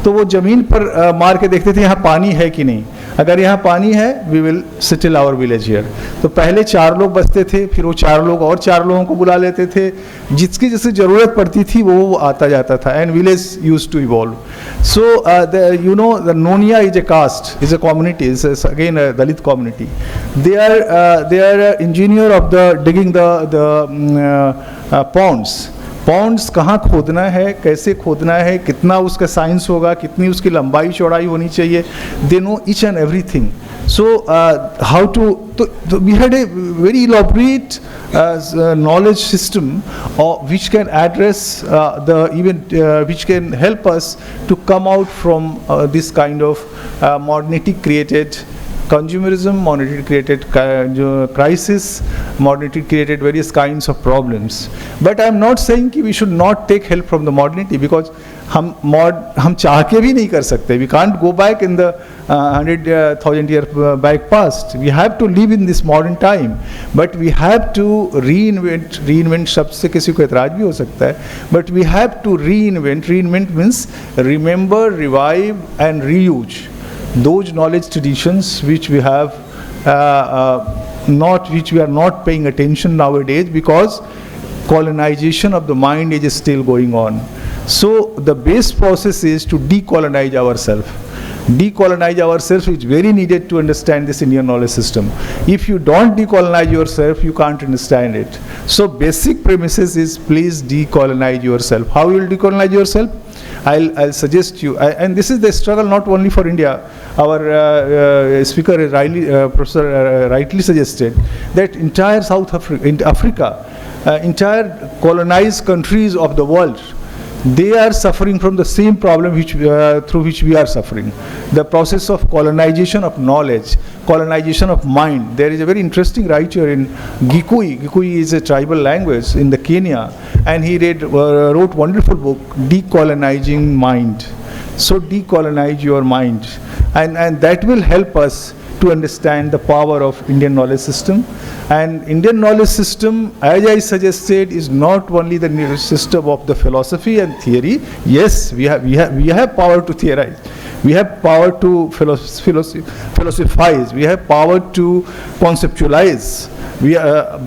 तो वो ज़मीन पर मार के देखते थे यहाँ पानी है कि नहीं. अगर यहाँ पानी है we will settle our village here. तो पहले 4 लोग बसते थे, फिर वो 4 लोग और 4 लोगों को बुला लेते थे, जिसकी जैसे ज़रूरत पड़ती थी वो आता जाता था, and village use to evolve. So you know the Nonia is a caste, is a community, is again a Dalit community. They are engineer of the digging the ponds. Ponds कहाँ खोदना है, कैसे खोदना है, कितना उसका साइंस होगा, कितनी उसकी लंबाई चौड़ाई होनी चाहिए, they know each and everything. So how to, so we had a very elaborate knowledge system which can address the event, which can help us to come out from this kind of modernity created consumerism, modernity created crisis, modernity created various kinds of problems. But I am not saying कि we should not take help from the modernity, because हम चाह के भी नहीं कर सकते. We can't go back in the 100,000 year back past. We have to live in this modern time, but we have to reinvent शब्द से किसी को एतराज भी हो सकता है, but we have to reinvent means remember, revive and reuse those knowledge traditions which we have which we are not paying attention nowadays, because colonization of the mind is still going on. So the base process is to decolonize ourselves. Decolonize ourselves is very needed to understand this Indian knowledge system. If you don't decolonize yourself, you can't understand it. So basic premises is please decolonize yourself. How you will decolonize yourself? I'll suggest you, and this is the struggle not only for India. Our speaker, Professor, rightly suggested that entire South Africa, entire colonized countries of the world, they are suffering from the same problem through which we are suffering. The process of colonization of knowledge, colonization of mind. There is a very interesting writer in Gikui. Gikui is a tribal language in the Kenya, and he wrote wonderful book, Decolonizing Mind. So decolonize your mind, and that will help us to understand the power of Indian knowledge system. And Indian knowledge system, as I suggested, is not only the system of the philosophy and theory. Yes, we have power to theorize. We have power to philosophize. We have power to conceptualize.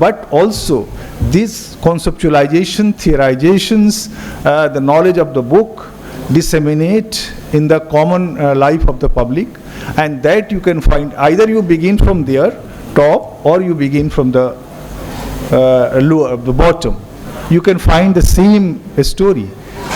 But also this conceptualization, theorizations, the knowledge of the book, disseminate in the common life of the public, and that you can find either you begin from there top or you begin from the lower, the bottom. You can find the same story.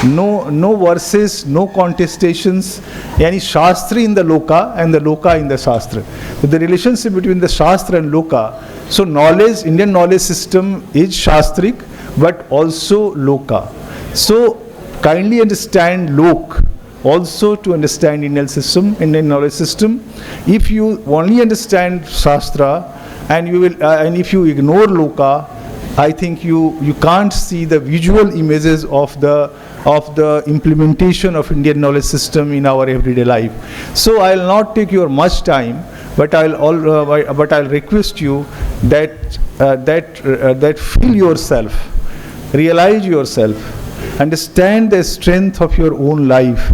No verses, no contestations. Yani Shastra in the Loka and the Loka in the Shastra. But the relationship between the Shastra and Loka. So knowledge, Indian knowledge system is Shastric but also Loka. So kindly understand Lok also to understand Indian knowledge system. If you only understand Shastra and if you ignore Loka, I think you can't see the visual images of the implementation of Indian knowledge system in our everyday life. So I'll not take your much time, but I'll request you that feel yourself, realize yourself, understand the strength of your own life.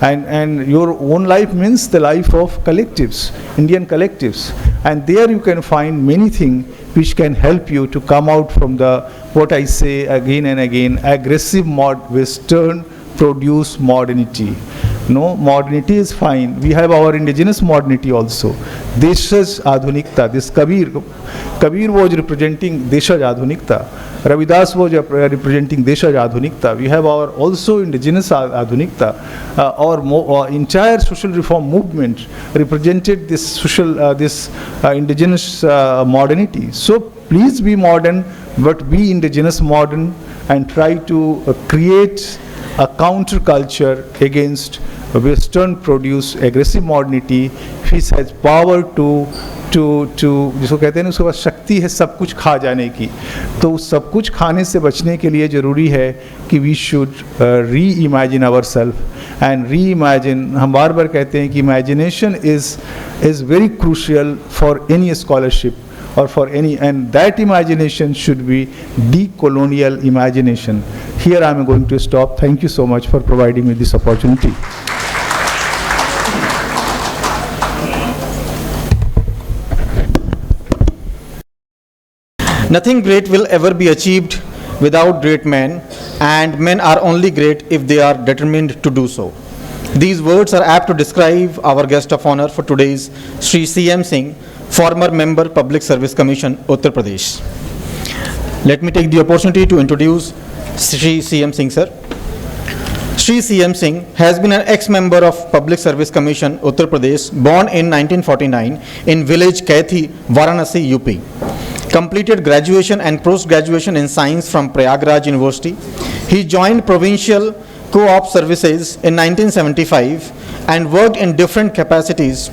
And your own life means the life of collectives, Indian collectives. And there you can find many things which can help you to come out from what I say again and again, aggressive Western produce modernity. No, modernity is fine. We have our indigenous modernity also. Deshaj Adhunikta. This Kabir was representing Deshaj Adhunikta. Ravidas was representing Deshaj Adhunikta. We have our also indigenous Adhunikta. Our entire social reform movement represented this indigenous modernity. So please be modern, but be indigenous modern, and try to create a counter culture against Western produce aggressive modernity, which has power to जिसको कहते हैं ना, उसके पास शक्ति है सब कुछ खा जाने की. तो सब कुछ खाने से बचने के लिए ज़रूरी है कि we should re-imagine ourselves and re-imagine. हम बार बार कहते हैं कि imagination is very crucial for any scholarship or for any, and that imagination should be decolonial imagination. Here I am going to stop. Thank you so much for providing me this opportunity. Nothing great will ever be achieved without great men, and men are only great if they are determined to do so. These words are apt to describe our guest of honor for today's Sri C.M. Singh, former member Public Service Commission, Uttar Pradesh. Let me take the opportunity to introduce Sri C.M. Singh, sir. Sri C.M. Singh has been an ex-member of Public Service Commission, Uttar Pradesh, born in 1949 in village Kaithi, Varanasi, UP. Completed graduation and post-graduation in science from Prayagraj University. He joined provincial co-op services in 1975 and worked in different capacities.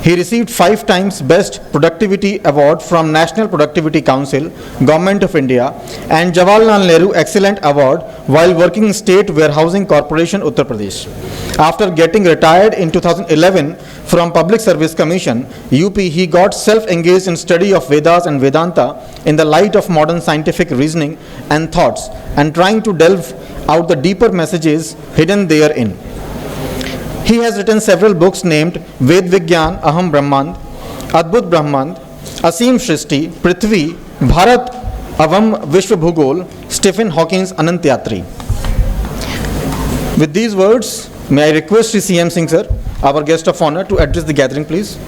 He received 5 times Best Productivity Award from National Productivity Council, Government of India, and Jawaharlal Nehru Excellent Award while working in State Warehousing Corporation, Uttar Pradesh. After getting retired in 2011 from Public Service Commission, UP, he got self-engaged in study of Vedas and Vedanta in the light of modern scientific reasoning and thoughts, and trying to delve out the deeper messages hidden therein. He has written several books named Ved Vigyan, Aham Brahmand, Adbhut Brahmand, Asim Shrishti, Prithvi, Bharat Avam Vishwa Bhugol, Stephen Hawking's Anant Yatri. With these words, may I request Sri C.M. Singh, sir, our guest of honor, to address the gathering, please.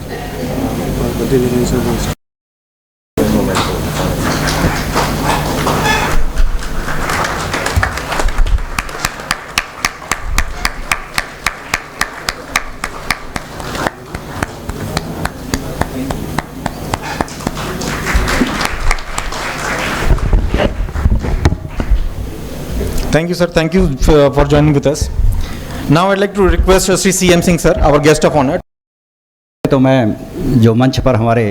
Thank you, sir. Thank you for joining with us. Now I'd like to request Sri C.M. Singh, sir, our guest of honor. तो मैं जो मंच पर हमारे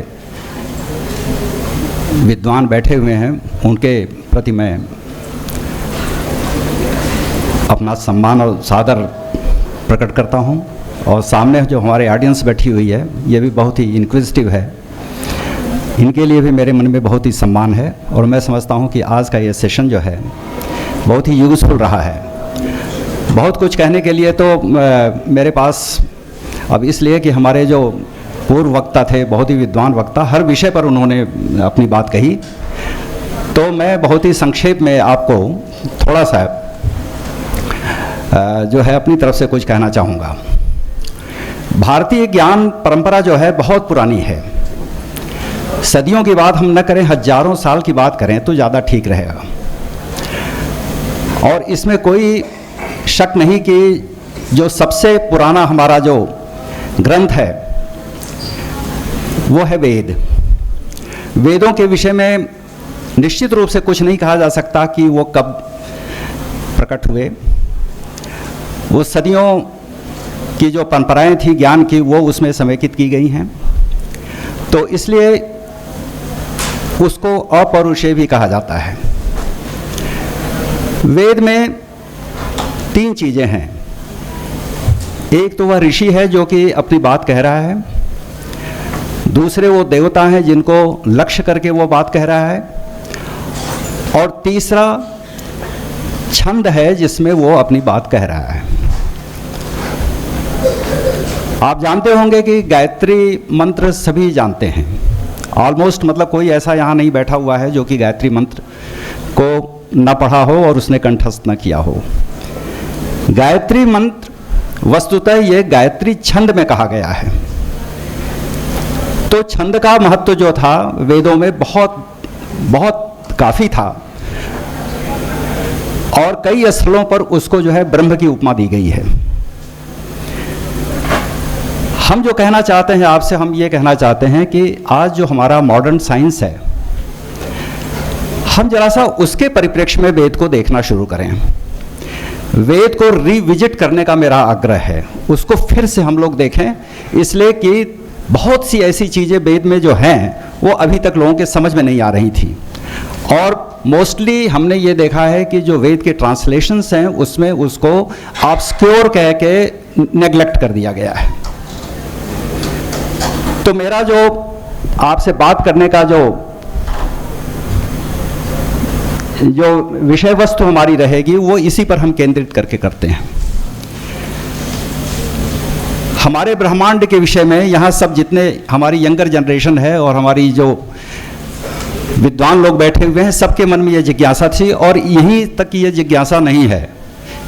विद्वान बैठे हुए हैं उनके प्रति मैं अपना सम्मान और सादर प्रकट करता हूं, और सामने जो हमारे ऑडियंस बैठी हुई है ये भी बहुत ही इंक्विजिटिव है, इनके लिए भी मेरे मन में बहुत ही सम्मान है। और मैं समझता हूं कि आज का ये सेशन जो है बहुत ही यूज़फुल रहा है। बहुत कुछ कहने के लिए तो मेरे पास अब इसलिए कि हमारे जो पूर्व वक्ता थे, बहुत ही विद्वान वक्ता, हर विषय पर उन्होंने अपनी बात कही, तो मैं बहुत ही संक्षेप में आपको थोड़ा सा जो है अपनी तरफ से कुछ कहना चाहूँगा। भारतीय ज्ञान परंपरा जो है बहुत पुरानी है। सदियों की बात हम न करें, हजारों साल की बात करें तो ज़्यादा ठीक रहेगा। और इसमें कोई शक नहीं कि जो सबसे पुराना हमारा जो ग्रंथ है वो है वेद। वेदों के विषय में निश्चित रूप से कुछ नहीं कहा जा सकता कि वो कब प्रकट हुए। वो सदियों की जो परंपराएं थी ज्ञान की, वो उसमें समेकित की गई हैं, तो इसलिए उसको अपौरुषेय भी कहा जाता है। वेद में 3 चीज़ें हैं। एक तो वह ऋषि है जो कि अपनी बात कह रहा है, दूसरे वो देवता हैं जिनको लक्ष्य करके वो बात कह रहा है, और तीसरा छंद है जिसमें वो अपनी बात कह रहा है। आप जानते होंगे कि गायत्री मंत्र सभी जानते हैं ऑलमोस्ट, मतलब कोई ऐसा यहाँ नहीं बैठा हुआ है जो कि गायत्री मंत्र को न पढ़ा हो और उसने कंठस्थ न किया हो। गायत्री मंत्र वस्तुतः ये गायत्री छंद में कहा गया है। तो छंद का महत्व जो था वेदों में बहुत बहुत काफ़ी था, और कई स्थलों पर उसको जो है ब्रह्म की उपमा दी गई है। हम जो कहना चाहते हैं आपसे, हम ये कहना चाहते हैं कि आज जो हमारा मॉडर्न साइंस है, हम जरा सा उसके परिप्रेक्ष्य में वेद को देखना शुरू करें। वेद को रिविजिट करने का मेरा आग्रह है, उसको फिर से हम लोग देखें, इसलिए कि बहुत सी ऐसी चीज़ें वेद में जो हैं वो अभी तक लोगों के समझ में नहीं आ रही थी। और मोस्टली हमने ये देखा है कि जो वेद के ट्रांसलेशंस हैं उसमें उसको ऑब्स्क्योर कह के नेग्लेक्ट कर दिया गया है। तो मेरा जो आपसे बात करने का जो विषय वस्तु हमारी रहेगी वो इसी पर हम केंद्रित करके करते हैं। हमारे ब्रह्मांड के विषय में यहाँ सब जितने हमारी यंगर जनरेशन है और हमारी जो विद्वान लोग बैठे हुए हैं, सबके मन में ये जिज्ञासा थी। और यहीं तक ये जिज्ञासा नहीं है,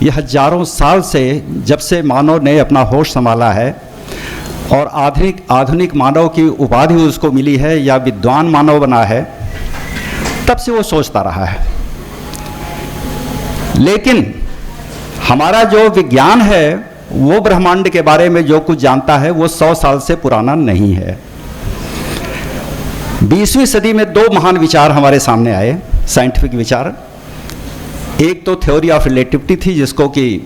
ये हजारों साल से, जब से मानव ने अपना होश संभाला है और आधुनिक मानव की उपाधि उसको मिली है या विद्वान मानव बना है, तब से वो सोचता रहा है। लेकिन हमारा जो विज्ञान है वो ब्रह्मांड के बारे में जो कुछ जानता है वो 100 साल से पुराना नहीं है। 20वीं सदी में 2 महान विचार हमारे सामने आए, साइंटिफिक विचार। एक तो थ्योरी ऑफ रिलेटिविटी थी, जिसको कि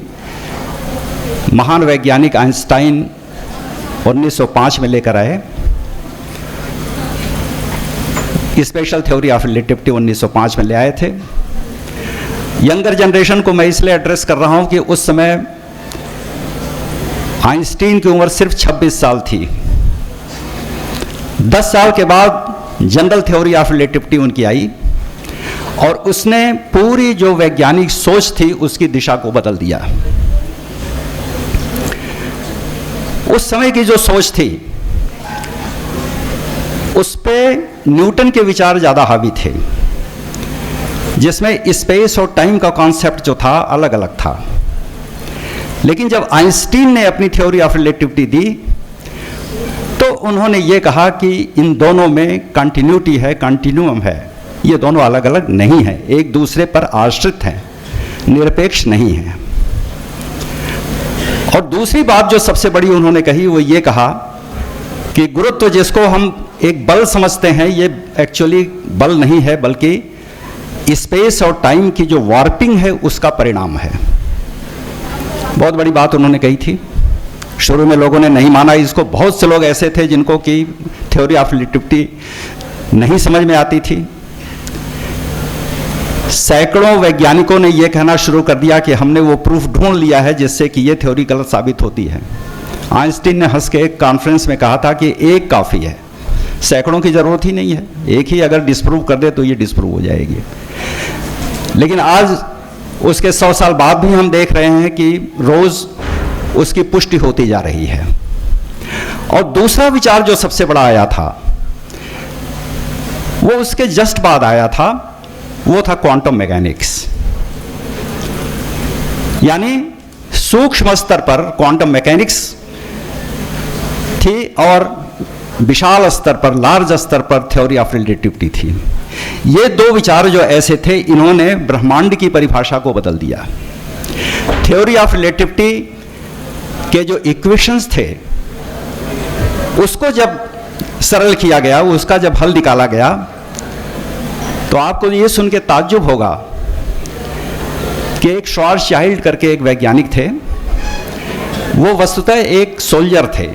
महान वैज्ञानिक आइंस्टाइन 1905 में लेकर आए। स्पेशल थ्योरी ऑफ रिलेटिविटी 1905 में ले आए थे। यंगर जनरेशन को मैं इसलिए एड्रेस कर रहा हूं कि उस समय आइंस्टीन की उम्र सिर्फ 26 साल थी। 10 साल के बाद जनरल थ्योरी ऑफ रिलेटिविटी उनकी आई और उसने पूरी जो वैज्ञानिक सोच थी उसकी दिशा को बदल दिया। उस समय की जो सोच थी उस पे न्यूटन के विचार ज़्यादा हावी थे, जिसमें स्पेस और टाइम का कॉन्सेप्ट जो था अलग अलग था। लेकिन जब आइंस्टीन ने अपनी थ्योरी ऑफ रिलेटिविटी दी तो उन्होंने ये कहा कि इन दोनों में कंटिन्यूटी है, कंटिन्यूम है, ये दोनों अलग अलग नहीं हैं, एक दूसरे पर आश्रित हैं, निरपेक्ष नहीं हैं। और दूसरी बात जो सबसे बड़ी उन्होंने कही वो ये कहा कि गुरुत्व जिसको हम एक बल समझते हैं, ये एक्चुअली बल नहीं है, बल्कि स्पेस और टाइम की जो वार्पिंग है उसका परिणाम है। बहुत बड़ी बात उन्होंने कही थी। शुरू में लोगों ने नहीं माना इसको, बहुत से लोग ऐसे थे जिनको कि थ्योरी ऑफ रिलेटिविटी नहीं समझ में आती थी। सैकड़ों वैज्ञानिकों ने यह कहना शुरू कर दिया कि हमने वो प्रूफ ढूंढ लिया है जिससे कि ये थ्योरी गलत साबित होती है। आइंस्टीन ने हंस के एक कॉन्फ्रेंस में कहा था कि एक काफ़ी है, सैकड़ों की ज़रूरत ही नहीं है, एक ही अगर डिस्प्रूव कर दे तो ये डिस्प्रूव हो जाएगी। लेकिन आज उसके 100 साल बाद भी हम देख रहे हैं कि रोज़ उसकी पुष्टि होती जा रही है। और दूसरा विचार जो सबसे बड़ा आया था वो उसके जस्ट बाद आया था, वो था क्वांटम मैकेनिक्स। यानी सूक्ष्म स्तर पर क्वांटम मैकेनिक्स थी और विशाल स्तर पर, लार्ज स्तर पर थ्योरी ऑफ रिलेटिविटी थी। ये 2 विचार जो ऐसे थे, इन्होंने ब्रह्मांड की परिभाषा को बदल दिया। थ्योरी ऑफ रिलेटिविटी के जो इक्वेशंस थे उसको जब सरल किया गया, उसका जब हल निकाला गया, तो आपको ये सुन के ताज्जुब होगा कि एक श्वार्ज़चाइल्ड करके एक वैज्ञानिक थे। वो वस्तुतः एक सोल्जर थे,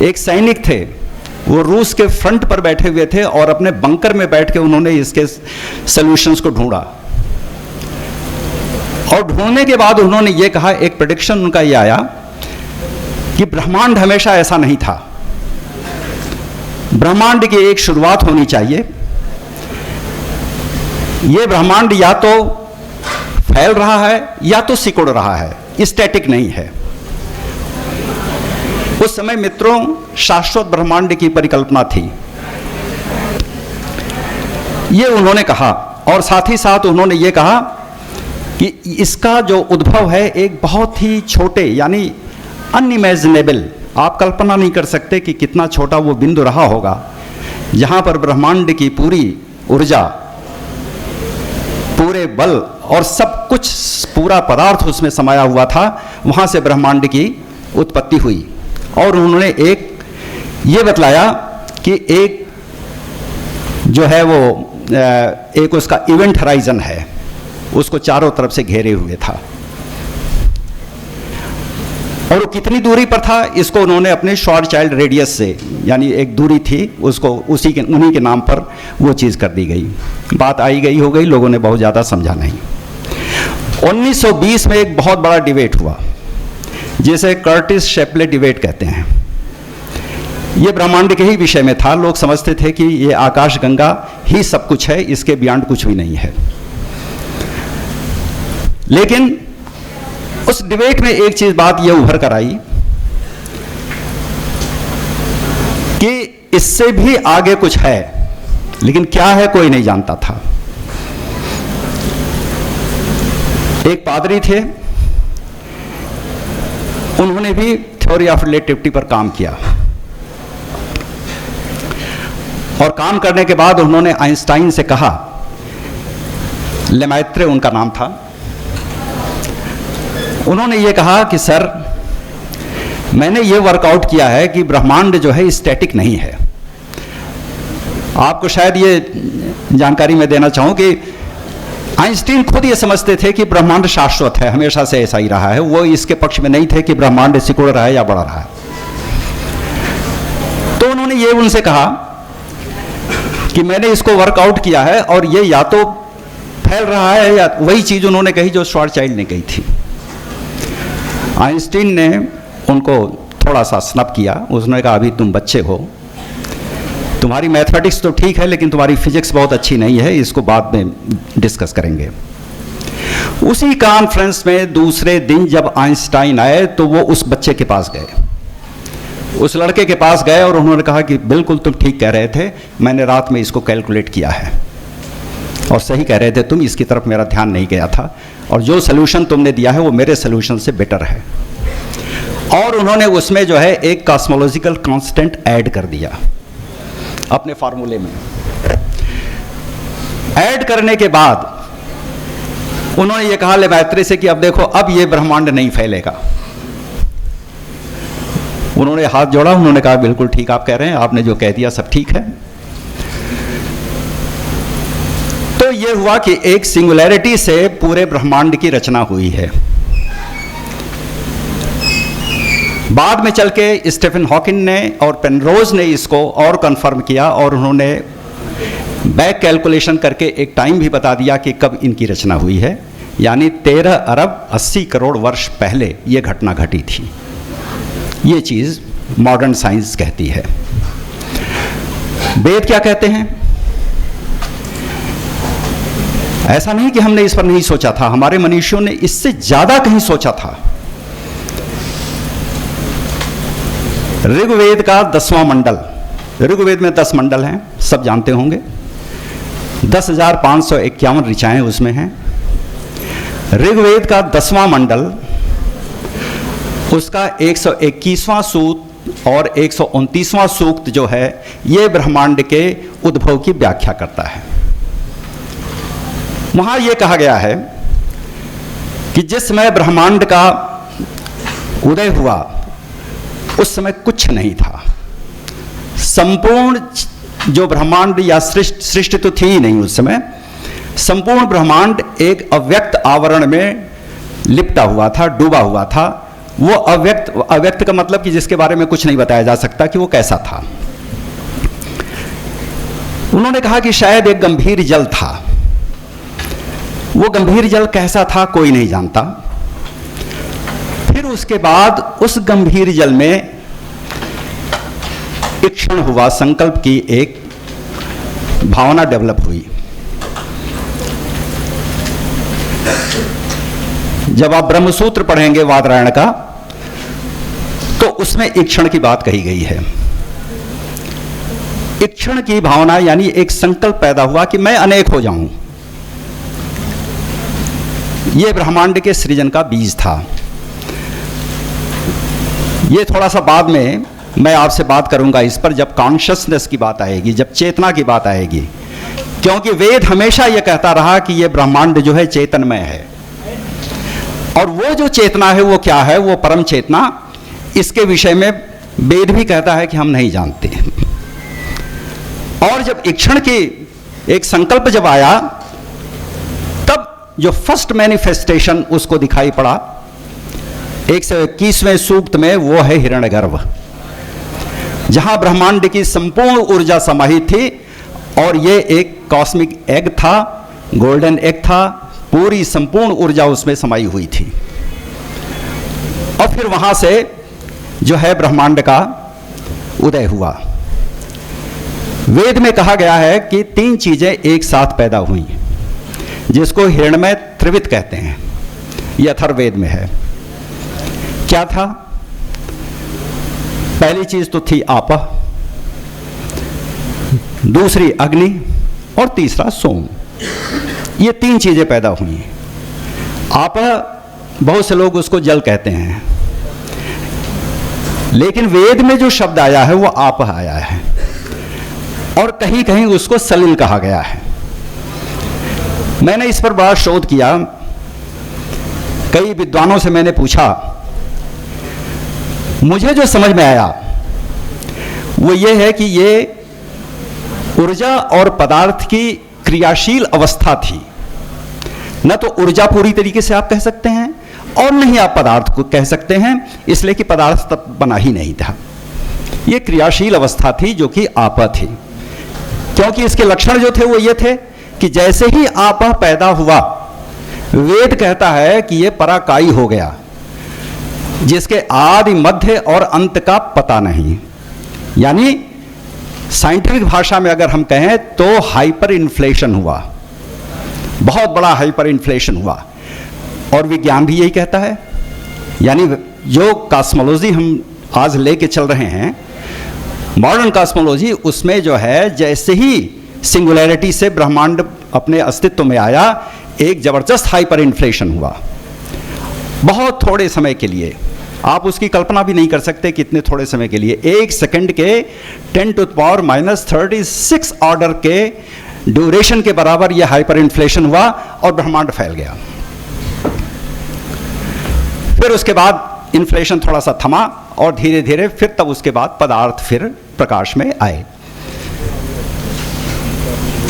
एक सैनिक थे। वो रूस के फ्रंट पर बैठे हुए थे और अपने बंकर में बैठ के उन्होंने इसके सॉल्यूशंस को ढूंढा। और ढूंढने के बाद उन्होंने ये कहा, एक प्रेडिक्शन उनका ये आया कि ब्रह्मांड हमेशा ऐसा नहीं था, ब्रह्मांड की एक शुरुआत होनी चाहिए। ये ब्रह्मांड या तो फैल रहा है या तो सिकुड़ रहा है, स्टैटिक नहीं है। उस समय मित्रों शाश्वत ब्रह्मांड की परिकल्पना थी, ये उन्होंने कहा। और साथ ही साथ उन्होंने ये कहा कि इसका जो उद्भव है एक बहुत ही छोटे, यानी अनइमेजिनेबल, आप कल्पना नहीं कर सकते कि कितना छोटा वो बिंदु रहा होगा, जहां पर ब्रह्मांड की पूरी ऊर्जा, पूरे बल और सब कुछ, पूरा पदार्थ उसमें समाया हुआ था, वहां से ब्रह्मांड की उत्पत्ति हुई। और उन्होंने एक ये बतलाया कि एक जो है वो एक उसका इवेंट हराइजन है, उसको चारों तरफ से घेरे हुए था। और वो कितनी दूरी पर था, इसको उन्होंने अपने श्वार्ज़चाइल्ड रेडियस से, यानी एक दूरी थी, उसको उन्हीं के नाम पर वो चीज़ कर दी गई। बात आई गई हो गई, लोगों ने बहुत ज़्यादा समझा नहीं। 1920 में एक बहुत बड़ा डिबेट हुआ जिसे कर्टिस शेप्ले डिबेट कहते हैं। ये ब्रह्मांड के ही विषय में था। लोग समझते थे कि ये आकाश गंगा ही सब कुछ है, इसके बियॉन्ड कुछ भी नहीं है। लेकिन उस डिबेट में एक चीज बात यह उभर कर आई कि इससे भी आगे कुछ है। लेकिन क्या है कोई नहीं जानता था। एक पादरी थे, उन्होंने भी थ्योरी ऑफ रिलेटिविटी पर काम किया और काम करने के बाद उन्होंने आइंस्टाइन से कहा, लेमैत्रे उनका नाम था, उन्होंने ये कहा कि सर मैंने ये वर्कआउट किया है कि ब्रह्मांड जो है स्टैटिक नहीं है। आपको शायद ये जानकारी मैं देना चाहूं कि आइंस्टीन खुद ये समझते थे कि ब्रह्मांड शाश्वत है, हमेशा से ऐसा ही रहा है। वो इसके पक्ष में नहीं थे कि ब्रह्मांड सिकुड़ रहा है या बढ़ रहा है। तो उन्होंने ये उनसे कहा कि मैंने इसको वर्कआउट किया है और ये या तो फैल रहा है, या वही चीज उन्होंने कही जो श्वार्ज़चाइल्ड ने कही थी। आइंस्टीन ने उनको थोड़ा सा स्नप किया। उसने कहा अभी तुम बच्चे हो, तुम्हारी मैथमेटिक्स तो ठीक है लेकिन तुम्हारी फिजिक्स बहुत अच्छी नहीं है, इसको बाद में डिस्कस करेंगे। उसी कॉन्फ्रेंस में दूसरे दिन जब आइंस्टाइन आए तो वो उस बच्चे के पास गए, उस लड़के के पास गए और उन्होंने कहा कि बिल्कुल तुम ठीक कह रहे थे, मैंने रात में इसको कैलकुलेट किया है और सही कह रहे थे तुम, इसकी तरफ मेरा ध्यान नहीं गया था और जो सोल्यूशन तुमने दिया है वो मेरे सोल्यूशन से बेटर है। और उन्होंने उसमें जो है एक कॉस्मोलॉजिकल कांस्टेंट ऐड कर दिया अपने फार्मूले में। ऐड करने के बाद उन्होंने ये कहा लेमैत्रे से कि अब देखो, अब ये ब्रह्मांड नहीं फैलेगा। उन्होंने हाथ जोड़ा, उन्होंने कहा बिल्कुल ठीक आप कह रहे हैं, आपने जो कह दिया सब ठीक है। तो ये हुआ कि एक सिंगुलैरिटी से पूरे ब्रह्मांड की रचना हुई है। बाद में चल के स्टीफन हॉकिंग ने और पेनरोज ने इसको और कंफर्म किया और उन्होंने बैक कैलकुलेशन करके एक टाइम भी बता दिया कि कब इनकी रचना हुई है, यानी 13 अरब 80 करोड़ वर्ष पहले ये घटना घटी थी। ये चीज़ मॉडर्न साइंस कहती है। वेद क्या कहते हैं? ऐसा नहीं कि हमने इस पर नहीं सोचा था, हमारे मनीषियों ने इससे ज़्यादा कहीं सोचा था। ऋग्वेद का 10वां मंडल, ऋग्वेद में 10 मंडल हैं, सब जानते होंगे। 10,551 ऋचाएं उसमें हैं। ऋग्वेद का 10वां मंडल, उसका 121वां सूक्त और 129वां सूक्त जो है ये ब्रह्मांड के उद्भव की व्याख्या करता है। वहां यह कहा गया है कि जिस समय ब्रह्मांड का उदय हुआ उस समय कुछ नहीं था। संपूर्ण जो ब्रह्मांड या सृष्टि तो थी ही नहीं उस समय, संपूर्ण ब्रह्मांड एक अव्यक्त आवरण में लिपटा हुआ था, डूबा हुआ था। वो अव्यक्त का मतलब कि जिसके बारे में कुछ नहीं बताया जा सकता कि वो कैसा था। उन्होंने कहा कि शायद एक गंभीर जल था। वो गंभीर जल कैसा था कोई नहीं जानता। फिर उसके बाद उस गंभीर जल में इक्षण हुआ, संकल्प की एक भावना डेवलप हुई। जब आप ब्रह्मसूत्र पढ़ेंगे वादरायण का तो उसमें इक्षण की बात कही गई है। इक्षण की भावना यानी एक संकल्प पैदा हुआ कि मैं अनेक हो जाऊं। यह ब्रह्मांड के सृजन का बीज था। यह थोड़ा सा बाद में मैं आपसे बात करूंगा इस पर, जब कॉन्शियसनेस की बात आएगी, जब चेतना की बात आएगी, क्योंकि वेद हमेशा यह कहता रहा कि यह ब्रह्मांड जो है चेतनमय है। और वो जो चेतना है वो क्या है? वो परम चेतना। इसके विषय में वेद भी कहता है कि हम नहीं जानते। और जब इक्षण की एक संकल्प जब आया तब जो फर्स्ट मैनिफेस्टेशन उसको दिखाई पड़ा 121वें सूक्त में, वो है हिरण्यगर्भ, जहां ब्रह्मांड की संपूर्ण ऊर्जा समाहित थी। और ये एक कॉस्मिक एग था, गोल्डन एग था, पूरी संपूर्ण ऊर्जा उसमें समाई हुई थी। और फिर वहां से जो है ब्रह्मांड का उदय हुआ। वेद में कहा गया है कि 3 चीजें एक साथ पैदा हुई, जिसको हिरण्मय त्रिवित कहते हैं। यह अथर्ववेद में है। क्या था? पहली चीज तो थी आपः, दूसरी अग्नि और तीसरा सोम। ये 3 चीजें पैदा हुई। आप बहुत से लोग उसको जल कहते हैं, लेकिन वेद में जो शब्द आया है वो आप आया है, और कहीं कहीं उसको सलिल कहा गया है। मैंने इस पर बड़ा शोध किया, कई विद्वानों से मैंने पूछा। मुझे जो समझ में आया वो ये है कि ये ऊर्जा और पदार्थ की क्रियाशील अवस्था थी। न तो ऊर्जा पूरी तरीके से आप कह सकते हैं और न ही आप पदार्थ को कह सकते हैं, इसलिए कि पदार्थ तब बना ही नहीं था। ये क्रियाशील अवस्था थी जो कि आपा थी, क्योंकि इसके लक्षण जो थे वो ये थे कि जैसे ही आपा पैदा हुआ, वेद कहता है कि ये पराकाई हो गया, जिसके आदि मध्य और अंत का पता नहीं। यानी साइंटिफिक भाषा में अगर हम कहें तो हाइपर इन्फ्लेशन हुआ, बहुत बड़ा हाइपर इन्फ्लेशन हुआ। और विज्ञान भी यही कहता है। यानी जो कॉस्मोलॉजी हम आज लेके चल रहे हैं, मॉडर्न कॉस्मोलॉजी, उसमें जो है जैसे ही सिंगुलैरिटी से ब्रह्मांड अपने अस्तित्व में आया, एक जबरदस्त हाइपर इन्फ्लेशन हुआ बहुत थोड़े समय के लिए। आप उसकी कल्पना भी नहीं कर सकते कितने थोड़े समय के लिए। 1 सेकंड के 10⁻⁻36 ऑर्डर के ड्यूरेशन के बराबर यह हाइपर इन्फ्लेशन हुआ और ब्रह्मांड फैल गया। फिर उसके बाद इन्फ्लेशन थोड़ा सा थमा और धीरे धीरे फिर तब उसके बाद पदार्थ फिर प्रकाश में आए।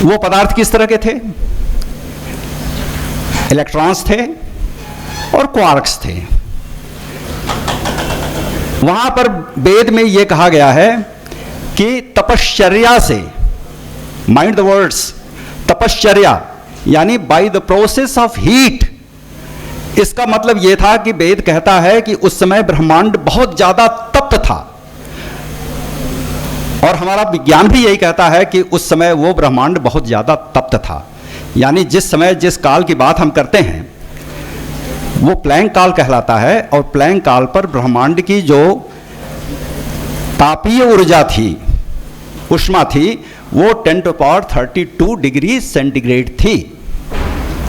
वो पदार्थ किस तरह के थे? इलेक्ट्रॉन्स थे और क्वार्क्स थे। वहां पर वेद में यह कहा गया है कि तपश्चर्या से, माइंड द वर्ड्स, तपश्चर्या यानी by the process of heat. इसका मतलब यह था कि वेद कहता है कि उस समय ब्रह्मांड बहुत ज्यादा तप्त था, और हमारा विज्ञान भी यही कहता है कि उस समय वो ब्रह्मांड बहुत ज्यादा तप्त था। यानी जिस समय जिस काल की बात हम करते हैं वो प्लैंक काल कहलाता है, और प्लैंक काल पर ब्रह्मांड की जो तापीय ऊर्जा थी, उष्मा थी, वो 10⁻32 डिग्री सेंटीग्रेड थी।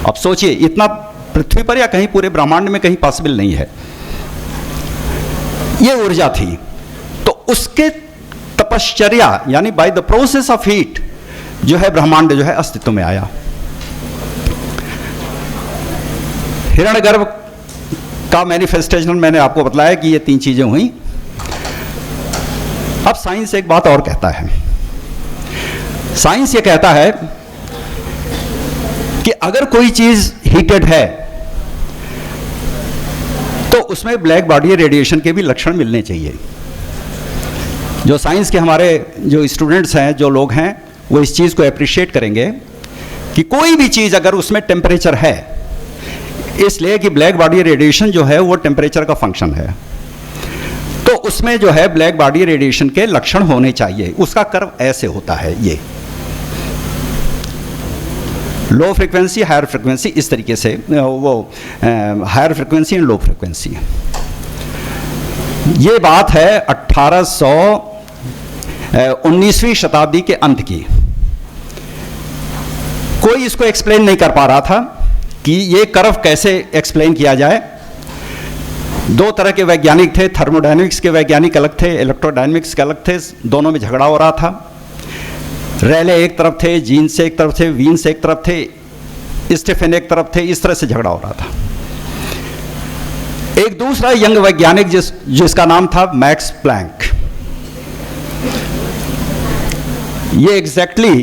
अब सोचिए, इतना पृथ्वी पर या कहीं पूरे ब्रह्मांड में कहीं पॉसिबल नहीं है। ये ऊर्जा थी, तो उसके तपश्चर्या यानी by the process of heat जो है ब्रह्मांड जो है अस्तित्व में आया। हिरण्यगर्भ का मैनिफेस्टेशन मैंने आपको बताया कि ये 3 चीजें हुई। अब साइंस एक बात और कहता है। साइंस ये कहता है कि अगर कोई चीज हीटेड है तो उसमें ब्लैक बॉडी रेडिएशन के भी लक्षण मिलने चाहिए। जो साइंस के हमारे जो स्टूडेंट्स हैं, जो लोग हैं, वो इस चीज को एप्रिशिएट करेंगे कि कोई भी चीज अगर उसमें टेम्परेचर है, इसलिए कि ब्लैक बॉडी रेडिएशन जो है वो टेम्परेचर का फंक्शन है, तो उसमें जो है ब्लैक बॉडी रेडिएशन के लक्षण होने चाहिए। उसका कर्व ऐसे होता है, ये लो फ्रीक्वेंसी, हायर फ्रीक्वेंसी, इस तरीके से वो higher frequency and low frequency. ये बात है 19वीं शताब्दी के अंत की। कोई इसको एक्सप्लेन नहीं कर पा रहा था कि ये कर्व कैसे एक्सप्लेन किया जाए। 2 तरह के वैज्ञानिक थे, थर्मोडायनेमिक्स के वैज्ञानिक अलग थे, इलेक्ट्रोडायनेमिक्स के अलग थे। दोनों में झगड़ा हो रहा था। रेले एक तरफ थे, जीन्स एक तरफ थे, वीन्स एक तरफ थे, स्टीफन एक तरफ थे। इस तरह से झगड़ा हो रहा था। एक दूसरा यंग वैज्ञानिक जिसका नाम था मैक्स प्लैंक, ये एग्जैक्टली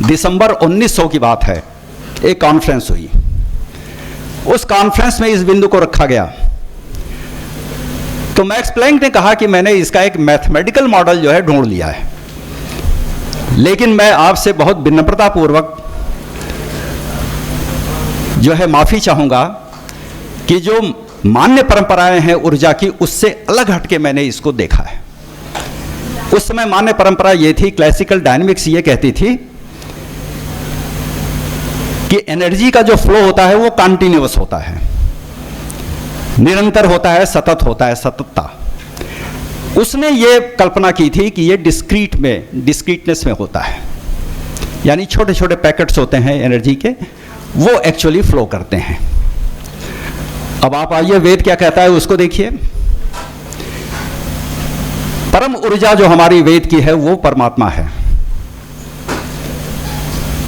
दिसंबर 1900 की बात है, एक कॉन्फ्रेंस हुई। उस कॉन्फ्रेंस में इस बिंदु को रखा गया। तो मैक्स प्लैंक ने कहा कि मैंने इसका एक मैथमेटिकल मॉडल जो है ढूंढ लिया है, लेकिन मैं आपसे बहुत विनम्रता पूर्वक जो है माफी चाहूंगा कि जो मान्य परंपराएं हैं ऊर्जा की, उससे अलग हटके मैंने इसको देखा है। उस समय मान्य परंपरा ये थी, क्लासिकल डायनेमिक्स ये कहती थी कि एनर्जी का जो फ्लो होता है वो कॉन्टिन्यूअस होता है, निरंतर होता है, सतत होता है, सततता। उसने ये कल्पना की थी कि ये डिस्क्रीटनेस में होता है। यानी छोटे छोटे पैकेट्स होते हैं एनर्जी के, वो एक्चुअली फ्लो करते हैं। अब आप आइए वेद क्या कहता है उसको देखिए। परम ऊर्जा जो हमारी वेद की है वो परमात्मा है,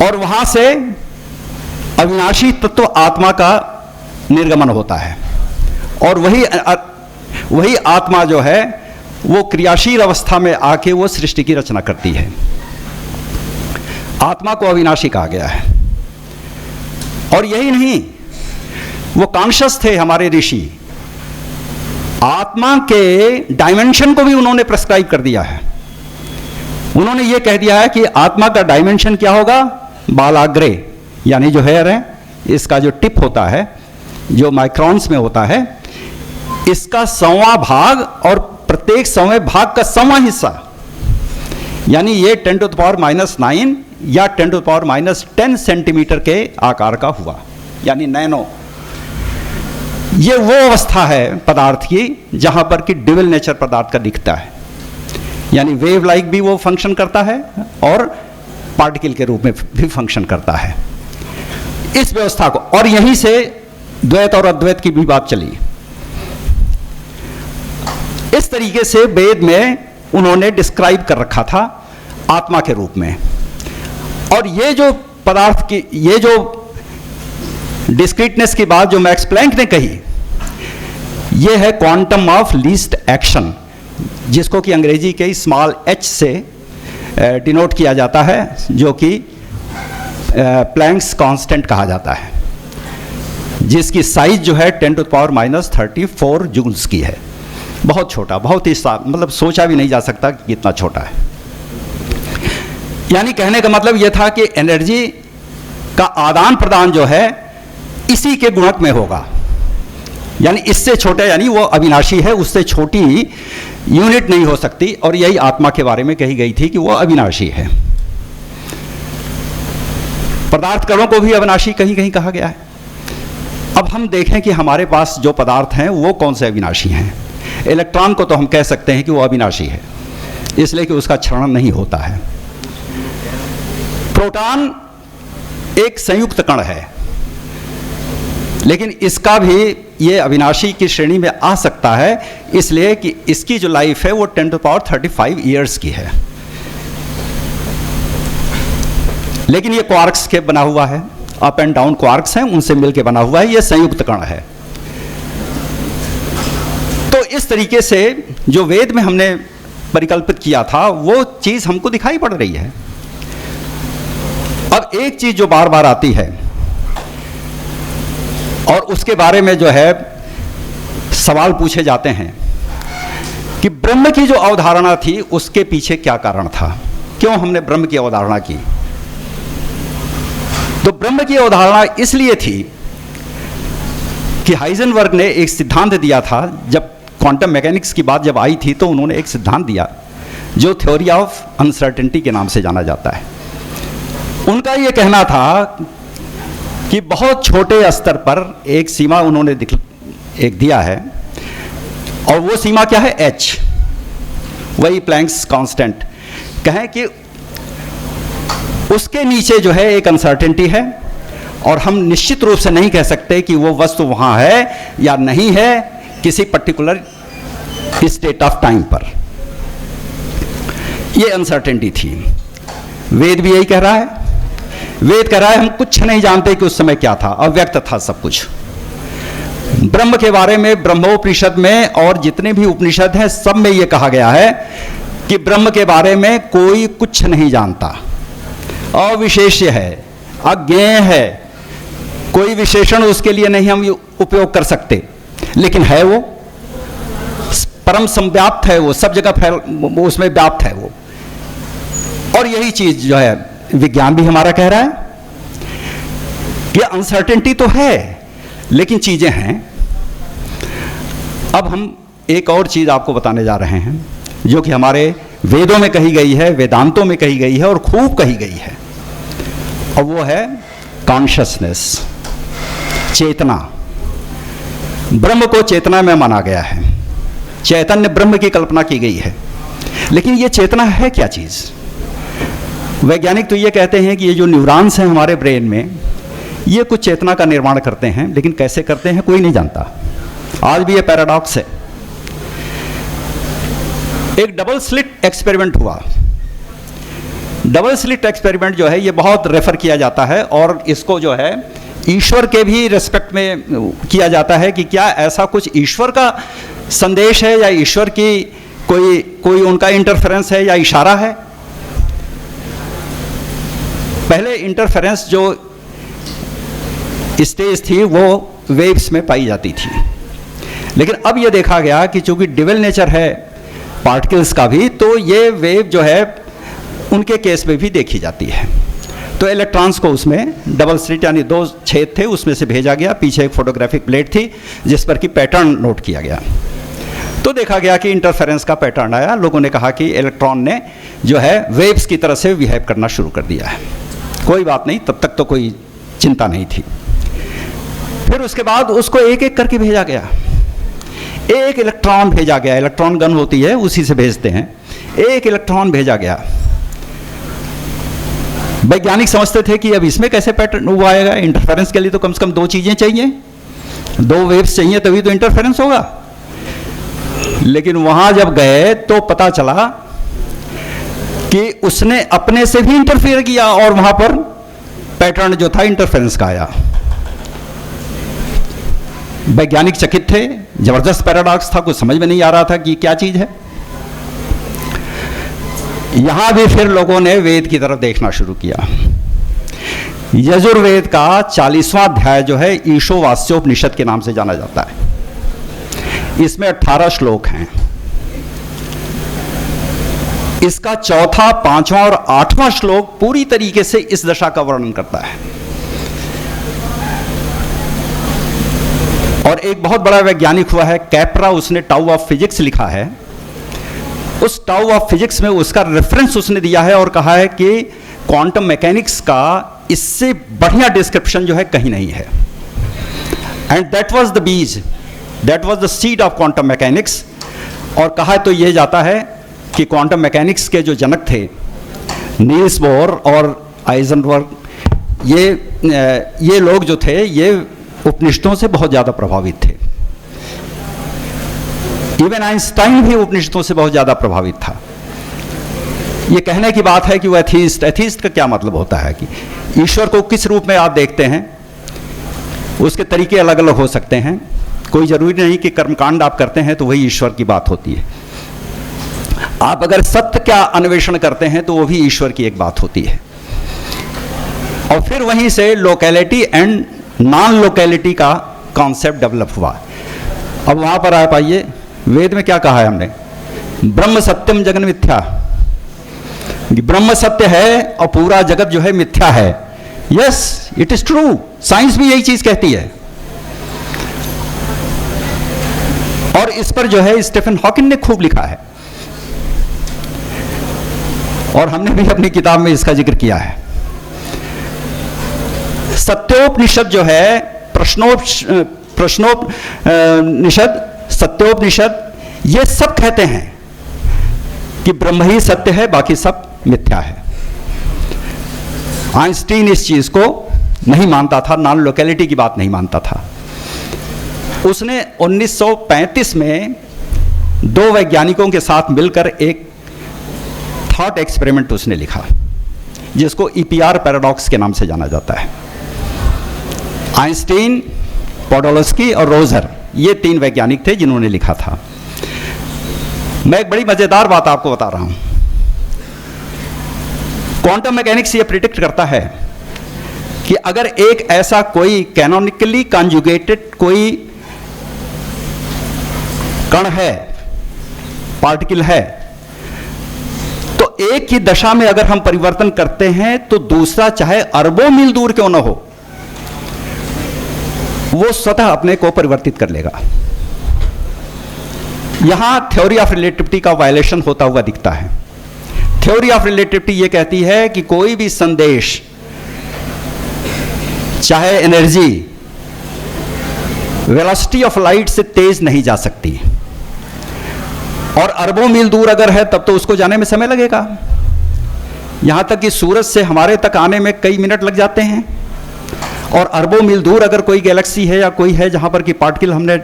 और वहां से अविनाशी तत्व आत्मा का निर्गमन होता है, और वही आत्मा जो है वो क्रियाशील अवस्था में आके वो सृष्टि की रचना करती है। आत्मा को अविनाशी कहा गया है। और यही नहीं, वो कॉन्शियस थे हमारे ऋषि, आत्मा के डायमेंशन को भी उन्होंने प्रेस्क्राइब कर दिया है। उन्होंने ये कह दिया है कि आत्मा का डायमेंशन क्या होगा, बालाग्रे यानी जो हेयर है, इसका जो टिप होता है जो माइक्रोन्स में होता है, इसका 100वां भाग और प्रत्येक 100वें भाग का 100वां हिस्सा, यानी ये 10⁻⁹ या 10⁻⁻10 सेंटीमीटर के आकार का हुआ, यानी नैनो। ये वो अवस्था है पदार्थ की जहां पर कि ड्यूअल नेचर पदार्थ का दिखता है, यानी वेव लाइक भी वो फंक्शन करता है और पार्टिकल के रूप में भी फंक्शन करता है। इस व्यवस्था को, और यहीं से द्वैत और अद्वैत की भी बात चली। इस तरीके से वेद में उन्होंने डिस्क्राइब कर रखा था आत्मा के रूप में। और ये जो पदार्थ की, ये जो डिस्क्रीटनेस की बात जो मैक्स प्लैंक ने कही, ये है क्वांटम ऑफ लीस्ट एक्शन, जिसको कि अंग्रेजी के स्मॉल h से डिनोट किया जाता है, जो कि प्लैंक्स कांस्टेंट कहा जाता है, जिसकी साइज जो है 10⁻34 जूल्स की है। बहुत छोटा, बहुत ही मतलब सोचा भी नहीं जा सकता कि कितना छोटा है। यानी कहने का मतलब यह था कि एनर्जी का आदान प्रदान जो है इसी के गुणक में होगा, यानी इससे छोटा, यानी वो अविनाशी है, उससे छोटी यूनिट नहीं हो सकती। और यही आत्मा के बारे में कही गई थी कि वो अविनाशी है। पदार्थ कणों को भी अविनाशी कहीं कहीं कहा गया है। अब हम देखें कि हमारे पास जो पदार्थ हैं वो कौन से अविनाशी हैं। इलेक्ट्रॉन को तो हम कह सकते हैं कि वो अविनाशी है, इसलिए कि उसका क्षरण नहीं होता है। प्रोटॉन एक संयुक्त कण है, लेकिन इसका भी ये अविनाशी की श्रेणी में आ सकता है, इसलिए कि इसकी जो लाइफ है वो 10⁻35 ईयर्स की है। लेकिन ये क्वार्क्स के बना हुआ है, अप एंड डाउन क्वार्क्स हैं, उनसे मिलकर बना हुआ है, ये संयुक्त कण है। तो इस तरीके से जो वेद में हमने परिकल्पित किया था वो चीज हमको दिखाई पड़ रही है। अब एक चीज जो बार बार आती है और उसके बारे में जो है सवाल पूछे जाते हैं कि ब्रह्म की जो अवधारणा थी उसके पीछे क्या कारण था, क्यों हमने ब्रह्म की अवधारणा की। तो ब्रह्म की अवधारणा इसलिए थी कि हाइजेनबर्ग ने एक सिद्धांत दिया था, जब क्वांटम मैकेनिक्स की बात जब आई थी तो उन्होंने एक सिद्धांत दिया जो थ्योरी ऑफ अनसर्टेनिटी के नाम से जाना जाता है। उनका यह कहना था कि बहुत छोटे स्तर पर एक सीमा उन्होंने एक दिया है, और वो सीमा क्या है, h, वही प्लैंक्स कांस्टेंट। कहें कि उसके नीचे जो है एक अनसर्टेनिटी है, और हम निश्चित रूप से नहीं कह सकते कि वो वस्तु वहां है या नहीं है किसी पर्टिकुलर स्टेट ऑफ टाइम पर। ये अनसर्टेनिटी थी। वेद भी यही कह रहा है। वेद कह रहा है हम कुछ नहीं जानते कि उस समय क्या था, अव्यक्त था सब कुछ। ब्रह्म के बारे में ब्रह्मोपनिषद में और जितने भी उपनिषद हैं सब में यह कहा गया है कि ब्रह्म के बारे में कोई कुछ नहीं जानता, अविशेष्य है, अज्ञेय है, कोई विशेषण उसके लिए नहीं हम उपयोग कर सकते, लेकिन है वो परम संव्याप्त है, वो सब जगह फैल, उसमें व्याप्त है वो। और यही चीज जो है विज्ञान भी हमारा कह रहा है कि अनसर्टेनिटी तो है लेकिन चीजें हैं। अब हम एक और चीज आपको बताने जा रहे हैं जो कि हमारे वेदों में कही गई है, वेदांतों में कही गई है और खूब कही गई है, और वो है कॉन्शियसनेस, चेतना। ब्रह्म को चेतना में माना गया है, चैतन्य ब्रह्म की कल्पना की गई है। लेकिन ये चेतना है क्या चीज? वैज्ञानिक तो ये कहते हैं कि ये जो न्यूरॉन्स हैं हमारे ब्रेन में, ये कुछ चेतना का निर्माण करते हैं, लेकिन कैसे करते हैं कोई नहीं जानता। आज भी ये पैराडॉक्स है। एक डबल स्लिट एक्सपेरिमेंट हुआ। डबल स्लिट एक्सपेरिमेंट जो है ये बहुत रेफर किया जाता है और इसको जो है ईश्वर के भी रेस्पेक्ट में किया जाता है कि क्या ऐसा कुछ ईश्वर का संदेश है या ईश्वर की कोई उनका इंटरफेरेंस है या इशारा है। पहले इंटरफेरेंस जो स्टेज थी वो वेव्स में पाई जाती थी, लेकिन अब ये देखा गया कि चूंकि डिविल नेचर है पार्टिकल्स का भी, तो ये वेव जो है उनके केस में भी देखी जाती है। तो इलेक्ट्रॉन्स को उसमें डबल स्लिट यानी 2 छेद थे, उसमें से भेजा गया। पीछे एक फोटोग्राफिक प्लेट थी जिस पर कि पैटर्न नोट किया गया। तो देखा गया कि इंटरफेरेंस का पैटर्न आया। लोगों ने कहा कि इलेक्ट्रॉन ने जो है वेव्स की तरह से बिहेव करना शुरू कर दिया है। कोई बात नहीं, तब तक तो कोई चिंता नहीं थी। फिर उसके बाद उसको एक एक करके भेजा गया। एक इलेक्ट्रॉन भेजा गया, इलेक्ट्रॉन गन होती है उसी से भेजते हैं। एक इलेक्ट्रॉन भेजा गया। वैज्ञानिक समझते थे कि अब इसमें कैसे पैटर्न वो आएगा, इंटरफेरेंस के लिए तो कम से कम 2 चीजें चाहिए, 2 वेव्स चाहिए तभी तो इंटरफेरेंस होगा। लेकिन वहां जब गए तो पता चला कि उसने अपने से भी इंटरफेयर किया और वहां पर पैटर्न जो था इंटरफेरेंस का आया। वैज्ञानिक चकित थे, जबरदस्त पैराडॉक्स था, कुछ समझ में नहीं आ रहा था कि क्या चीज है। यहां भी फिर लोगों ने वेद की तरफ देखना शुरू किया। यजुर्वेद का 40वां अध्याय जो है ईशोवास्योपनिषद के नाम से जाना जाता है। इसमें 18 श्लोक हैं। इसका 4था, 5वां और 8वां श्लोक पूरी तरीके से इस दशा का वर्णन करता है। और एक बहुत बड़ा वैज्ञानिक हुआ है कैप्रा, उसने टाउ ऑफ फिजिक्स लिखा है। उस टाउ ऑफ फिजिक्स में उसका रेफरेंस उसने दिया है और कहा है कि क्वांटम मैकेनिक्स का इससे बढ़िया डिस्क्रिप्शन जो है कहीं नहीं है। And that was the bees, that was the seed of quantum mechanics. और कहा तो यह जाता है कि क्वांटम मैकेनिक्स के जो जनक थे नील्स बोर और आइजनबर्ग, ये लोग जो थे ये उपनिषदों से बहुत ज़्यादा प्रभावित थे। इवन आइंस्टाइन भी उपनिषदों से बहुत ज़्यादा प्रभावित था। ये कहने की बात है कि वो एथीस्ट, एथीस्ट का क्या मतलब होता है कि ईश्वर को किस रूप में आप देखते हैं, उसके तरीके अलग अलग हो सकते हैं। कोई ज़रूरी नहीं कि कर्मकांड आप करते हैं तो वही ईश्वर की बात होती है। आप अगर सत्य का अन्वेषण करते हैं तो वो भी ईश्वर की एक बात होती है। और फिर वहीं से लोकेलिटी एंड नॉन लोकेलिटी का कॉन्सेप्ट डेवलप हुआ। अब वहां पर आप आइए, वेद में क्या कहा है हमने, ब्रह्म सत्यम जगन मिथ्या। ब्रह्म सत्य है और पूरा जगत जो है मिथ्या है। Yes, it is true. Science भी यही चीज कहती है। और इस पर जो है स्टीफन हॉकिंग ने खूब लिखा है और हमने भी अपनी किताब में इसका जिक्र किया है। सत्योपनिषद जो है, प्रश्नोपनिषद, सत्योपनिषद, ये सब कहते हैं कि ब्रह्म ही सत्य है, बाकी सब मिथ्या है। आइंस्टीन इस चीज को नहीं मानता था, नॉन लोकेलिटी की बात नहीं मानता था। उसने 1935 में 2 वैज्ञानिकों के साथ मिलकर एक थॉट एक्सपेरिमेंट उसने लिखा जिसको ईपीआर पैराडॉक्स के नाम से जाना जाता है। आइंस्टीन, पोडोल्स्की और रोजर, ये 3 वैज्ञानिक थे जिन्होंने लिखा था। मैं एक बड़ी मजेदार बात आपको बता रहा हूं। क्वांटम मैकेनिक्स ये प्रिडिक्ट करता है कि अगर एक ऐसा कोई कैनोनिकली कॉन्जुगेटेड कोई कण है, पार्टिकल है, तो एक ही दशा में अगर हम परिवर्तन करते हैं तो दूसरा चाहे अरबों मील दूर क्यों ना हो, वो स्वतः अपने को परिवर्तित कर लेगा। यहां थ्योरी ऑफ रिलेटिविटी का वायलेशन होता हुआ दिखता है। थ्योरी ऑफ रिलेटिविटी ये कहती है कि कोई भी संदेश, चाहे एनर्जी, वेलोसिटी ऑफ लाइट से तेज नहीं जा सकती, और अरबों मील दूर अगर है तब तो उसको जाने में समय लगेगा। यहाँ तक कि सूरज से हमारे तक आने में कई मिनट लग जाते हैं, और अरबों मील दूर अगर कोई गैलेक्सी है या कोई है जहाँ पर कि पार्टिकल हमने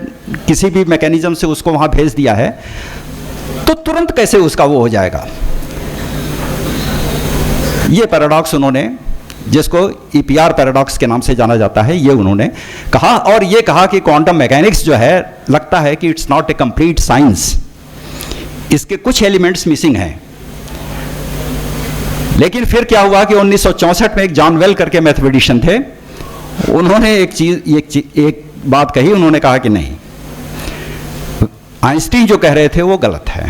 किसी भी मैकेनिज्म से उसको वहाँ भेज दिया है, तो तुरंत कैसे उसका वो हो जाएगा। ये पैराडॉक्स उन्होंने, जिसको ईपीआर पैराडॉक्स के नाम से जाना जाता है, ये उन्होंने कहा। और ये कहा कि क्वांटम मैकेनिक्स जो है, लगता है कि it's not a complete science, इसके कुछ एलिमेंट्स मिसिंग हैं। लेकिन फिर क्या हुआ कि 1964 में एक जॉन वेल करके मैथमेटिशियन थे, उन्होंने एक बात कही। उन्होंने कहा कि नहीं, आइंस्टीन जो कह रहे थे वो गलत है।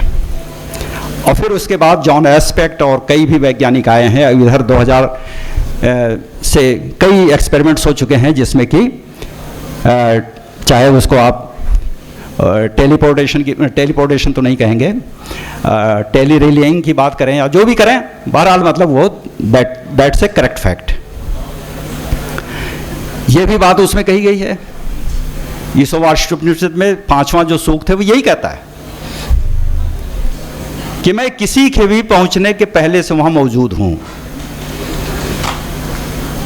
और फिर उसके बाद जॉन एस्पेक्ट और कई भी वैज्ञानिक आए हैं। इधर 2000 से कई एक्सपेरिमेंट्स हो चुके हैं जिसमें कि चाहे उसको आप टेलीपोर्टेशन तो नहीं कहेंगे, टेली रिलेइंग की बात करें या जो भी करें, बहरहाल मतलब वो दैट्स ए करेक्ट फैक्ट। ये भी बात उसमें कही गई है। ईशोवाष्टोपनिषद में 5वां जो सूक्त है वो यही कहता है कि मैं किसी के भी पहुंचने के पहले से वहां मौजूद हूं।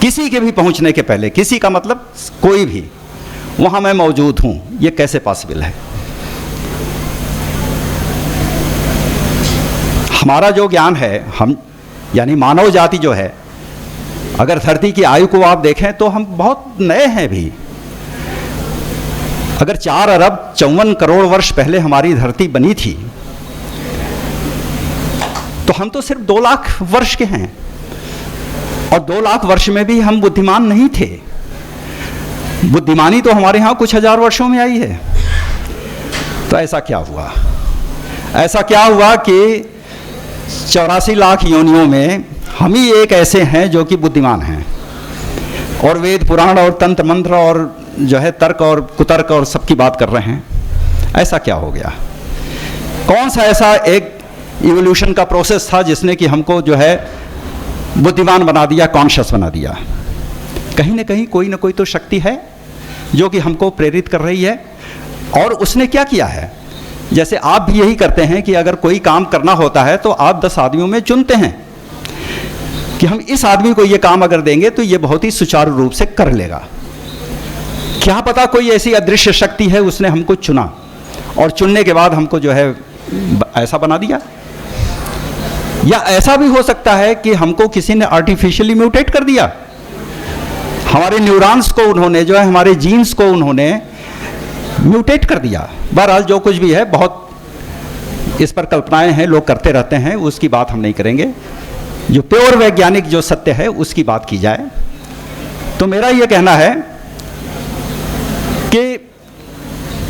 किसी के भी पहुंचने के पहले, किसी का मतलब कोई भी, वहां मैं मौजूद हूं। ये कैसे पॉसिबल है? हमारा जो ज्ञान है, हम यानी मानव जाति जो है, अगर धरती की आयु को आप देखें तो हम बहुत नए हैं भी। अगर 4 अरब 54 करोड़ वर्ष पहले हमारी धरती बनी थी, तो हम तो सिर्फ 2 लाख वर्ष के हैं, और 2 लाख वर्ष में भी हम बुद्धिमान नहीं थे। बुद्धिमानी तो हमारे यहाँ कुछ हजार वर्षों में आई है। तो ऐसा क्या हुआ? ऐसा क्या हुआ कि 84 लाख योनियों में हम ही एक ऐसे हैं जो कि बुद्धिमान हैं, और वेद पुराण और तंत्र मंत्र और जो है तर्क और कुतर्क और सबकी बात कर रहे हैं। ऐसा क्या हो गया? कौन सा ऐसा एक इवोल्यूशन का प्रोसेस था जिसने कि हमको जो है बुद्धिमान बना दिया, कॉन्शियस बना दिया? कहीं ना कहीं कोई ना कोई तो शक्ति है जो कि हमको प्रेरित कर रही है। और उसने क्या किया है? जैसे आप भी यही करते हैं कि अगर कोई काम करना होता है तो आप 10 आदमियों में चुनते हैं कि हम इस आदमी को ये काम अगर देंगे तो ये बहुत ही सुचारू रूप से कर लेगा। क्या पता कोई ऐसी अदृश्य शक्ति है, उसने हमको चुना और चुनने के बाद हमको जो है ऐसा बना दिया। या ऐसा भी हो सकता है कि हमको किसी ने आर्टिफिशियली म्यूटेट कर दिया। हमारे न्यूरॉन्स को उन्होंने जो है, हमारे जीन्स को उन्होंने म्यूटेट कर दिया। बहरहाल जो कुछ भी है, बहुत इस पर कल्पनाएं हैं, लोग करते रहते हैं, उसकी बात हम नहीं करेंगे। जो प्योर वैज्ञानिक जो सत्य है उसकी बात की जाए तो मेरा यह कहना है कि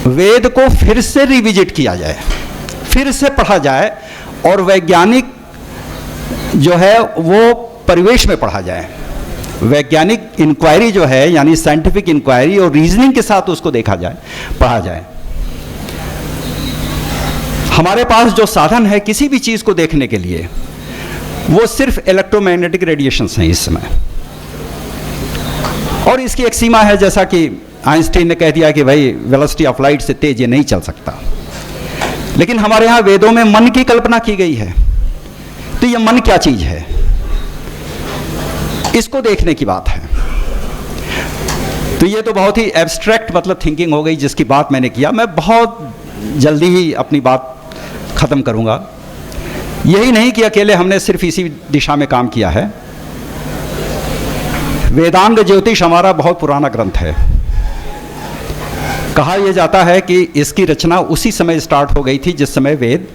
वेद को फिर से रिविजिट किया जाए, फिर से पढ़ा जाए, और वैज्ञानिक जो है वो परिवेश में पढ़ा जाए। वैज्ञानिक इंक्वायरी जो है, यानी साइंटिफिक इंक्वायरी और रीजनिंग के साथ उसको देखा जाए, पढ़ा जाए। हमारे पास जो साधन है किसी भी चीज को देखने के लिए, वो सिर्फ इलेक्ट्रोमैग्नेटिक रेडिएशंस हैं इस समय। और इसकी एक सीमा है, जैसा कि आइंस्टीन ने कह दिया कि भाई वेलोसिटी ऑफ लाइट से तेज ये नहीं चल सकता। लेकिन हमारे यहाँ वेदों में मन की कल्पना की गई है। तो ये मन क्या चीज है, इसको देखने की बात है। तो ये तो बहुत ही एब्स्ट्रैक्ट मतलब थिंकिंग हो गई जिसकी बात मैंने किया। मैं बहुत जल्दी ही अपनी बात खत्म करूंगा। यही नहीं कि अकेले हमने सिर्फ इसी दिशा में काम किया है। वेदांग ज्योतिष हमारा बहुत पुराना ग्रंथ है। कहा यह जाता है कि इसकी रचना उसी समय स्टार्ट हो गई थी जिस समय वेद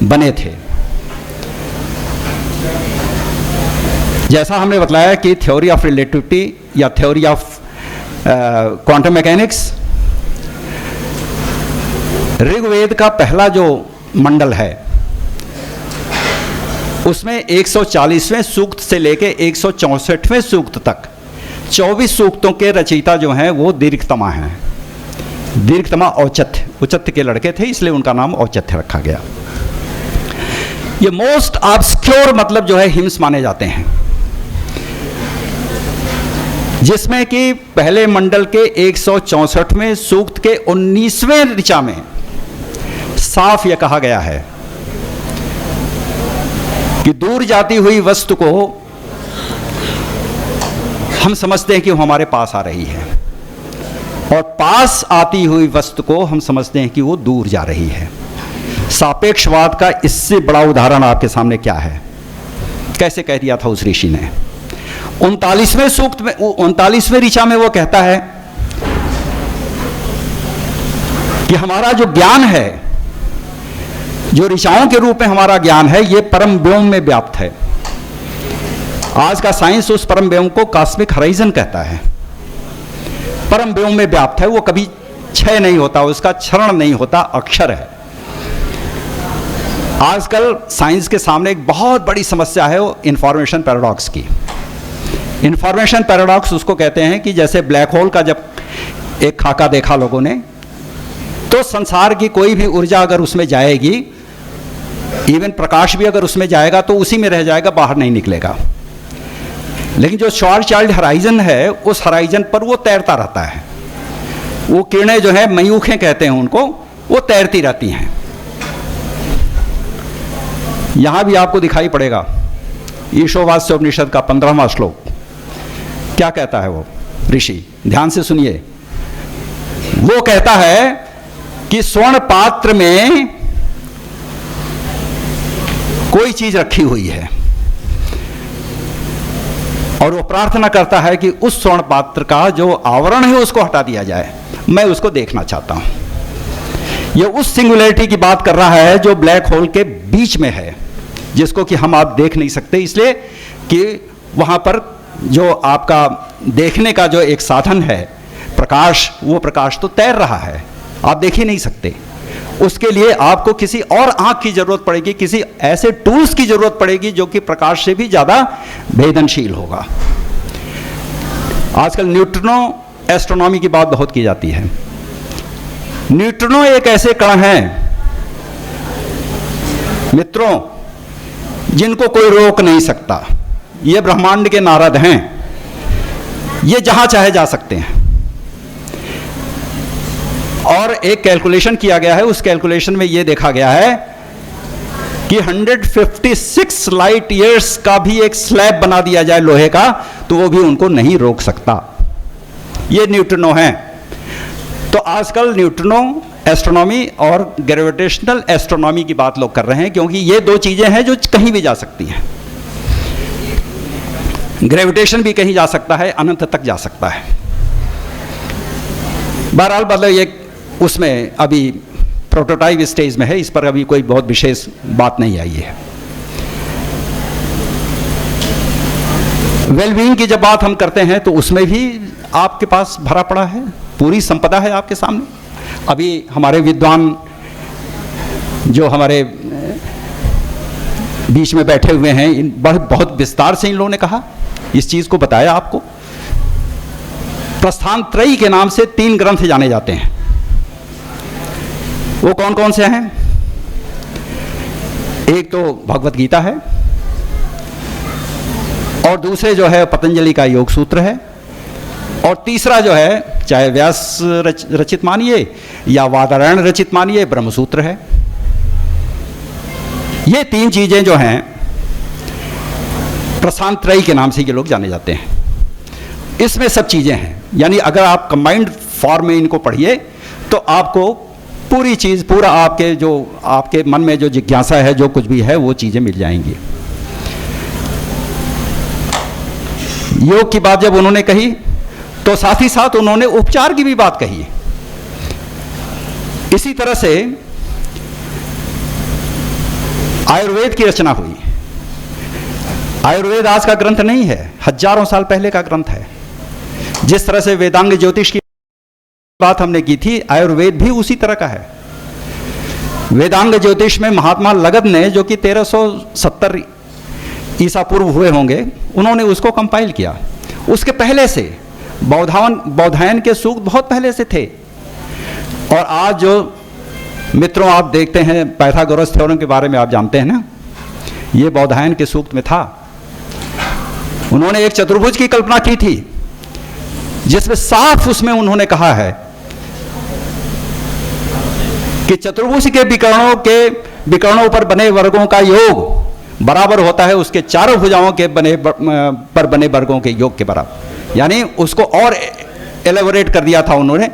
बने थे। जैसा हमने बताया कि थ्योरी ऑफ रिलेटिविटी या theory of quantum mechanics, Rigveda का पहला जो मंडल है उसमें 140वें सूक्त से लेके 164वें सूक्त तक 24 सूक्तों के रचयिता जो हैं वो दीर्घतमा हैं। दीर्घतमा औचित्य, उचित्य के लड़के थे, इसलिए उनका नाम औचित्य रखा गया। ये मोस्ट ऑब्सक्योर मतलब जो है हिम्स माने जाते हैं, जिसमें कि पहले मंडल के 164वें सूक्त के 19वें ऋचा में साफ यह कहा गया है कि दूर जाती हुई वस्तु को हम समझते हैं कि वो हमारे पास आ रही है, और पास आती हुई वस्तु को हम समझते हैं कि वो दूर जा रही है। सापेक्षवाद का इससे बड़ा उदाहरण आपके सामने क्या है? कैसे कह दिया था उस ऋषि ने? 39वें सूक्त में, 39वें ऋचा में वो कहता है कि हमारा जो ज्ञान है, जो ऋचाओं के रूप में हमारा ज्ञान है, ये परम व्योम में व्याप्त है। आज का साइंस उस परम व्योम को कॉस्मिक हराइजन कहता है। परम व्योम में व्याप्त है, वो कभी क्षय नहीं होता, उसका क्षरण नहीं होता, अक्षर है। आजकल साइंस के सामने एक बहुत बड़ी समस्या है वो इंफॉर्मेशन पैराडॉक्स की। इंफॉर्मेशन पैराडॉक्स उसको कहते हैं कि जैसे ब्लैक होल का जब एक खाका देखा लोगों ने, तो संसार की कोई भी ऊर्जा अगर उसमें जाएगी, इवन प्रकाश भी अगर उसमें जाएगा तो उसी में रह जाएगा, बाहर नहीं निकलेगा। लेकिन जो श्वार्ज़चिल्ड हराइजन है, उस हराइजन पर वो तैरता रहता है। वो किरणें जो है, मयूखें कहते हैं उनको, वो तैरती रहती हैं। यहां भी आपको दिखाई पड़ेगा ईशोवास्य उपनिषद का 15वां श्लोक। क्या कहता है वो ऋषि? ध्यान से सुनिए। वो कहता है कि स्वर्ण पात्र में कोई चीज रखी हुई है, और वो प्रार्थना करता है कि उस स्वर्ण पात्र का जो आवरण है उसको हटा दिया जाए, मैं उसको देखना चाहता हूं। ये उस सिंगुलैरिटी की बात कर रहा है जो ब्लैक होल के बीच में है, जिसको कि हम आप देख नहीं सकते, इसलिए कि वहां पर जो आपका देखने का जो एक साधन है प्रकाश, वो प्रकाश तो तैर रहा है, आप देख ही नहीं सकते। उसके लिए आपको किसी और आंख की जरूरत पड़ेगी, किसी ऐसे टूल्स की जरूरत पड़ेगी जो कि प्रकाश से भी ज्यादा भेदनशील होगा। आजकल न्यूट्रिनो एस्ट्रोनॉमी की बात बहुत की जाती है। न्यूट्रिनो एक ऐसे कण हैं मित्रों जिनको कोई रोक नहीं सकता। ये ब्रह्मांड के नारद हैं, ये जहां चाहे जा सकते हैं। और एक कैलकुलेशन किया गया है, उस कैलकुलेशन में यह देखा गया है कि 156 लाइट ईयर्स का भी एक स्लैब बना दिया जाए लोहे का, तो वो भी उनको नहीं रोक सकता। ये न्यूट्रिनो हैं। तो आजकल न्यूट्रिनो एस्ट्रोनॉमी और ग्रेविटेशनल एस्ट्रोनॉमी की बात लोग कर रहे हैं, क्योंकि ये दो चीजें हैं जो कहीं भी जा सकती हैं। ग्रेविटेशन भी कहीं जा सकता है, अनंत तक जा सकता है। बहरहाल मतलब ये उसमें अभी प्रोटोटाइप स्टेज में है, इस पर अभी कोई बहुत विशेष बात नहीं आई है। वेलबीइंग की जब बात हम करते हैं तो उसमें भी आपके पास भरा पड़ा है, पूरी संपदा है आपके सामने। अभी हमारे विद्वान जो हमारे बीच में बैठे हुए हैं, इन बहुत विस्तार से इन लोगों ने कहा, इस चीज को बताया आपको। प्रस्थान त्रयी के नाम से 3 ग्रंथ जाने जाते हैं। वो कौन कौन से हैं? एक तो भगवत गीता है, और दूसरे जो है पतंजलि का योग सूत्र है, और तीसरा जो है चाहे व्यास रचित मानिए या वादरायण रचित मानिए, ब्रह्मसूत्र है। ये 3 चीजें जो हैं प्रस्थान त्रयी के नाम से ये लोग जाने जाते हैं। इसमें सब चीजें हैं, यानी अगर आप कंबाइंड फॉर्म में इनको पढ़िए तो आपको पूरी चीज, पूरा आपके जो आपके मन में जो जिज्ञासा है, जो कुछ भी है, वो चीजें मिल जाएंगी। योग की बात जब उन्होंने कही तो साथ ही साथ उन्होंने उपचार की भी बात कही। इसी तरह से आयुर्वेद की रचना हुई। आयुर्वेद आज का ग्रंथ नहीं है, हजारों साल पहले का ग्रंथ है। जिस तरह से वेदांग ज्योतिष की बात हमने की थी, आयुर्वेद भी उसी तरह का है। वेदांग ज्योतिष में महात्मा लगद ने, जो कि 1370 ईसा पूर्व हुए होंगे, उन्होंने उसको कंपाइल किया। उसके पहले से बौधायन के सूक्त बहुत पहले से थे। और आज जो मित्रों आप देखते हैं, पाइथागोरस थ्योरम के बारे में आप जानते हैं ना, ये बौधायन के सूक्त में था। उन्होंने एक चतुर्भुज की कल्पना की थी, जिसमें साफ उसमें उन्होंने कहा है कि चतुर्भुज के विकर्णों पर बने वर्गों का योग बराबर होता है उसके चारों भुजाओं के पर बने वर्गों के योग के बराबर। यानी उसको और एलेबोरेट कर दिया था उन्होंने,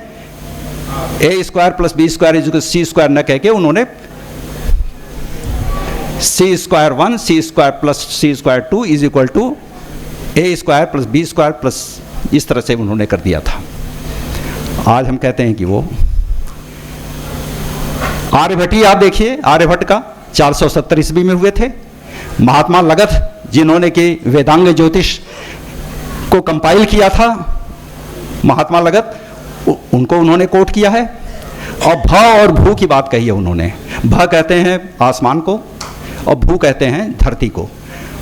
A square plus B square is C square न कह के उन्होंने C square 1 C square plus C square 2 is equal to A square plus B square plus, इस तरह से उन्होंने कर दिया था। आज हम कहते हैं कि वो आर्यभट्ट ही आप देखिए, आर्यभट्ट का 470 ईस्वी में हुए थे। महात्मा लगध जिन्होंने कि वेदांग ज्योतिष को कंपाइल किया था, महात्मा लगध, उनको उन्होंने कोट किया है। और भ और भू की बात कही है उन्होंने। भ कहते हैं आसमान को और भू कहते हैं धरती को।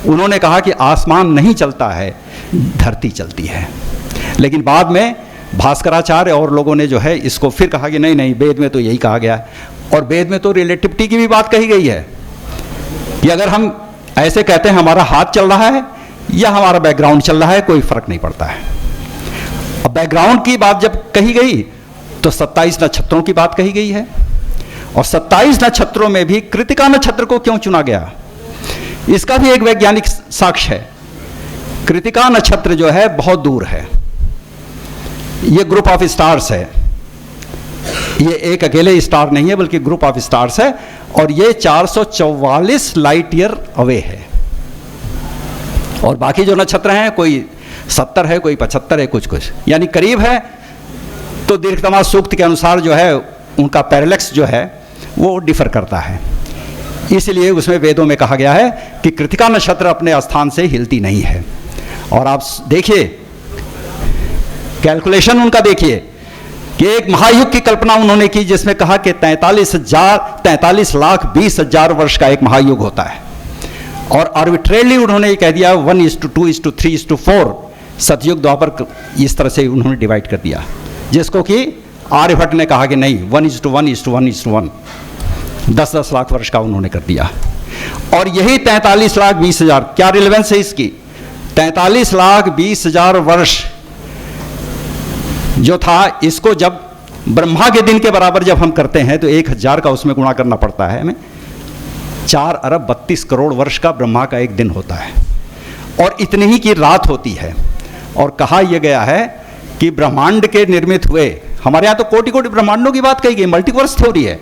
उन्होंने कहा कि आसमान नहीं चलता है, धरती चलती है। लेकिन बाद में भास्कराचार्य और लोगों ने जो है इसको फिर कहा कि नहीं नहीं, वेद में तो यही कहा गया है। और वेद में तो रिलेटिविटी की भी बात कही गई है कि अगर हम ऐसे कहते हैं हमारा हाथ चल रहा है या हमारा बैकग्राउंड चल रहा है, कोई फर्क नहीं पड़ता है। अब बैकग्राउंड की बात जब कही गई तो 27 नक्षत्रों की बात कही गई है। और 27 नक्षत्रों में भी कृतिका नक्षत्र को क्यों चुना गया, इसका भी एक वैज्ञानिक साक्ष्य है। कृतिका नक्षत्र जो है बहुत दूर है, ये ग्रुप ऑफ स्टार्स है, ये एक अकेले स्टार नहीं है बल्कि ग्रुप ऑफ स्टार्स है। और ये 444 लाइट ईयर अवे है। और बाकी जो नक्षत्र हैं कोई 70 है, कोई 75 है, कुछ कुछ यानी करीब है। तो दीर्घतमा सूक्त के अनुसार जो है उनका पैरेलैक्स जो है वो डिफर करता है। इसलिए उसमें वेदों में कहा गया है कि कृतिका नक्षत्र अपने स्थान से हिलती नहीं है। और आप देखिए कैलकुलेशन उनका देखिए कि एक महायुग की कल्पना उन्होंने की जिसमें कहा कि 43,20,000 वर्ष का एक महायुग होता है। और आर्बिट्रेरली उन्होंने ये कह दिया 1:2:3:4 सतयुग द्वापर, इस तरह से उन्होंने डिवाइड कर दिया, जिसको कि आर्यभट्ट ने कहा कि नहीं 1:1:1:1 10-10 लाख वर्ष का उन्होंने कर दिया। और यही 43,20,000 क्या रिलेवेंस है इसकी, 43,20,000 वर्ष जो था, इसको जब ब्रह्मा के दिन के बराबर जब हम करते हैं तो 1,000 का उसमें गुणा करना पड़ता है हमें। 4,32 करोड़ वर्ष का ब्रह्मा का एक दिन होता है और इतनी ही की रात होती है। और कहा यह गया है कि ब्रह्मांड के निर्मित हुए, हमारे यहाँ तो कोटि कोटि ब्रह्मांडों की बात कही गई, मल्टीवर्स थ्योरी है,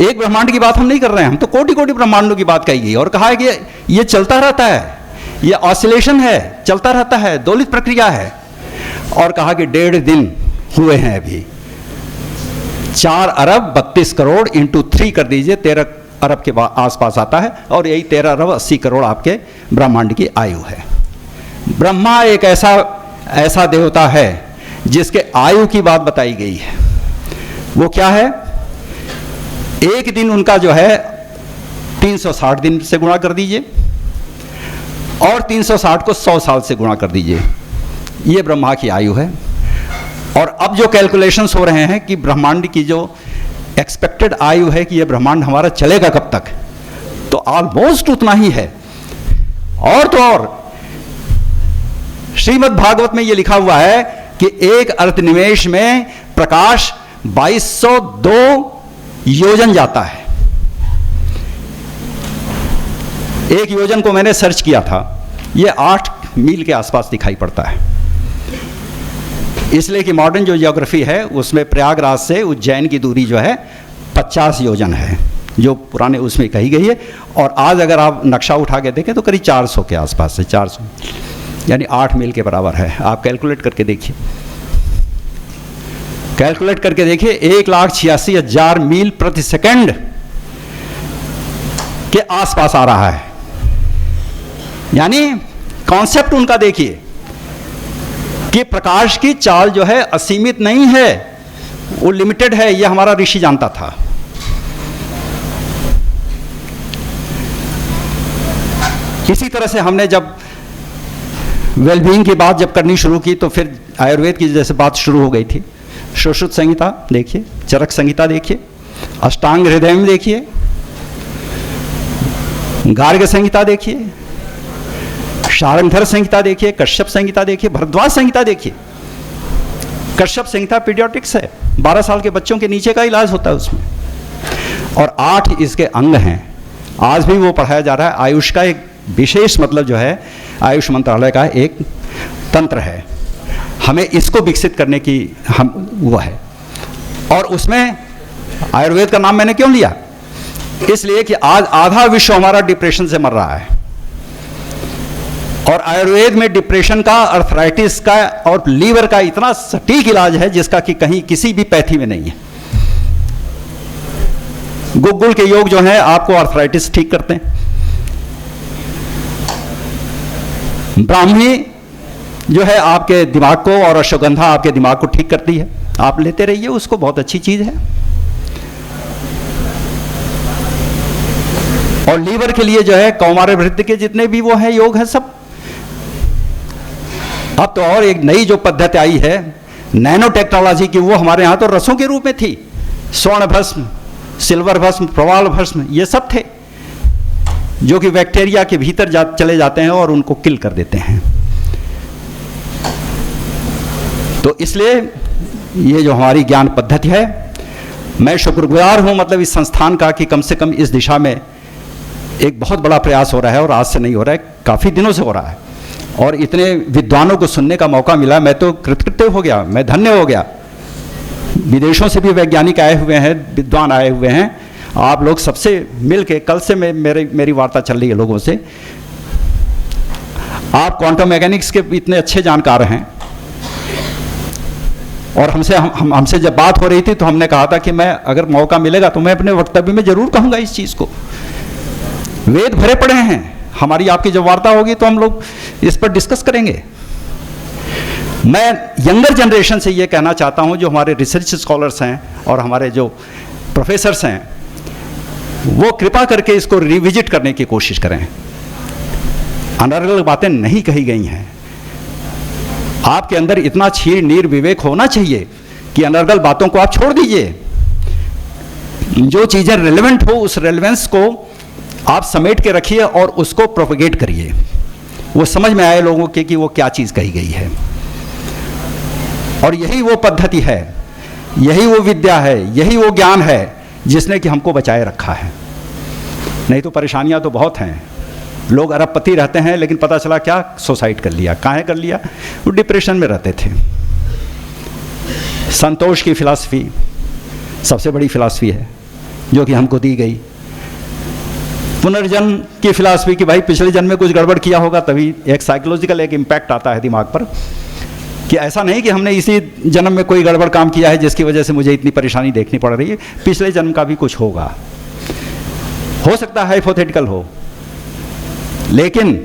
एक ब्रह्मांड की बात हम नहीं कर रहे हैं, हम तो कोटि कोटि ब्रह्मांडों की बात कही गई। और कहा है कि ये चलता रहता है, ये ऑसिलेशन है, चलता रहता है, दोलित प्रक्रिया है। और कहा कि 1.5 दिन हुए हैं अभी, 4,32 इंटू 3 कर दीजिए, 13 अरब के आसपास आता है। और यही 13,80 करोड़ आपके ब्रह्मांड की आयु है। ब्रह्मा एक ऐसा देवता है जिसके आयु की बात बताई गई है। वो क्या है, एक दिन उनका जो है 360 दिन से गुणा कर दीजिए और 360 को 100 साल से गुणा कर दीजिए, ये ब्रह्मा की आयु है। और अब जो कैलकुलेशंस हो रहे हैं कि ब्रह्मांड की जो एक्सपेक्टेड आयु है कि ये ब्रह्मांड हमारा चलेगा कब तक, तो ऑलमोस्ट उतना ही है। और तो और श्रीमद् भागवत में ये लिखा हुआ है कि एक अर्धनिमेष में प्रकाश 2202 योजन जाता है। एक योजन को मैंने सर्च किया था, ये 8 मील के आसपास दिखाई पड़ता है। इसलिए कि मॉडर्न जो ज्योग्राफी है उसमें प्रयागराज से उज्जैन की दूरी जो है 50 योजन है, जो पुराने उसमें कही गई है। और आज अगर आप नक्शा उठा के देखें तो करीब 400 के आसपास है, 400 यानी 8 मील के बराबर है। आप कैलकुलेट करके देखिए, कैलकुलेट करके देखिए, 1,86,000 मील प्रति सेकंड के आसपास आ रहा है। यानी कॉन्सेप्ट उनका देखिए कि प्रकाश की चाल जो है असीमित नहीं है, वो लिमिटेड है। यह हमारा ऋषि जानता था। इसी तरह से हमने जब वेलबींग की बात जब करनी शुरू की तो फिर आयुर्वेद की जैसे बात शुरू हो गई थी। सुश्रुत संहिता देखिए, चरक संहिता देखिए, अष्टांग हृदय में देखिए, गार्ग संहिता देखिए, शारंगधर संहिता देखिए, कश्यप संहिता देखिए, भरद्वाज संहिता देखिए। कश्यप संहिता पीडियाट्रिक्स है, 12 साल के बच्चों के नीचे का इलाज होता है उसमें। और 8 इसके अंग हैं, आज भी वो पढ़ाया जा रहा है। आयुष का एक विशेष मतलब जो है आयुष मंत्रालय का एक तंत्र है, हमें इसको विकसित करने की हम वो है। और उसमें आयुर्वेद का नाम मैंने क्यों लिया? इसलिए कि आज आधा विश्व हमारा डिप्रेशन से मर रहा है, और आयुर्वेद में डिप्रेशन का, अर्थराइटिस का और लीवर का इतना सटीक इलाज है जिसका कि कहीं किसी भी पैथी में नहीं है। गुग्गुल के योग जो है आपको अर्थराइटिस ठीक करते हैं, ब्राह्मी जो है आपके दिमाग को, और अश्वगंधा आपके दिमाग को ठीक करती है। आप लेते रहिए उसको, बहुत अच्छी चीज है। और लीवर के लिए जो है कौमार वृद्धि के जितने भी वो है योग है सब। अब तो और एक नई जो पद्धति आई है नैनो टेक्नोलॉजी की, वो हमारे यहाँ तो रसों के रूप में थी। स्वर्ण भस्म, सिल्वर भस्म, प्रवाल भस्म, ये सब थे जो कि बैक्टीरिया के भीतर चले जाते हैं और उनको किल कर देते हैं। तो इसलिए ये जो हमारी ज्ञान पद्धति है, मैं शुक्रगुजार हूं मतलब इस संस्थान का कि कम से कम इस दिशा में एक बहुत बड़ा प्रयास हो रहा है, और आज से नहीं हो रहा है, काफ़ी दिनों से हो रहा है। और इतने विद्वानों को सुनने का मौका मिला, मैं तो कृतकृत्य हो गया, मैं धन्य हो गया। विदेशों से भी वैज्ञानिक आए हुए हैं, विद्वान आए हुए हैं। आप लोग सबसे मिल के, कल से मेरी वार्ता चल रही है लोगों से, आप क्वांटम मैकेनिक्स के इतने अच्छे जानकार हैं। और हमसे जब बात हो रही थी तो हमने कहा था कि मैं अगर मौका मिलेगा तो मैं अपने वक्तव्य में जरूर कहूंगा इस चीज़ को। वेद भरे पड़े हैं, हमारी आपकी जब वार्ता होगी तो हम लोग इस पर डिस्कस करेंगे। मैं यंगर जनरेशन से ये कहना चाहता हूँ, जो हमारे रिसर्च स्कॉलर्स हैं और हमारे जो प्रोफेसर्स हैं, वो कृपा करके इसको रिविजिट करने की कोशिश करें। अनर्गल बातें नहीं कही गई हैं। आपके अंदर इतना क्षीर नीर विवेक होना चाहिए कि अनर्गल बातों को आप छोड़ दीजिए। जो चीज़ें रेलेवेंट हो उस रेलेवेंस को आप समेट के रखिए और उसको प्रोपेगेट करिए, वो समझ में आए लोगों के कि वो क्या चीज़ कही गई है। और यही वो पद्धति है, यही वो विद्या है, यही वो ज्ञान है जिसने कि हमको बचाए रखा है। नहीं तो परेशानियां तो बहुत हैं। लोग अरबपति रहते हैं लेकिन पता चला क्या, सुसाइड कर लिया। काहे कर लिया? वो डिप्रेशन में रहते थे। संतोष की फिलॉसफी सबसे बड़ी फिलॉसफी है जो कि हमको दी गई। पुनर्जन्म की फिलॉसफी कि भाई पिछले जन्म में कुछ गड़बड़ किया होगा, तभी एक साइकोलॉजिकल एक इम्पैक्ट आता है दिमाग पर कि ऐसा नहीं कि हमने इसी जन्म में कोई गड़बड़ काम किया है जिसकी वजह से मुझे इतनी परेशानी देखनी पड़ रही है, पिछले जन्म का भी कुछ होगा। हो सकता है हाइपोथेटिकल हो, लेकिन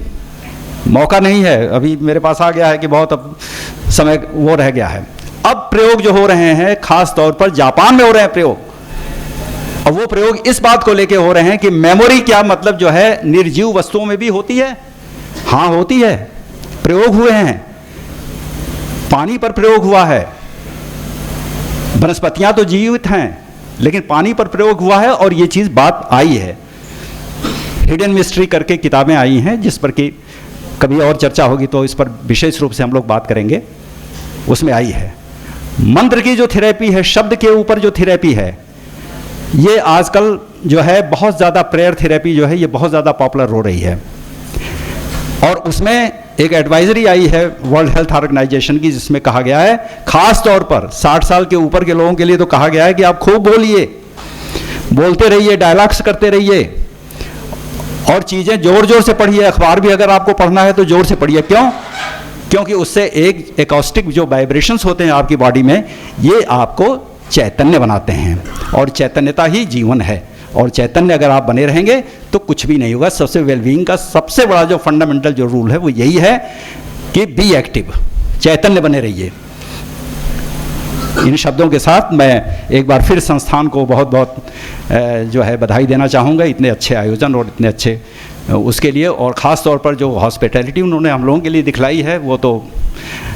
मौका नहीं है। अभी मेरे पास आ गया है कि बहुत अब समय वो रह गया है। अब प्रयोग जो हो रहे हैं खास तौर पर जापान में हो रहे हैं प्रयोग, और वो प्रयोग इस बात को लेके हो रहे हैं कि मेमोरी क्या मतलब जो है निर्जीव वस्तुओं में भी होती है। हाँ होती है, प्रयोग हुए हैं। पानी पर प्रयोग हुआ है, वनस्पतियां तो जीवित हैं लेकिन पानी पर प्रयोग हुआ है, और ये चीज बात आई है। हिडन मिस्ट्री करके किताबें आई हैं जिस पर कि कभी और चर्चा होगी तो इस पर विशेष रूप से हम लोग बात करेंगे, उसमें आई है। मंत्र की जो थेरेपी है, शब्द के ऊपर जो थेरेपी है, ये आजकल जो है बहुत ज़्यादा प्रेयर थेरेपी जो है ये बहुत ज़्यादा पॉपुलर हो रही है। और उसमें एक एडवाइजरी आई है वर्ल्ड हेल्थ ऑर्गेनाइजेशन की जिसमें कहा गया है, खास तौर पर 60 साल के ऊपर के लोगों के लिए तो कहा गया है कि आप खूब बोलिए, बोलते रहिए, डायलॉग्स करते रहिए, और चीज़ें जोर जोर से पढ़िए। अखबार भी अगर आपको पढ़ना है तो जोर से पढ़िए। क्यों? क्योंकि उससे एक एकॉस्टिक जो वाइब्रेशंस होते हैं आपकी बॉडी में, ये आपको चैतन्य बनाते हैं, और चैतन्यता ही जीवन है। और चैतन्य अगर आप बने रहेंगे तो कुछ भी नहीं होगा। सबसे वेलबींग का सबसे बड़ा जो फंडामेंटल जो रूल है वो यही है कि बी एक्टिव, चैतन्य बने रहिए। इन शब्दों के साथ मैं एक बार फिर संस्थान को बहुत बहुत जो है बधाई देना चाहूँगा, इतने अच्छे आयोजन और इतने अच्छे उसके लिए। और ख़ास तौर पर जो हॉस्पिटैलिटी उन्होंने हम लोगों के लिए दिखलाई है वो तो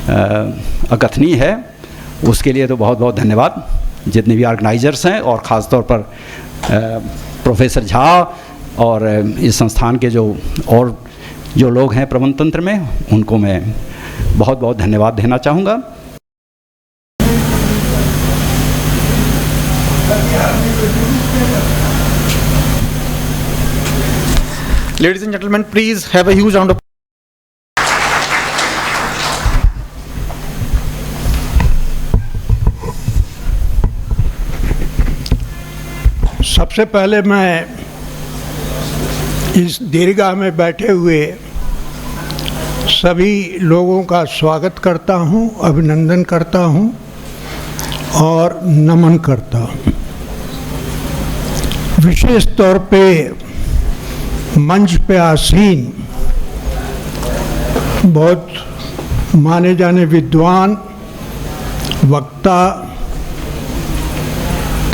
अकथनीय है। उसके लिए तो बहुत बहुत धन्यवाद जितने भी ऑर्गेनाइजर्स हैं, और ख़ास तौर पर प्रोफेसर झा और इस संस्थान के जो और जो लोग हैं प्रबंध तंत्र में, उनको मैं बहुत बहुत धन्यवाद देना चाहूँगा। Ladies and gentlemen, please have a huge round of सबसे पहले मैं इस दीर्घा में बैठे हुए सभी लोगों का स्वागत करता हूं, अभिनंदन करता हूं और नमन करता हूं। विशेष तौर पे मंच पे आसीन बहुत माने जाने विद्वान, वक्ता,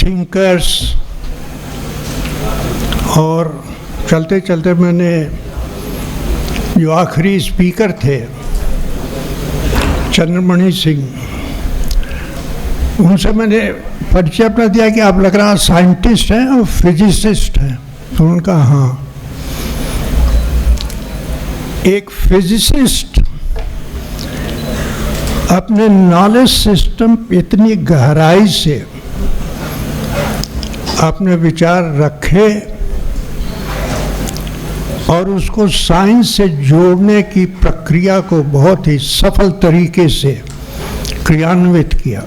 थिंकर्स, और चलते चलते मैंने जो आखिरी स्पीकर थे चंद्रमणि सिंह, उनसे मैंने परिचय अपना दिया कि आप लग रहा साइंटिस्ट हैं और फिजिसिस्ट हैं। तो उनका हाँ, एक फिजिसिस्ट अपने नॉलेज सिस्टम इतनी गहराई से अपने विचार रखे और उसको साइंस से जोड़ने की प्रक्रिया को बहुत ही सफल तरीके से क्रियान्वित किया।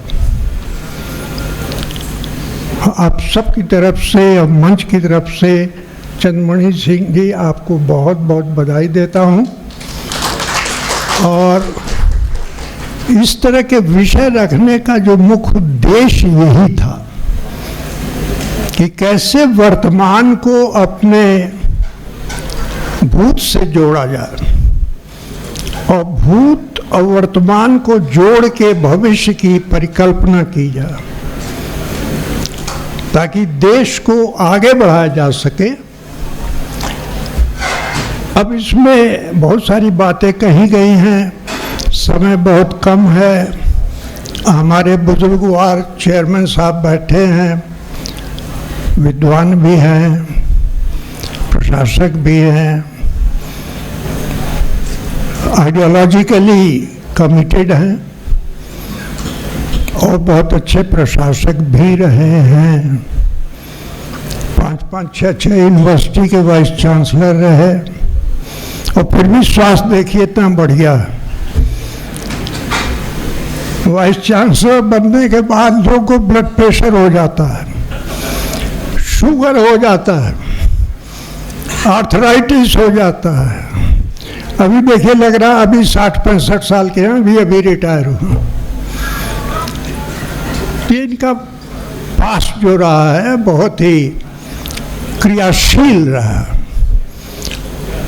आप सबकी तरफ से और मंच की तरफ से चंद्रमणि सिंह जी आपको बहुत बहुत बधाई देता हूं। और इस तरह के विषय रखने का जो मुख्य उद्देश्य यही था कि कैसे वर्तमान को अपने भूत से जोड़ा जाए और भूत और वर्तमान को जोड़ के भविष्य की परिकल्पना की जाए ताकि देश को आगे बढ़ाया जा सके। अब इसमें बहुत सारी बातें कही गई हैं, समय बहुत कम है। हमारे बुजुर्गवार चेयरमैन साहब बैठे हैं, विद्वान भी हैं, प्रशासक भी हैं, आइडियोलॉजिकली कमिटेड हैं और बहुत अच्छे प्रशासक भी रहे हैं। 5-5, 6-6 यूनिवर्सिटी के वाइस चांसलर रहे और फिर भी स्वास्थ्य देखिए इतना बढ़िया है। वाइस चांसलर बनने के बाद लोगों को ब्लड प्रेशर हो जाता है, शुगर हो जाता है, आर्थराइटिस हो जाता है। अभी देखिए लग रहा अभी 60-65 साल के हैं, अभी रिटायर हुए। इनका पास जो रहा है बहुत ही क्रियाशील रहा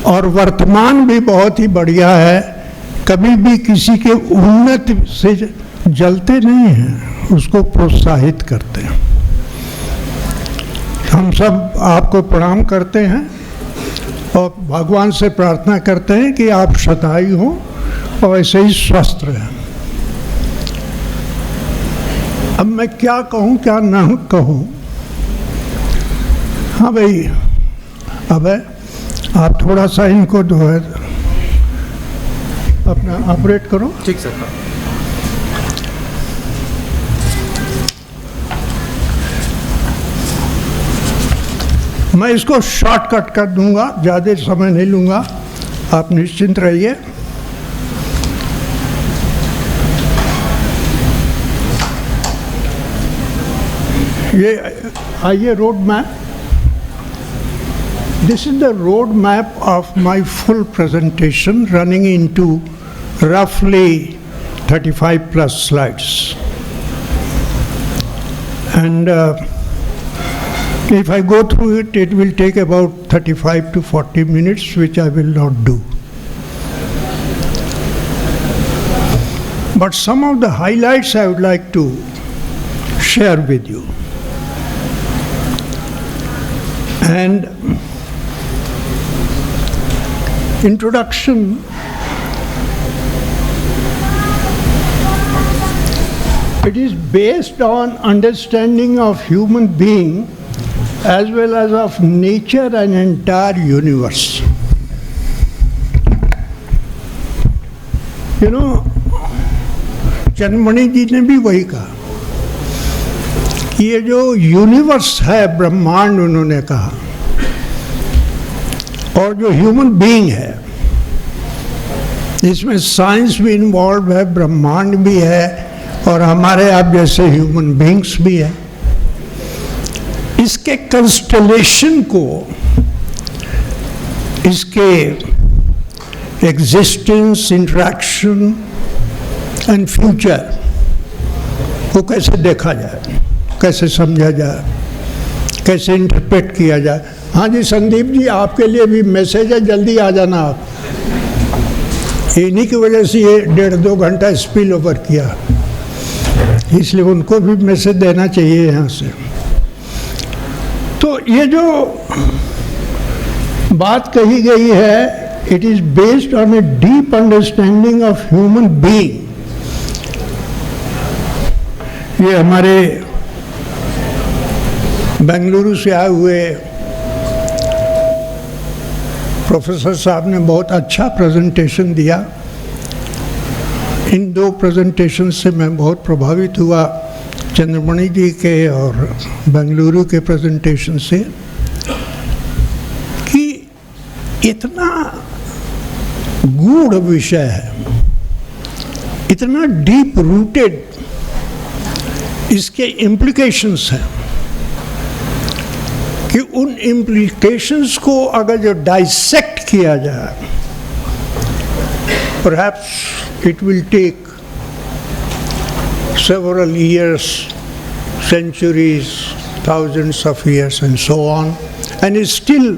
और वर्तमान भी बहुत ही बढ़िया है। कभी भी किसी के उन्नति से जलते नहीं हैं, उसको प्रोत्साहित करते हैं। हम सब आपको प्रणाम करते हैं और भगवान से प्रार्थना करते हैं कि आप शतायु हो और ऐसे ही स्वस्थ रहें। अब मैं क्या कहूँ क्या ना कहूँ। हाँ भाई, अब आप थोड़ा सा इनको जो है अपना ऑपरेट करो। ठीक सर। मैं इसको शॉर्टकट कर दूंगा, ज़्यादा समय नहीं लूँगा, आप निश्चिंत रहिए। ये आइए road map. This is the road map of my full presentation running into roughly 35 plus slides. And if I go through it, it will take about 35 to 40 minutes, which I will not do. But some of the highlights I would like to share with you. And introduction, it is based on understanding of human being as well as of nature and entire universe. You know, Chandramani ji ने भी वही कहा कि ये जो universe है, ब्रह्मांड, उन्होंने कहा और जो ह्यूमन बीइंग है, इसमें साइंस भी इन्वॉल्व है, ब्रह्मांड भी है और हमारे आप जैसे ह्यूमन बीइंग्स भी है। इसके कंस्टलेशन को, इसके एग्जिस्टेंस, इंटरेक्शन एंड फ्यूचर को कैसे देखा जाए, कैसे समझा जाए, कैसे इंटरप्रेट किया जाए। हाँ जी संदीप जी, आपके लिए भी मैसेज है, जल्दी आ जाना आप। इन्हीं की वजह से ये 1.5-2 घंटा स्पिल ओवर किया, इसलिए उनको भी मैसेज देना चाहिए यहाँ से। तो ये जो बात कही गई है, it is based on a deep understanding of human being. ये हमारे बेंगलुरु से आए हुए प्रोफेसर साहब ने बहुत अच्छा प्रेजेंटेशन दिया। इन 2 प्रेजेंटेशन से मैं बहुत प्रभावित हुआ, चंद्रमणि जी के और बेंगलुरु के प्रेजेंटेशन से, कि इतना गूढ़ विषय है, इतना डीप रूटेड इसके इम्प्लीकेशंस हैं कि उन इम्प्लीकेशंस को अगर जो डाइसेक्ट किया जाए, perhaps it will take several years, centuries, thousands of years and so on, and it's still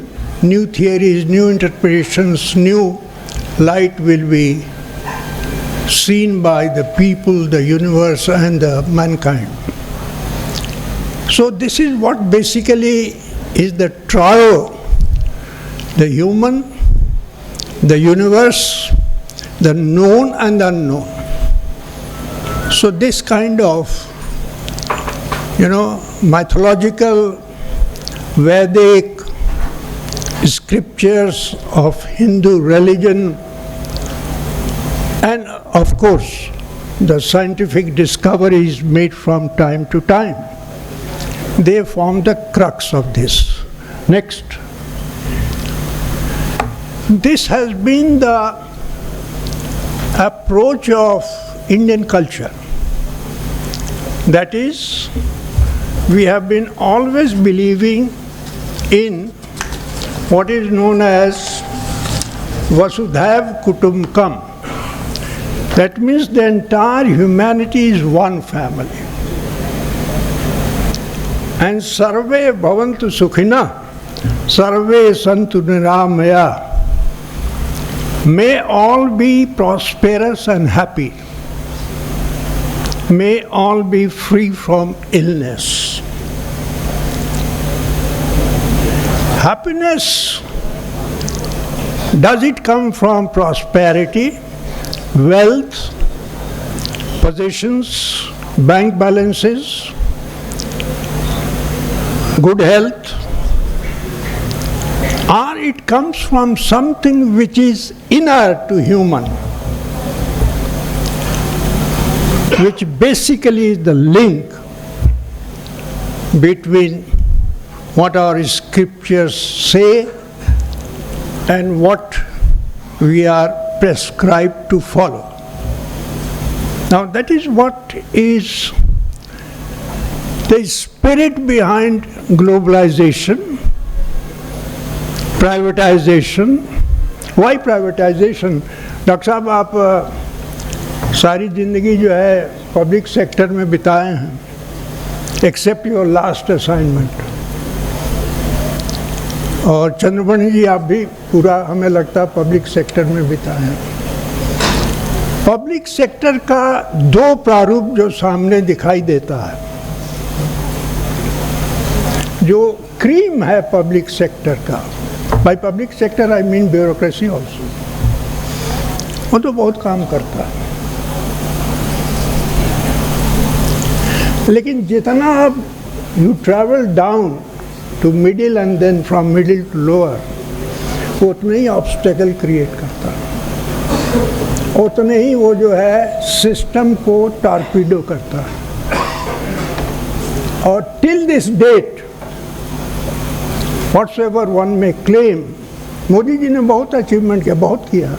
new theories, new interpretations, new light will be seen by the people, the universe and the mankind. So this is what basically is the trio, the human, the universe, the known and unknown. So this kind of, mythological, Vedic scriptures of Hindu religion, and of course the scientific discoveries made from time to time, they form the crux of this. Next. This has been the approach of Indian culture. That is, we have been always believing in what is known as Vasudhaiv Kutumbakam. That means the entire humanity is one family. And Sarve Bhavantu Sukhina, Sarve Santu Niramaya. May all be prosperous and happy. May all be free from illness. Happiness, does it come from prosperity, wealth, possessions, bank balances, good health? Or it comes from something which is inner to human, which basically is the link between what our scriptures say and what we are prescribed to follow. Now that is what is the spirit behind globalization, privatization. Why privatization? Doctor साहब, आप सारी ज़िंदगी जो है public sector में बिताए हैं, accept your last assignment. और चंद्रमणि जी, आप भी पूरा हमें लगता है पब्लिक सेक्टर में बिताए हैं। पब्लिक सेक्टर का 2 प्रारूप जो सामने दिखाई देता है, जो क्रीम है पब्लिक सेक्टर का, by public sector I mean bureaucracy also, वो तो बहुत काम करता है। लेकिन जितना आप you travel down to middle and then from middle to lower, वो उतने ही ऑब्स्टेकल क्रिएट करता है, उतने ही वो जो है सिस्टम को टारपीडो करता है। और till this date, whatsoever one may claim Modi ji ने बहुत अचीवमेंट किया, बहुत किया।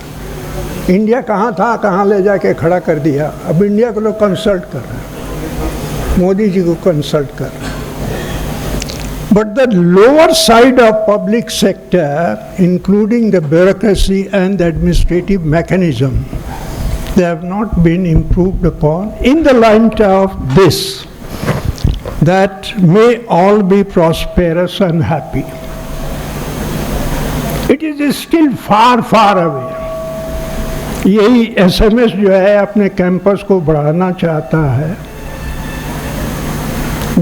इंडिया कहाँ था, कहाँ ले जाके खड़ा कर दिया। अब इंडिया को लोग कंसल्ट कर रहे हैं, मोदी जी को कंसल्ट कर रहे हैं। But the lower side of public sector, including the bureaucracy and the administrative mechanism, they have not been improved upon in the light of this, that may all be prosperous and happy. It is still far, far away. यही SMS जो है अपने campus को बढ़ाना चाहता है।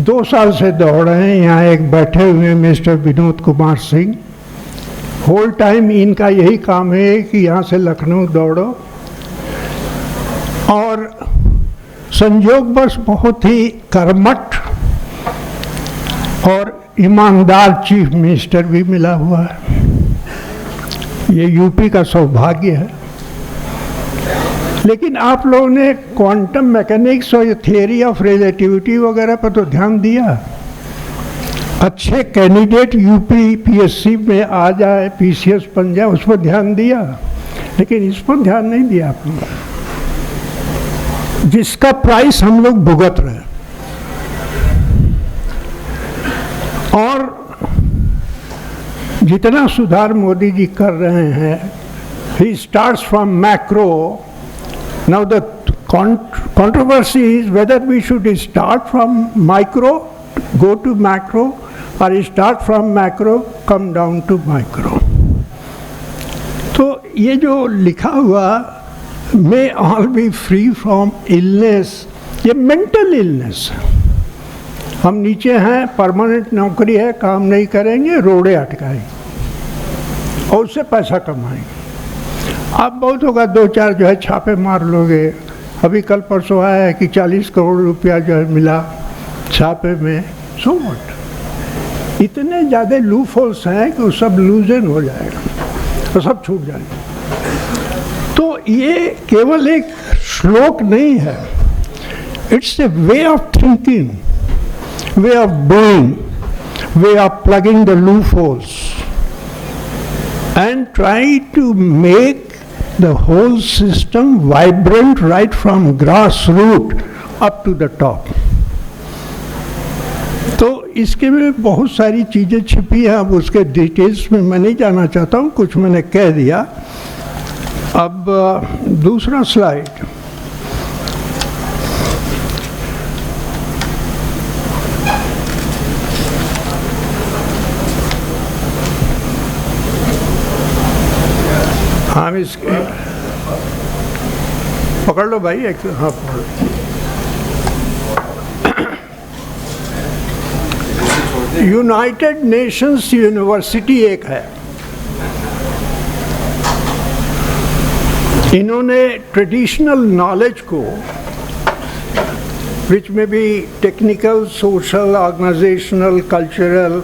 2 साल से दौड़ रहे हैं, यहाँ एक बैठे हुए mister Vinod Kumar Singh, whole time इनका यही काम है कि यहाँ से लखनऊ दौड़ो। और संयोगवश बहुत ही कर्मठ और ईमानदार चीफ मिनिस्टर भी मिला हुआ है। ये यूपी का सौभाग्य है। लेकिन आप लोगों ने क्वांटम मैकेनिक्स और थियरी ऑफ रिलेटिविटी वगैरह पर तो ध्यान दिया। अच्छे कैंडिडेट यूपी पीएससी में आ जाए, पीसीएस बन जाए, उस पर ध्यान दिया, लेकिन इस पर ध्यान नहीं दिया आपने, जिसका प्राइस हम लोग भुगत रहे। और जितना सुधार मोदी जी कर रहे हैं, he starts from macro. Now the controversy is whether we should start from micro, go to macro, or start from macro, come down to micro. तो ये जो लिखा हुआ may all be free from illness, ये mental illness है। हम नीचे हैं, परमानेंट नौकरी है, काम नहीं करेंगे, रोड़े अटकाएंगे और उससे पैसा कमाएंगे। आप बहुत होगा 2-4 जो है छापे मार लोगे। अभी कल परसों आया है कि 40 करोड़ रुपया जो है मिला छापे में। सो व्हाट, इतने ज़्यादा लूप होल्स हैं कि वो सब लूजन हो जाएगा तो सब छूट जाएगा। तो ये केवल एक श्लोक नहीं है, it's a way of thinking, way of doing, way of plugging the loop holes and try to make the whole system vibrant right from grassroots up to the top. तो इसके में बहुत सारी चीज़ें छिपी हैं, अब उसके डिटेल्स में मैं नहीं जाना चाहता हूँ, कुछ मैंने कह दिया। अब दूसरा स्लाइड। हम इसके पकड़ लो भाई, एक हाँ पकड़ लो। यूनाइटेड नेशंस यूनिवर्सिटी एक है, इन्होंने ट्रेडिशनल नॉलेज को, विच में भी technical, social, organisational, cultural,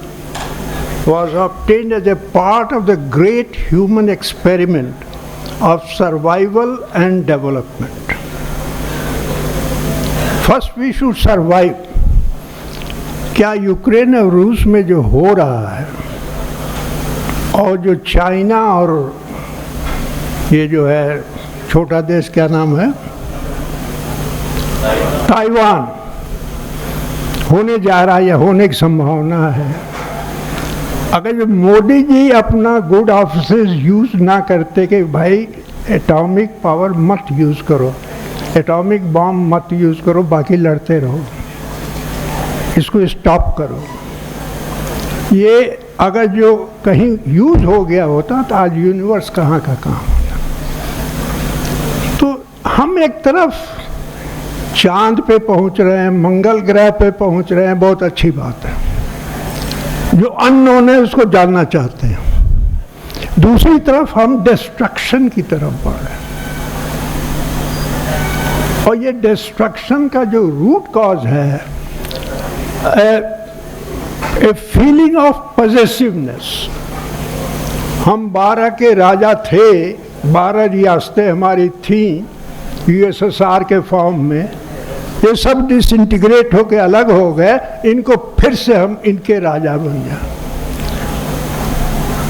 was obtained as a part of the great human experiment of survival and development. First we should survive. क्या यूक्रेन और रूस में जो हो रहा है और जो चाइना और ये जो है छोटा देश क्या नाम है, ताइवान, होने जा रहा है या होने की संभावना है। अगर जो मोदी जी अपना गुड ऑफिसेस यूज़ ना करते कि भाई एटॉमिक पावर मत यूज़ करो, एटॉमिक बॉम्ब मत यूज़ करो, बाकी लड़ते रहो, इसको स्टॉप करो, ये अगर जो कहीं यूज़ हो गया होता तो आज यूनिवर्स कहाँ का कहाँ होता। तो हम एक तरफ चांद पे पहुँच रहे हैं, मंगल ग्रह पे पहुँच रहे हैं, बहुत अच्छी बात है। जो अननोन है उसको जानना चाहते हैं। दूसरी तरफ हम डिस्ट्रक्शन की तरफ बढ़ रहे हैं, और ये डिस्ट्रक्शन का जो रूट कॉज है ए फीलिंग ऑफ पॉजेसिवनेस। हम 12 के राजा थे, 12 रियासतें हमारी थीं यूएसएसआर के फॉर्म में, ये सब डिसइंटीग्रेट होकर अलग हो गए, इनको फिर से हम इनके राजा बन जाए।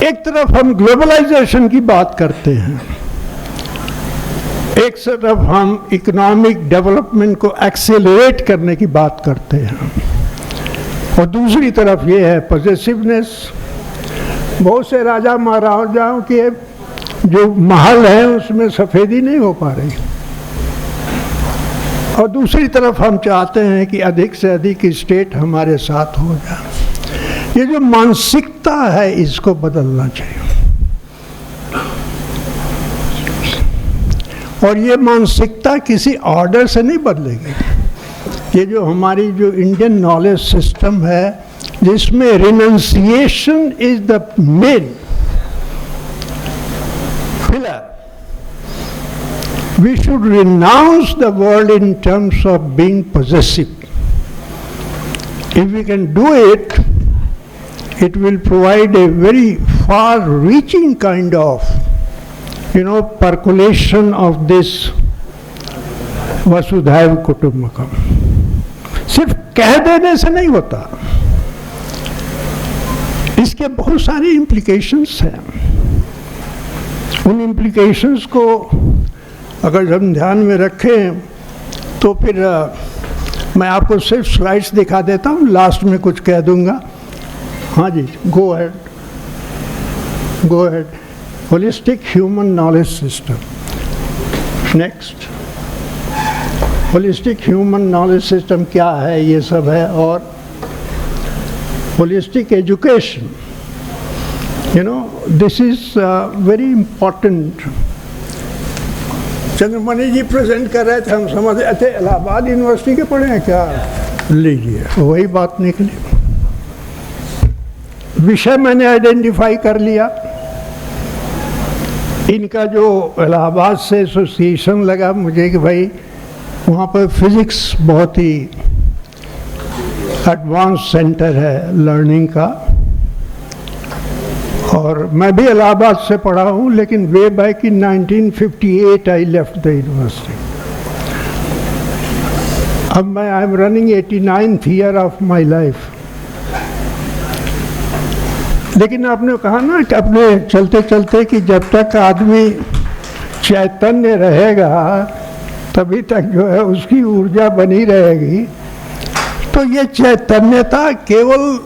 एक तरफ हम ग्लोबलाइजेशन की बात करते हैं, एक तरफ हम इकोनॉमिक डेवलपमेंट को एक्सेलरेट करने की बात करते हैं, और दूसरी तरफ ये है पॉजिटिवनेस। बहुत से राजा महाराजाओं के जो महल है उसमें सफेदी नहीं हो पा रही, और दूसरी तरफ हम चाहते हैं कि अधिक से अधिक स्टेट हमारे साथ हो जाए। ये जो मानसिकता है इसको बदलना चाहिए, और ये मानसिकता किसी ऑर्डर से नहीं बदलेगी। ये जो हमारी जो इंडियन नॉलेज सिस्टम है जिसमें renunciation is the main pillar, we should renounce the world in terms of being possessive. If we can do it, it will provide a very far-reaching kind of, percolation of this Vasudhaiva Kutumbakam. सिर्फ कह देने से नहीं होता, इसके बहुत सारी implications हैं। उन implications को अगर हम ध्यान में रखें तो फिर मैं आपको सिर्फ स्लाइड्स दिखा देता हूँ, लास्ट में कुछ कह दूंगा। हाँ जी, go ahead. Holistic human knowledge system, next. Holistic human knowledge system क्या है, ये सब है। और holistic education, this is very important. Chandramani ji present कर रहे थे, हम समझ रहे थे इलाहाबाद यूनिवर्सिटी के पढ़े हैं क्या, लीजिए वही बात निकली। विषय मैंने आइडेंटिफाई कर लिया, इनका जो इलाहाबाद से एसोसिएशन लगा मुझे कि भाई वहाँ पर फिजिक्स बहुत ही एडवांस सेंटर है लर्निंग का, और मैं भी इलाहाबाद से पढ़ा हूँ, लेकिन way back in 1958 I left the university. अब मैं I am running 89th year of my life. लेकिन आपने कहा ना कि अपने चलते चलते कि जब तक आदमी चैतन्य रहेगा तभी तक जो है उसकी ऊर्जा बनी रहेगी। तो ये चैतन्यता केवल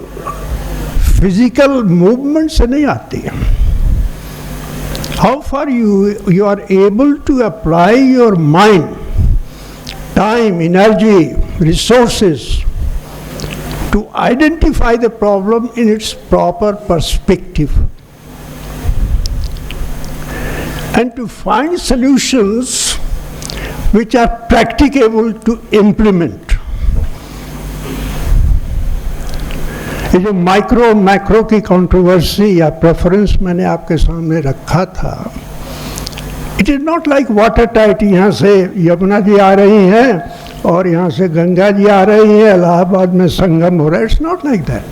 फिजिकल मूवमेंट से नहीं आती है। How far you are able to apply your mind, time, energy, resources to identify the problem in its proper perspective and to find solutions which are practicable to implement. ये जो micro macro की controversy या preference मैंने आपके सामने रखा था, it is not like water tight, यहाँ से यमुना जी आ रही हैं और यहाँ से गंगा जी आ रही है, इलाहाबाद में संगम हो रहा है। It's not like that.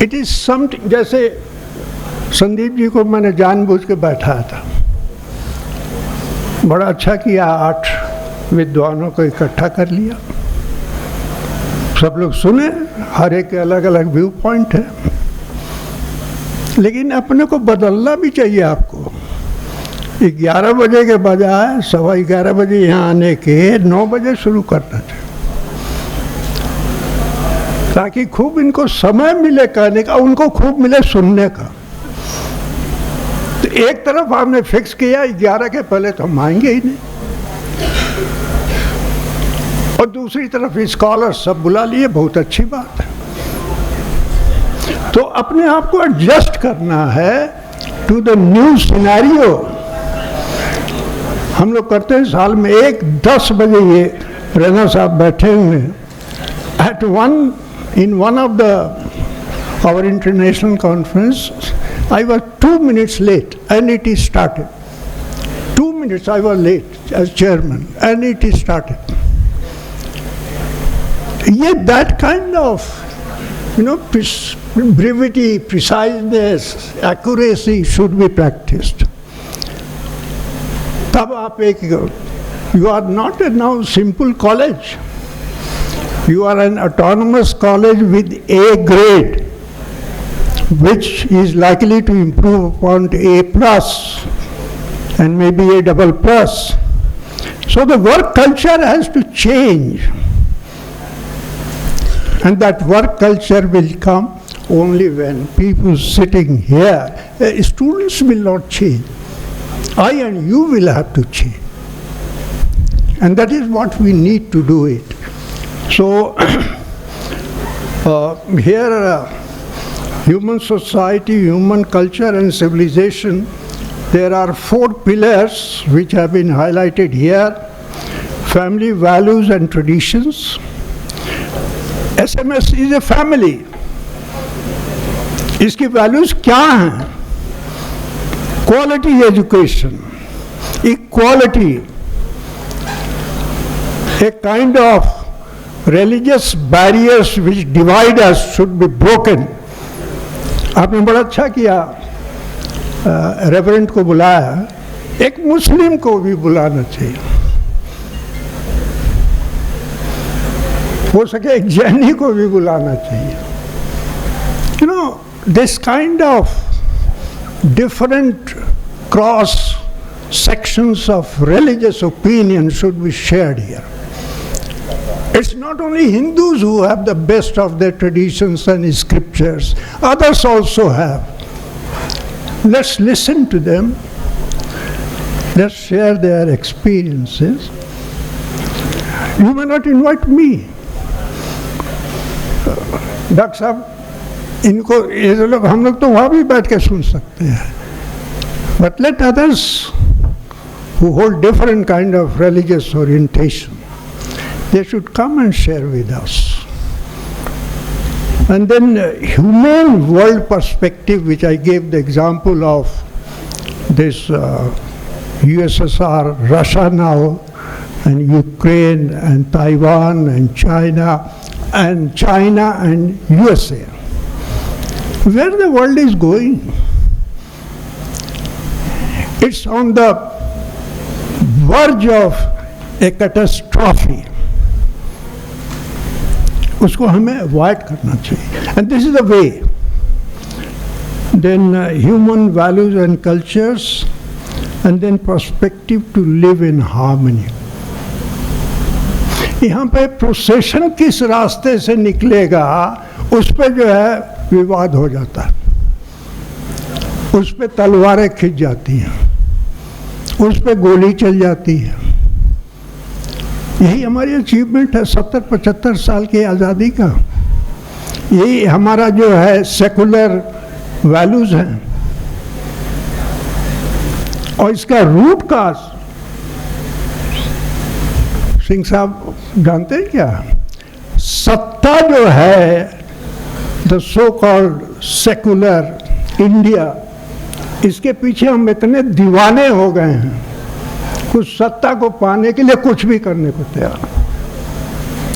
It is something, जैसे संदीप जी को मैंने जानबूझ के बैठाया था, बड़ा अच्छा किया, 8 विद्वानों को इकट्ठा कर लिया, सब लोग सुने, हर एक के अलग अलग व्यू पॉइंट है, लेकिन अपने को बदलना भी चाहिए आपको। 11 बजे के बजाय 11:15 बजे यहाँ आने के 9 बजे शुरू करना चाहिए, ताकि खूब इनको समय मिले कहने का, उनको खूब मिले सुनने का। तो एक तरफ आपने फिक्स किया 11 के पहले तो हम आएंगे ही नहीं, और दूसरी तरफ स्कॉलर सब बुला लिए, बहुत अच्छी बात है। तो अपने आप को एडजस्ट करना है टू द न्यू सिनेरियो। हम लोग करते हैं साल में 10 बजे, ये रैना साहब बैठे हुए हैं, at in one of the our international conference I was 2 minutes late and it is started. 2 minutes I was late as chairman and it is started. ये that kind of brevity, preciseness, accuracy should be practiced. तब आप एक, you are not a now simple college, you are an autonomous college with A grade, which is likely to improve upon A plus and maybe A double plus. So the work culture has to change, and that work culture will come only when people sitting here, students will not change. I and you will have to change. And that is what we need to do it. So here, human society, human culture and civilization, there are 4 pillars which have been highlighted here: family, values and traditions. SMS is a family. इसकी values क्या हैं? Quality education, equality, a kind of religious barriers which divide us should be broken. आपने बड़ा अच्छा किया, reverent को बुलाया, एक मुस्लिम को भी बुलाना चाहिए, हो सके एक जैनी को भी बुलाना चाहिए. You know, this kind of different cross sections of religious opinion should be shared here. It's not only Hindus who have the best of their traditions and scriptures, others also have. Let's listen to them. Let's share their experiences. You may not invite me. Doctor साहब, इनको ये लोग, हम लोग तो वहाँ भी बैठ के सुन सकते हैं. But let others who hold different kind of religious orientation, they should come and share with us. And then humane world perspective, which I gave the example of this USSR, Russia now, and Ukraine and Taiwan and China and USA. Where the world is going? It's on the verge of a catastrophe. उसको हमें avoid करना चाहिए. And this is the way. Then human values and cultures, and then perspective to live in harmony. यहाँ पे procession किस रास्ते से निकलेगा, उस पे जो है विवाद हो जाता है, उस पे तलवारें खिंच जाती हैं, उस पे गोली चल जाती है. यही हमारी अचीवमेंट है 70-75 साल की आज़ादी का. यही हमारा जो है सेकुलर वैल्यूज हैं. और इसका रूट काज सिंह साहब जानते हैं क्या? सत्ता जो है, the so called secular India, इसके पीछे हम इतने दीवाने हो गए हैं, कुछ सत्ता को पाने के लिए कुछ भी करने को तैयार.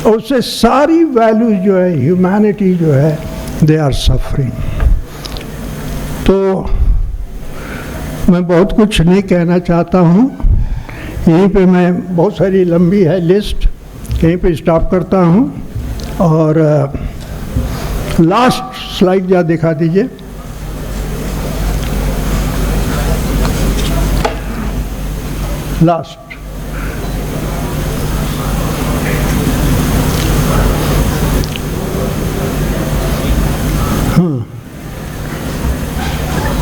और उससे सारी वैल्यूज जो है, ह्यूमैनिटी जो है, दे आर सफरिंग. तो मैं बहुत कुछ नहीं कहना चाहता हूँ. यहीं पे मैं, बहुत सारी लंबी है लिस्ट, यहीं पे स्टॉप करता हूँ. और लास्ट स्लाइड जा दिखा दीजिए. लास्ट. हाँ,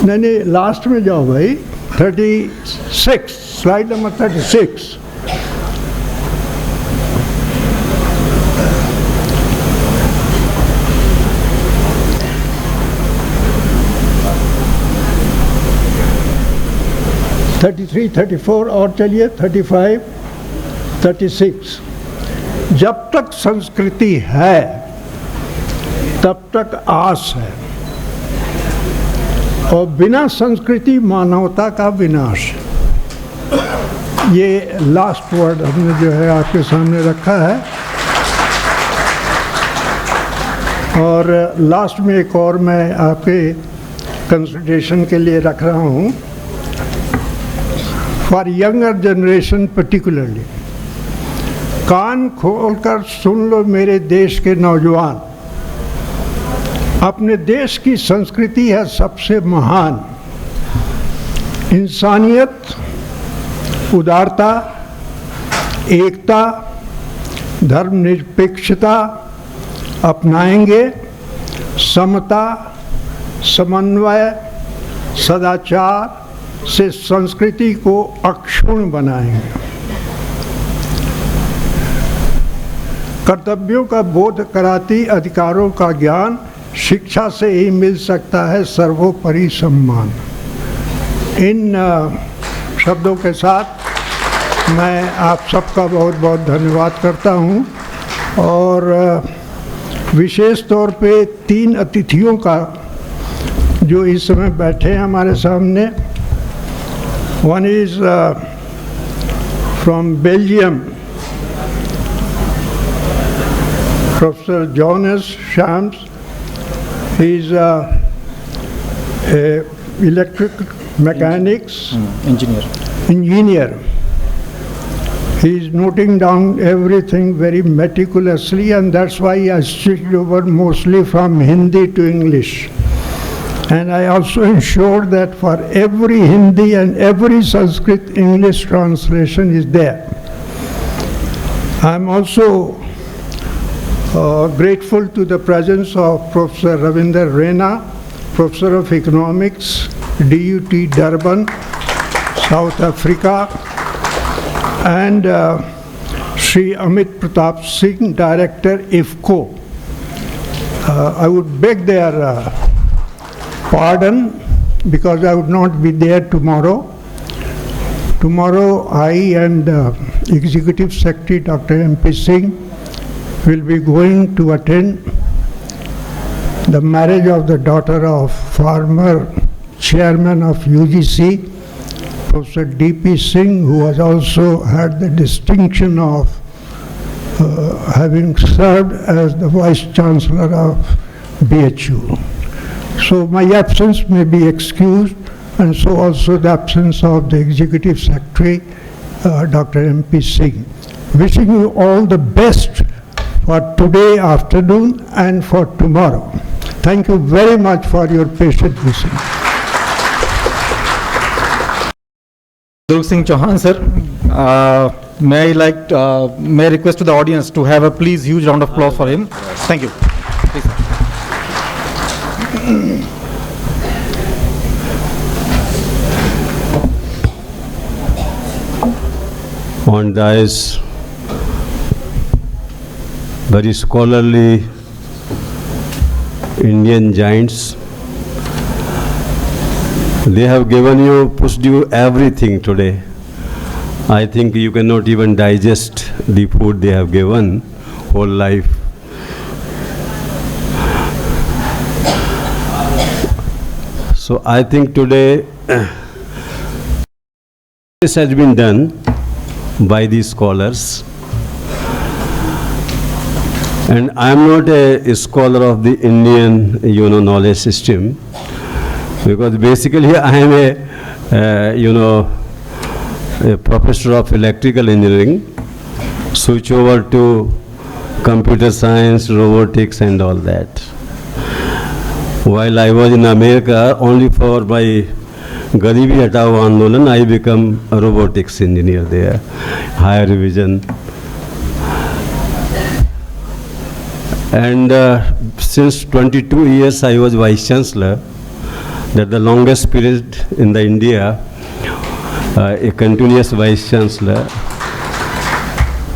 नहीं, लास्ट में जाओ भाई. 36, स्लाइड नंबर 36. (33, 34) और चलिए 35, 36. जब तक संस्कृति है तब तक आस है, और बिना संस्कृति मानवता का विनाश. ये लास्ट वर्ड हमने जो है आपके सामने रखा है. और लास्ट में एक और मैं आपके कंसिडरेशन के लिए रख रहा हूँ, फॉर यंगर जनरेशन पर्टिकुलरली. कान खोलकर सुन लो मेरे देश के नौजवान, अपने देश की संस्कृति है सबसे महान। इंसानियत, उदारता, एकता, धर्मनिरपेक्षता अपनाएंगे, समता, समन्वय, सदाचार से संस्कृति को अक्षुण्ण बनाएंगे। कर्तव्यों का बोध कराती अधिकारों का ज्ञान शिक्षा से ही मिल सकता है, सर्वोपरि सम्मान। इन शब्दों के साथ मैं आप सबका बहुत बहुत धन्यवाद करता हूं और विशेष तौर पे 3 अतिथियों का जो इस समय बैठे हैं हमारे सामने। One is from Belgium, Professor Jonas Shams. He is a electric mechanics engineer. He is noting down everything very meticulously, and that's why I switched over mostly from Hindi to English. And I also ensured that for every Hindi and every Sanskrit English translation is there. I'm also grateful to the presence of Professor Ravinder Rena, Professor of Economics, DUT Durban, South Africa, and Sri Amit Pratap Singh, Director IFCO. I would beg their pardon because I would not be there tomorrow. Tomorrow I and Executive Secretary Dr. M.P. Singh will be going to attend the marriage of the daughter of former chairman of UGC, Professor D.P. Singh, who has also had the distinction of having served as the Vice Chancellor of BHU. So my absence may be excused, and so also the absence of the Executive Secretary, Dr. M.P. Singh. Wishing you all the best for today afternoon and for tomorrow. Thank you very much for your patient listening. Abdul Singh Chauhan, sir, may I request to the audience to have a please huge round of applause for him. Thank you. Please, sir. On dais, very scholarly Indian giants. They have pushed you everything today. I think you cannot even digest the food they have given whole life. So I think today this has been done by these scholars. And I am not a scholar of the Indian, knowledge system, because basically I am a professor of electrical engineering, switch over to computer science, robotics, and all that. While I was in America, only for my Garibi Hatao Andolan, I become a robotics engineer there, higher revision. And since 22 years I was Vice Chancellor, that the longest period in the India, a continuous Vice Chancellor.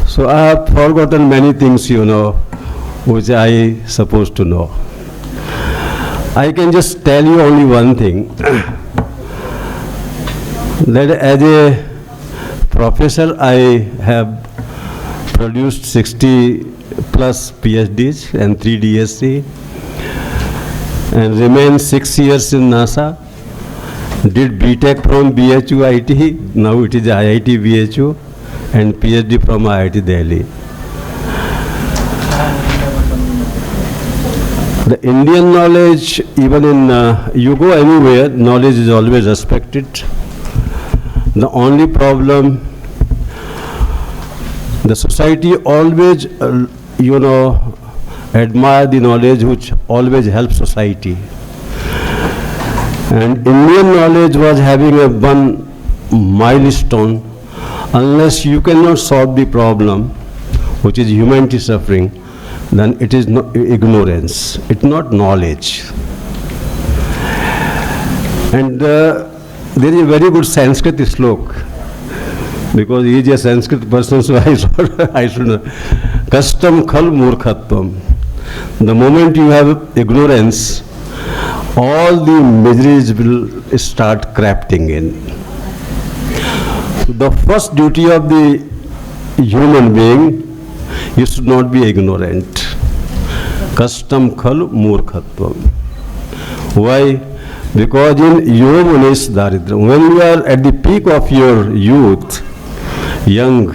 So I have forgotten many things, which I supposed to know. I can just tell you only one thing, that as a professor I have produced 60 plus PhDs and 3 DSc, and remained 6 years in NASA, did BTech from BHU IT, now it is IIT BHU, and PhD from IIT Delhi. The Indian knowledge, even in, you go anywhere, knowledge is always respected. The only problem, the society always, admire the knowledge which always helps society. And Indian knowledge was having a one milestone. Unless you cannot solve the problem, which is humanity suffering, then it is not ignorance, it's not knowledge. And there is a very good Sanskrit slok, because he is a Sanskrit person, so I should know. Kastam khal murkhatvam. The moment you have ignorance, all the miseries will start crafting in. The first duty of the human being is to not be ignorant. Kastam khal murkhatvam. Why? Because in yomunis daridra, when you are at the peak of your youth, young,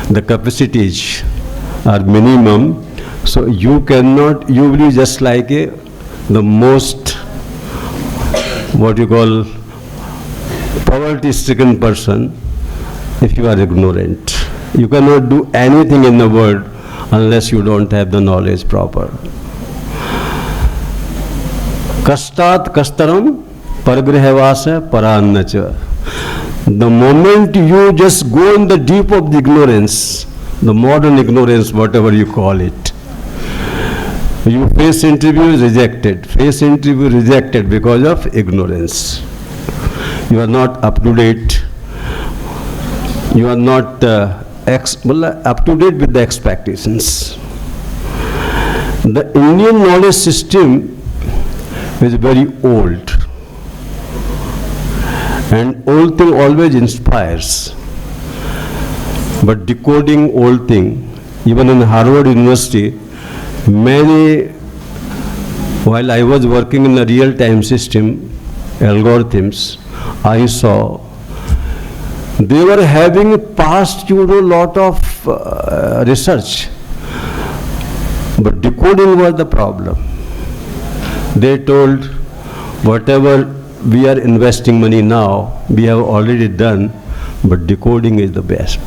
the capacities are minimum, so you cannot, you will be just like the most, what you call, poverty-stricken person if you are ignorant. You cannot do anything in the world unless you don't have the knowledge proper. Kastat kastaram pargrihevasa parannacha. The moment you just go in the deep of the ignorance, the modern ignorance, whatever you call it, you face interview rejected, because of ignorance. You are not up to date. You are not up to date with the expectations. The Indian knowledge system is very old, and old thing always inspires. But decoding old thing, even in Harvard University, many, while I was working in the real-time system, algorithms, I saw they were having past, lot of research, but decoding was the problem. They told, whatever we are investing money now, we have already done, but decoding is the best.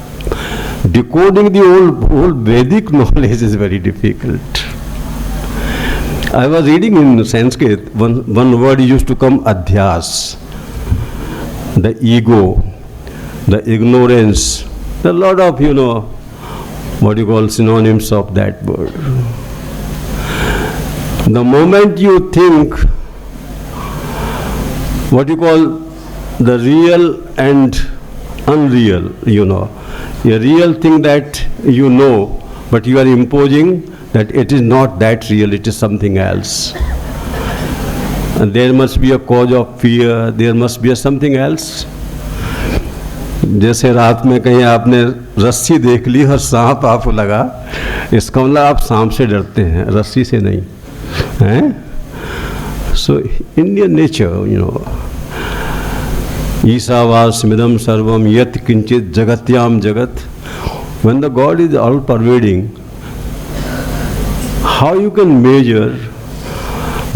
Decoding the whole Vedic knowledge is very difficult. I was reading in Sanskrit, one word used to come, adhyas, the ego, the ignorance, a lot of, what you call synonyms of that word. The moment you think, what you call the real and unreal, a real thing that you know, but you are imposing that it is not that real, it is something else. And there must be a cause of fear, there must be a something else. जैसे रात में कहीं आपने रस्सी देख ली और सांप आपको लगा, इसका मतलब आप सांप से डरते हैं, रस्सी से नहीं हैं. So Indian nature, ईशावास्मिदं सर्वम यत् किंचित जगत्याम जगत. When the God is all pervading, how you can measure?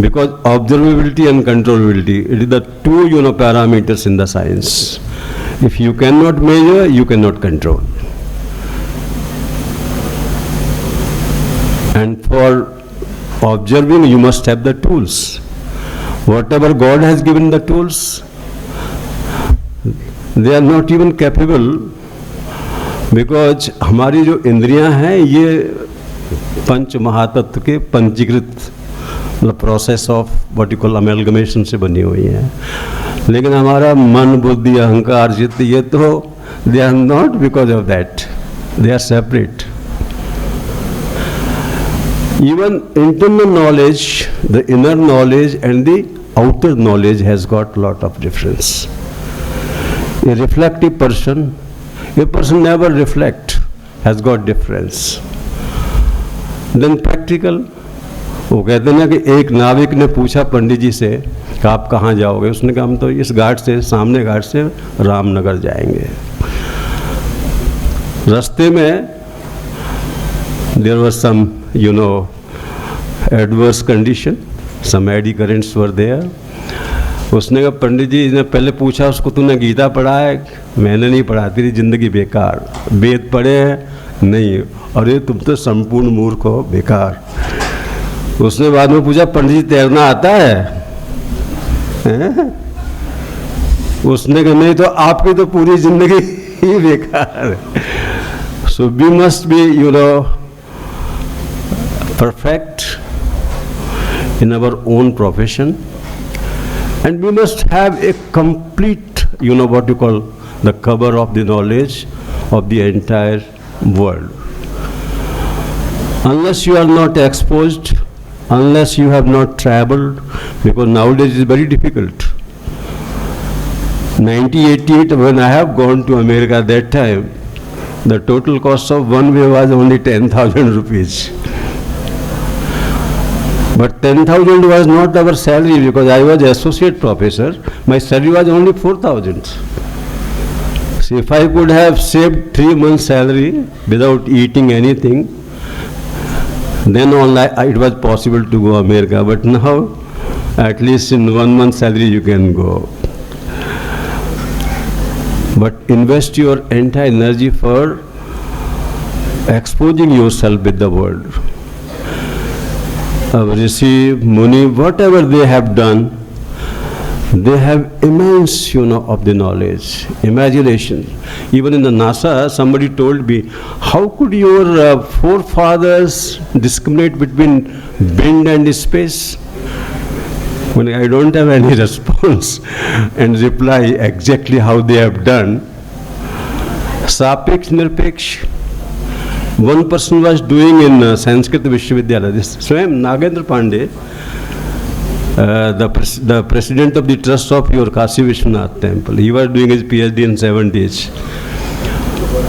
Because observability and controllability, it is the two parameters in the science. If you cannot measure, you cannot control. And for observing, you must have the tools. Whatever God has given the tools, they are not even capable, because हमारी जो इंद्रियां हैं ये पंच महातत्व के पंचीकृत process of what you call amalgamation से बनी हुई है. लेकिन हमारा मन, बुद्धि, अहंकार, चित्त, ये तो they are not because of that, they are separate. Even internal knowledge, the inner knowledge and the outer knowledge has got lot of difference. A reflective person, a person never reflect, has got difference. Then practical, वो कहते हैं ना कि एक नाविक ने पूछा पंडित जी से कि आप कहाँ जाओगे, उसने कहा हम तो इस घाट से, सामने घाट से रामनगर जाएंगे. रास्ते में there was some adverse condition, some eddy currents were there. उसने कहा पंडित जी ने पहले पूछा उसको, तूने गीता पढ़ा है? मैंने नहीं पढ़ा, तेरी जिंदगी बेकार. वेद पढ़े हैं? नहीं. अरे तुम तो संपूर्ण मूर्ख हो, बेकार. उसने बाद में पूछा पंडित जी तैरना आता है? हैं? उसने कहा नहीं, तो आपकी तो पूरी जिंदगी ही बेकार है। So we must be perfect in our own profession, and we must have a complete, what you call the cover of the knowledge of the entire world. Unless you are not exposed, unless you have not traveled, because nowadays it is very difficult. 1988, when I have gone to America, that time, the total cost of one way was only 10,000 rupees. But 10,000 was not our salary, because I was associate professor. My salary was only 4,000. So if I could have saved 3 months' salary without eating anything, then only it was possible to go America. But now, at least in 1 month's salary you can go. But invest your entire energy for exposing yourself with the world. Rishi, Muni, whatever they have done, they have immense, of the knowledge, imagination. Even in the NASA, somebody told me, how could your forefathers discriminate between wind and space? When I don't have any response and reply exactly how they have done. Sapeksh, Nirpeksh. One person was doing in Sanskrit Vishwavidyalaya, this Swayam Nagendra Pandey, the president of the trust of your Kashi Vishwanath temple. He was doing his PhD in 70s.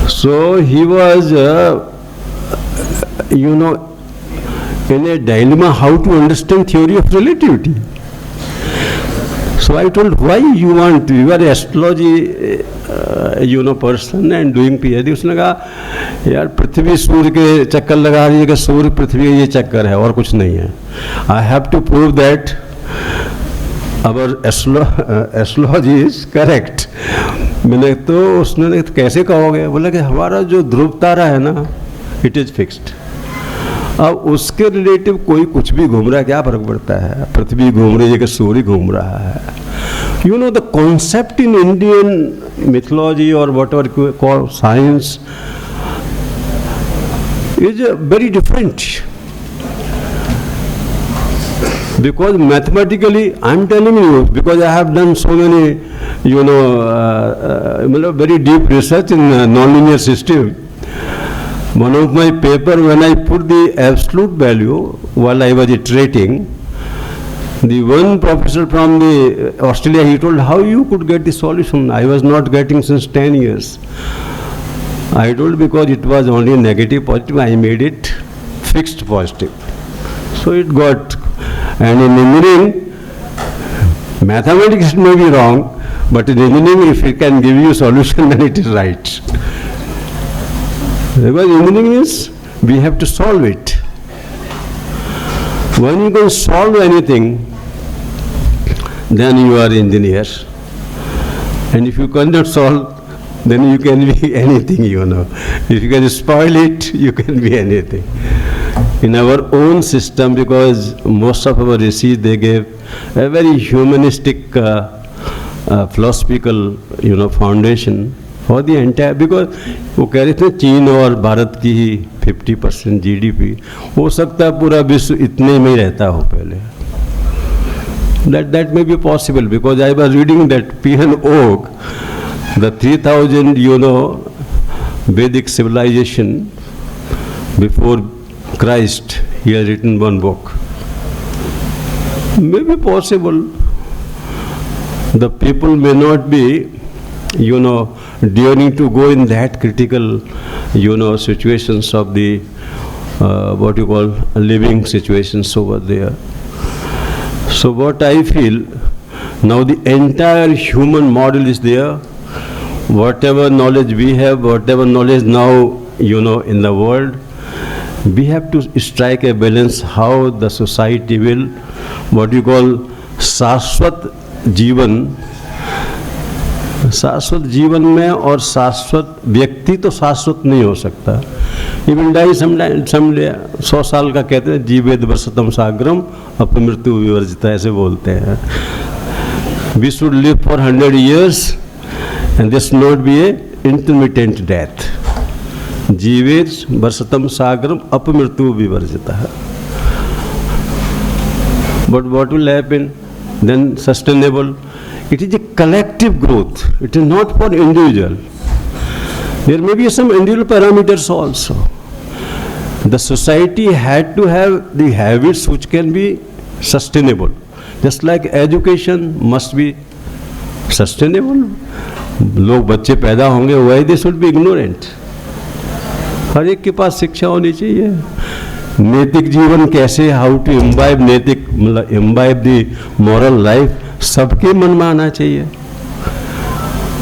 So he was, in a dilemma how to understand theory of relativity. So I told, why you want, you are astrology, person and doing PhD. उसने कहा, यार पृथ्वी सूर्य के चक्कर लगा रही है कि सूर्य पृथ्वी ये चक्कर है और कुछ नहीं है. I have to prove that our astrology is correct. मैंने तो उसने कैसे कहोगे? बोला कि हमारा जो ध्रुव तारा है ना, it is fixed. अब उसके रिलेटिव कोई कुछ भी घूम रहा है, क्या फर्क पड़ता है? पृथ्वी घूम रही है कि सूर्य घूम रहा है. The concept in Indian mythology or whatever you call science is very different. Because mathematically, I'm telling you, because I have done so many, very deep research in nonlinear system. One of my paper, when I put the absolute value while I was iterating, the one professor from the Australia, he told, how you could get the solution? I was not getting since 10 years. I told, because it was only negative positive, I made it fixed positive. So it got, and in engineering, mathematics may be wrong, but in engineering, if it can give you solution, then it is right. Because engineering means we have to solve it. When you can solve anything, then you are engineer. And if you cannot solve, then you can be anything, If you can spoil it, you can be anything. In our own system, because most of our rishis, they gave a very humanistic, philosophical, foundation for the entire, because वो कह रहे थे चीन और भारत की ही 50% GDP, हो सकता है पूरा विश्व इतने में ही रहता हो पहले. That may be possible, because I was reading that P.N. Oak, the 3000, Vedic civilization before Christ, he has written one book. Maybe possible. The people may not be, daring to go in that critical, situations of the, what you call, living situations over there. So what I feel, now the entire human model is there. Whatever knowledge we have, whatever knowledge now, in the world, we have to strike a balance how the society will, what you call, शाश्वत जीवन. शाश्वत जीवन में और शाश्वत व्यक्ति तो शाश्वत नहीं हो सकता, He will die someday 100 साल का कहते हैं, जीवेद वर्षतम साग्रम अपमृत्यु विवर्जिता, ऐसे बोलते हैं. We should live for 100 years and this not be a intermittent death. जीवेद वर्षतम साग्रम अपमृत्यु विवर्जिता. But what will happen then? Sustainable. It is a collective growth. It is not for individual. There may be some individual parameters also. The society had to have the habits which can be sustainable. Just like education must be sustainable. लोग बच्चे पैदा होंगे, why they should be ignorant? हर एक के पास शिक्षा होनी चाहिए. नैतिक जीवन कैसे, हाउ टू इम्बाइब नैतिक, मतलब इम्बाइब दी मॉरल लाइफ, सबके मन में आना चाहिए.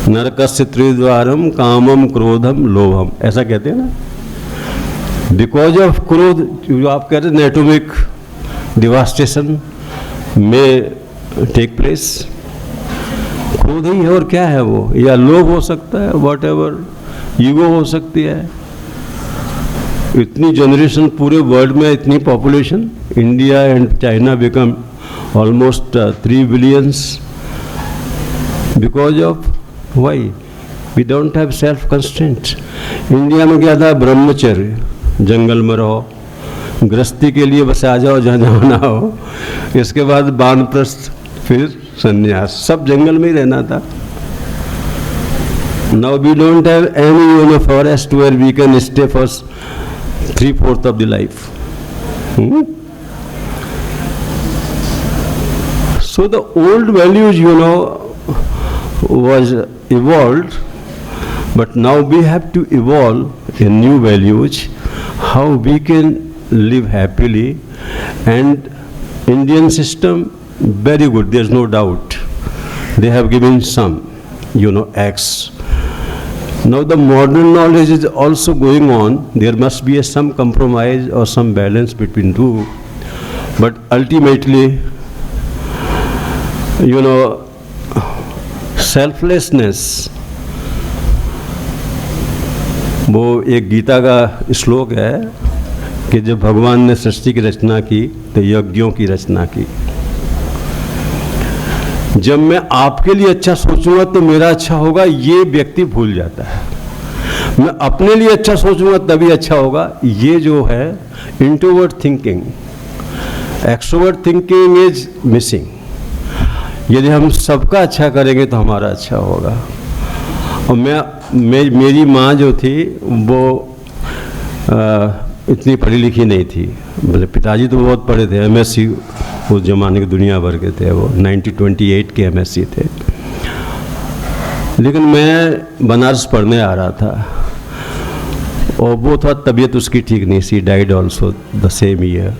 नरकस्य त्रिद्वारम कामम क्रोधम लोभम, ऐसा कहते हैं ना. बिकॉज ऑफ क्रोध, जो आप कहते हैं एटॉमिक डिवास्टेशन में टेक प्लेस. क्रोध ही है और क्या है वो, या लोभ हो सकता है, वॉट एवर, ईगो हो सकती है. इतनी जनरेशन पूरे वर्ल्ड में, इतनी population, India and China become almost 3 billions because of why, we don't have self constraint. India में क्या था, ब्रह्मचर्य, जंगल में रहो, गृहस्थी के लिए बस आ जाओ जहाँ जाना हो, इसके बाद वानप्रस्थ, फिर संन्यास, सब जंगल में ही रहना था. Now we don't have any forest where we can stay for 3/4 of the life. So the old values, was evolved, but now we have to evolve in new values, how we can live happily. And Indian system, very good, there's no doubt. They have given some, acts. Now the modern knowledge is also going on. There must be some compromise or some balance between two. But ultimately, selflessness, वो एक गीता का श्लोक है कि जब भगवान ने सृष्टि की रचना की तो यज्ञों की रचना की. जब मैं आपके लिए अच्छा सोचूंगा तो मेरा अच्छा होगा, ये व्यक्ति भूल जाता है. मैं अपने लिए अच्छा सोचूंगा तभी अच्छा होगा, ये जो है introvert thinking. Extrovert thinking is missing. यदि हम सबका अच्छा करेंगे तो हमारा अच्छा होगा. और मेरी माँ जो थी वो इतनी पढ़ी लिखी नहीं थी. मतलब पिताजी तो बहुत पढ़े थे, MSc उस जमाने के दुनिया भर के थे, वो 1928 के MSc थे. लेकिन मैं बनारस पढ़ने आ रहा था और वो थोड़ा तबीयत उसकी ठीक नहीं सी, died also the same year.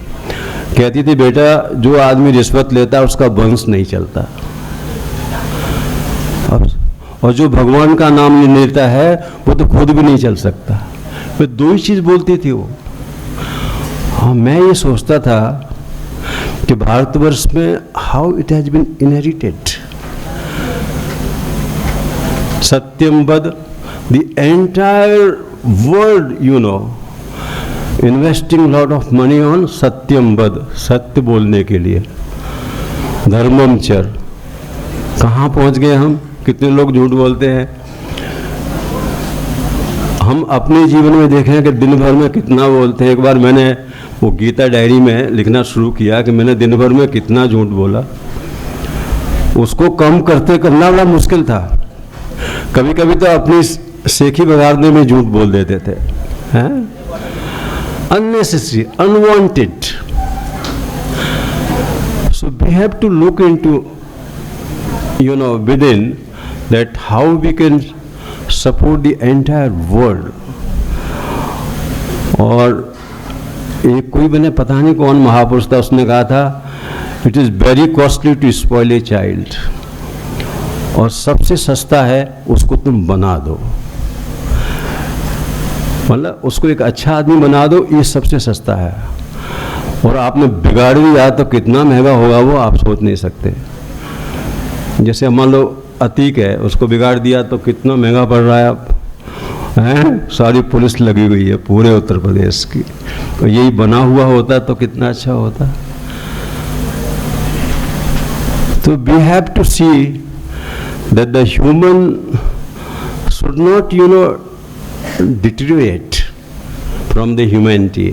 कहती थी, बेटा जो आदमी रिश्वत लेता है उसका वंश नहीं चलता, और जो भगवान का नाम नहीं लेता है वो तो खुद भी नहीं चल सकता. वे दो ही चीज़ बोलती थी वो. हाँ, मैं ये सोचता था कि भारतवर्ष में how it has been inherited. सत्यम वद, the entire world investing lot of money on सत्यम वद, सत्य बोलने के लिए. धर्मम चर, कहाँ पहुँच गए हम, कितने लोग झूठ बोलते हैं. हम अपने जीवन में देखें कि दिन भर में कितना बोलते हैं. एक बार मैंने वो गीता डायरी में लिखना शुरू किया कि मैंने दिन भर में कितना झूठ बोला. उसको कम करना बड़ा मुश्किल था. कभी कभी तो अपनी सेखी बगाड़ने में झूठ बोल देते थे. Unnecessary, unwanted. So we have to look into, within that how we can support the entire world. और एक कोई मैंने पता नहीं कौन महापुरुष था, उसने कहा था, it is very costly to spoil a child. और सबसे सस्ता है उसको तुम बना दो. मतलब उसको एक अच्छा आदमी बना दो, ये सबसे सस्ता है. और आपने बिगाड़ दिया तो कितना महंगा होगा वो आप सोच नहीं सकते. जैसे मान लो अतीक है, उसको बिगाड़ दिया तो कितना महंगा पड़ रहा है. हैं, सारी पुलिस लगी हुई है पूरे उत्तर प्रदेश की, और यही बना हुआ होता तो कितना अच्छा होता। तो we have to see that the human should not deteriorate from the humanity.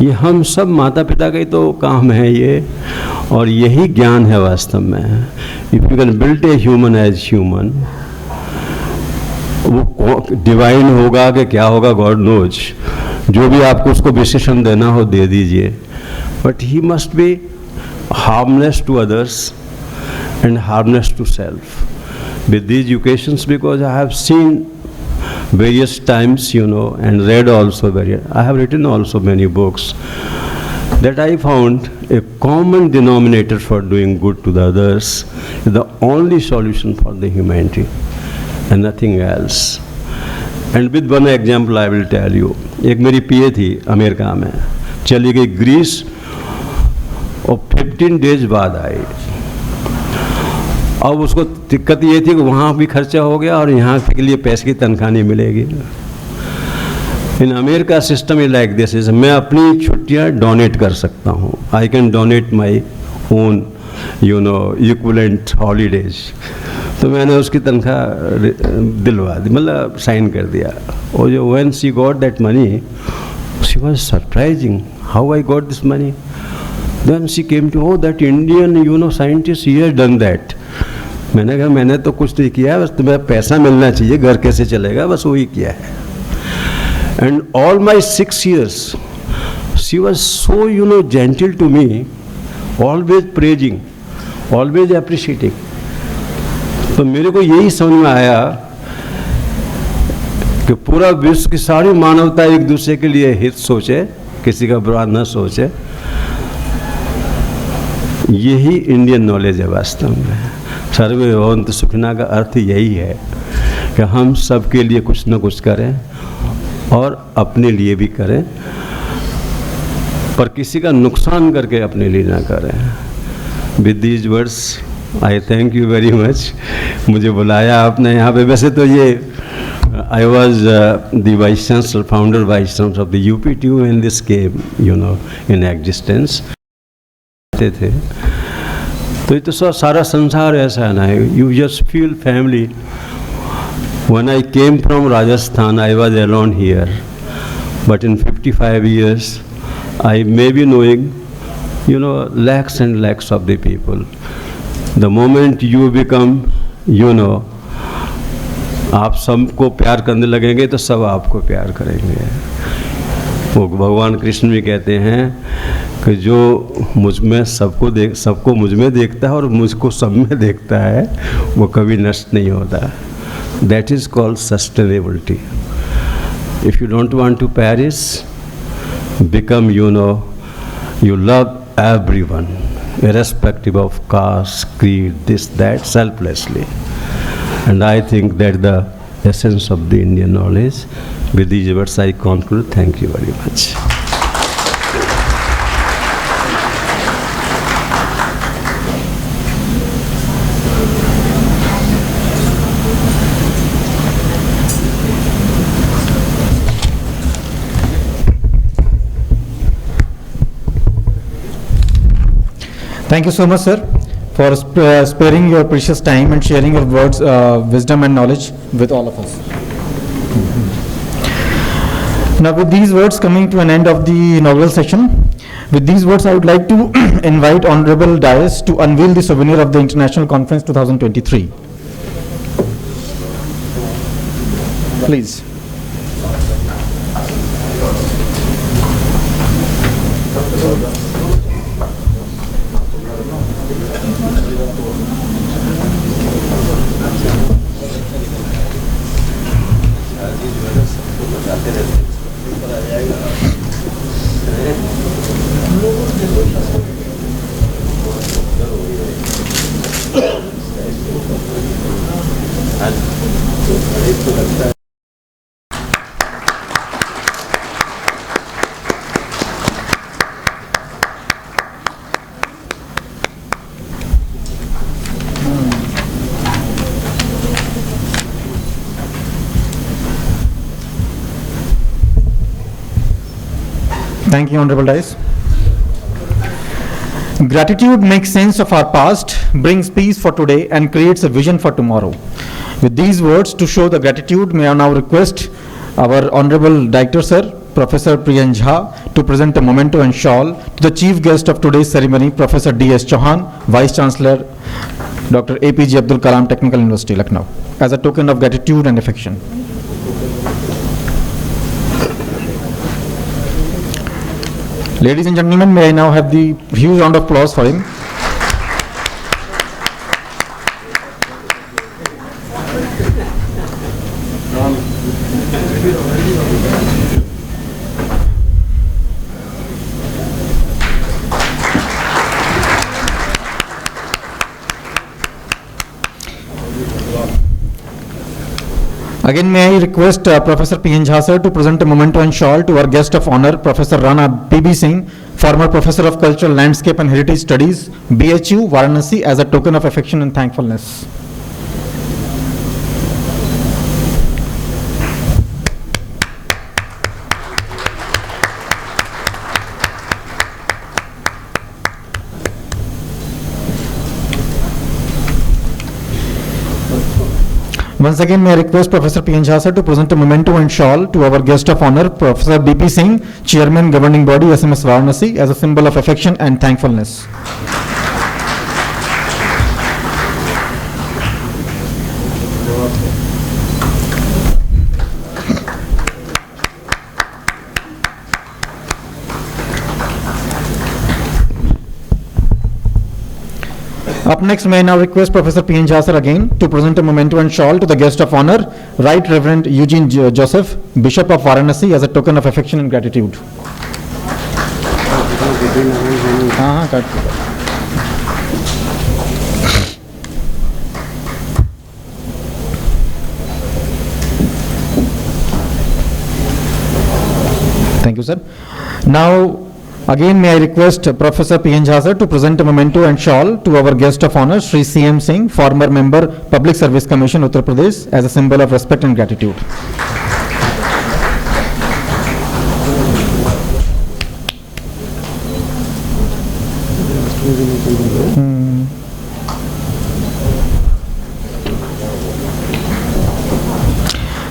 ये हम सब माता पिता का ही तो काम है ये, और यही ज्ञान है वास्तव में। If you can build a human as human, वो डिवाइन होगा कि क्या होगा गॉड नोज, जो भी आपको उसको विशेषण देना हो दे दीजिए, but he must be harmless to others and harmless to self with these educations, because I have seen various times, and read also I have written also many books that I found a common denominator for doing good to the others is the only solution for the humanity and nothing else. And with one example I will tell you, एक मेरी PA थी America में, चली गई Greece और 15 days बाद आई। अब उसको दिक्कत ये थी कि वहाँ भी खर्चा हो गया और यहाँ के लिए पैसे की तनख्वाह नहीं मिलेगी। In America system is like this, मैं अपनी छुट्टियाँ डोनेट कर सकता हूँ, I can donate my own equivalent holidays. तो मैंने उसकी तनख्वाह दिलवा दी, मतलब साइन कर दिया। और जो when she got that money, she was surprising how I got this money. Then she came to, oh that Indian scientist he has done that. मैंने कहा मैंने तो कुछ नहीं किया, बस तुम्हें पैसा मिलना चाहिए, घर कैसे चलेगा, बस वही किया है। And all my 6 years she was so gentle to me, always praising, always appreciating. तो मेरे को यही समझ में आया कि पूरा विश्व की सारी मानवता एक दूसरे के लिए हित सोचे, किसी का बुरा न सोचे। यही इंडियन नॉलेज है वास्तव में। सर्वे भवन्तु सुखिनः का अर्थ यही है कि हम सबके लिए कुछ न कुछ करें और अपने लिए भी करें, पर किसी का नुकसान करके अपने लिए ना करें। With these words I thank you very much. मुझे बुलाया आपने यहाँ पे। वैसे तो ये I was the vice chancellor, founder vice chancellor of the UP2 in this came in existence थे। तो ये तो सारा संसार ऐसा है ना, you just feel family. When I came from Rajasthan I was alone here, but in 55 years I may be knowing lakhs and lakhs of the people. The moment you become आप सबको प्यार करने लगेंगे तो सब आपको प्यार करेंगे। वो भगवान कृष्ण भी कहते हैं कि जो मुझ में सबको मुझ में देखता है और मुझको सब में देखता है, वो कभी नष्ट नहीं होता। That is called sustainability. If you don't want to perish, become you love everyone, irrespective of caste, creed, this, that, selflessly. And I think that the essence of the Indian knowledge. With these words I conclude. Thank you very much. Thank you so much, sir, for sparing your precious time and sharing your words, wisdom and knowledge with all of us. Now, with these words coming to an end of the inaugural session, with these words I would like to invite Honorable Dias to unveil the souvenir of the International Conference 2023. Please. Thank you, Honorable Dice. Gratitude makes sense of our past, brings peace for today, and creates a vision for tomorrow. With these words to show the gratitude, may I now request our Honorable Director, Sir, Professor Priyan Jha, to present a memento and shawl to the chief guest of today's ceremony, Professor D.S.Chauhan, Vice Chancellor Dr. A.P.J. Abdul Kalam Technical University, Lucknow, as a token of gratitude and affection. Ladies and gentlemen, may I now have the huge round of applause for him. Again, may I request Professor P.N. Jha sir to present a memento and shawl to our guest of honor, Professor Rana P.B. Singh, former Professor of Cultural Landscape and Heritage Studies, BHU, Varanasi, as a token of affection and thankfulness. Once again, may I request Professor P.N. Jha sir to present a memento and shawl to our guest of honor, Professor B.P. Singh, Chairman, Governing Body, SMS Varanasi, as a symbol of affection and thankfulness. Up next, may I now request Professor P.N. Jha sir again to present a memento and shawl to the guest of honor, Right Reverend Eugene Joseph, Bishop of Varanasi, as a token of affection and gratitude. Thank you, sir. Now, again, may I request Professor P.N. Jha sir to present a memento and shawl to our guest of honor, Sri C.M. Singh, former member, Public Service Commission, Uttar Pradesh, as a symbol of respect and gratitude.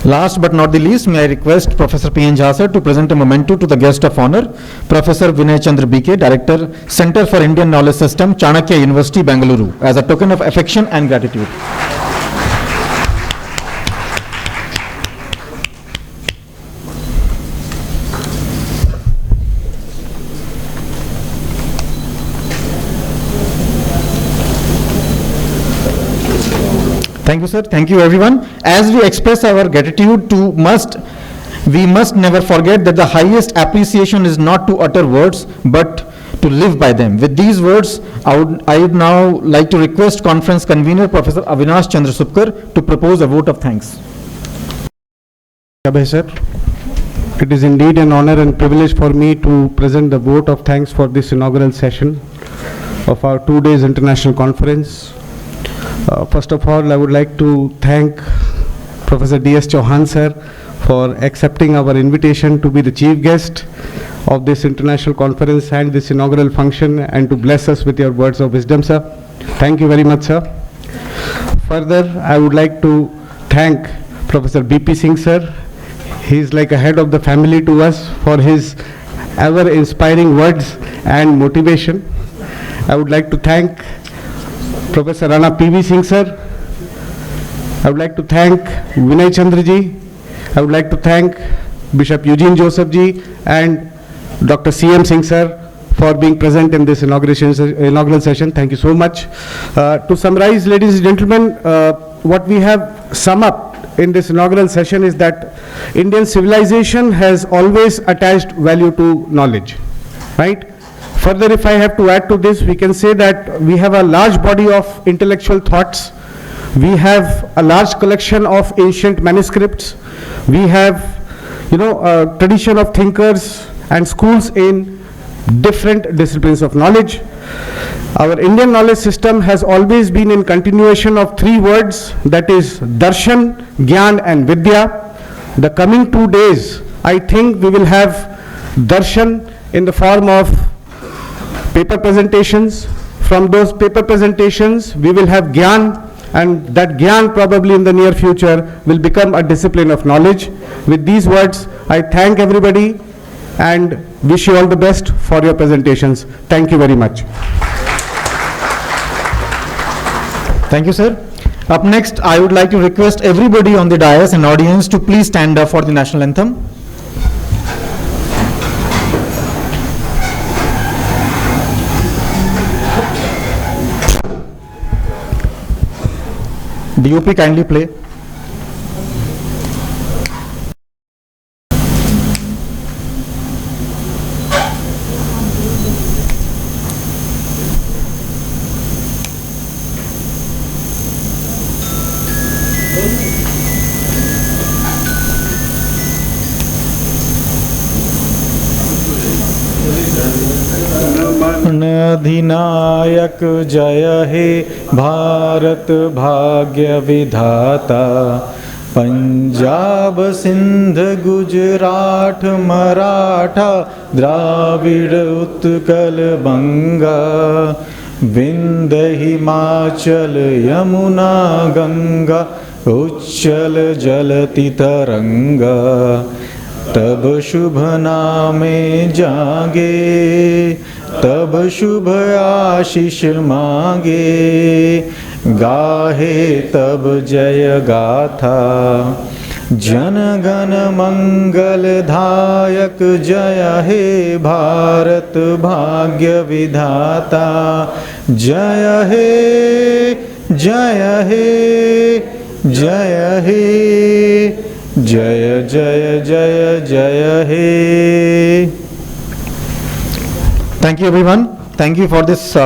Last but not the least, may I request Professor P.N. Jha sir to present a memento to the guest of honor, Professor Vinay Chandra B.K., Director, Center for Indian Knowledge System, Chanakya University, Bengaluru, as a token of affection and gratitude. Thank you, sir. Thank you, everyone. As we express our gratitude we must never forget that the highest appreciation is not to utter words, but to live by them. With these words, I would now like to request conference convener, Professor Avinash Chandra Supkar, to propose a vote of thanks. Abhay sir, it is indeed an honor and privilege for me to present the vote of thanks for this inaugural session of our 2 days international conference. First of all, I would like to thank Professor D.S.Chauhan sir for accepting our invitation to be the chief guest of this international conference and this inaugural function, and to bless us with your words of wisdom, sir. Thank you very much, sir. Further, I would like to thank Professor B.P. Singh sir. He is like a head of the family to us for his ever inspiring words and motivation. I would like to thank Professor Rana P.V. Singh sir. I would like to thank Vinay Chandra ji. I would like to thank Bishop Eugene Joseph ji and Dr. C.M. Singh sir for being present in this inaugural session. Thank you so much. To summarize, ladies and gentlemen, what we have sum up in this inaugural session is that Indian civilization has always attached value to knowledge, right? Further, if I have to add to this, we can say that we have a large body of intellectual thoughts. We have a large collection of ancient manuscripts. We have, a tradition of thinkers and schools in different disciplines of knowledge. Our Indian knowledge system has always been in continuation of 3 words, that is darshan, gyan and vidya. The coming 2 days, I think we will have darshan in the form of paper presentations. From those paper presentations, we will have Gyan, and that Gyan probably in the near future will become a discipline of knowledge. With these words, I thank everybody and wish you all the best for your presentations. Thank you very much. Thank you, sir. Up next, I would like to request everybody on the dais and audience to please stand up for the national anthem. DOP, kindly play. अधिनायक जय हे भारत भाग्य विधाता, पंजाब सिंध गुजरात मराठा द्राविड़ उत्कल बंगा, विंध्य हिमाचल यमुना गंगा उच्चल जलति तरंगा, तब शुभ नामे जागे तब शुभ आशीष मांगे, गाहे तब जय गाथा, जन गण मंगल धायक जय हे भारत भाग्य विधाता, जय हे जय हे जय हे जय जय जय जय हे. Thank you everyone. Thank you for this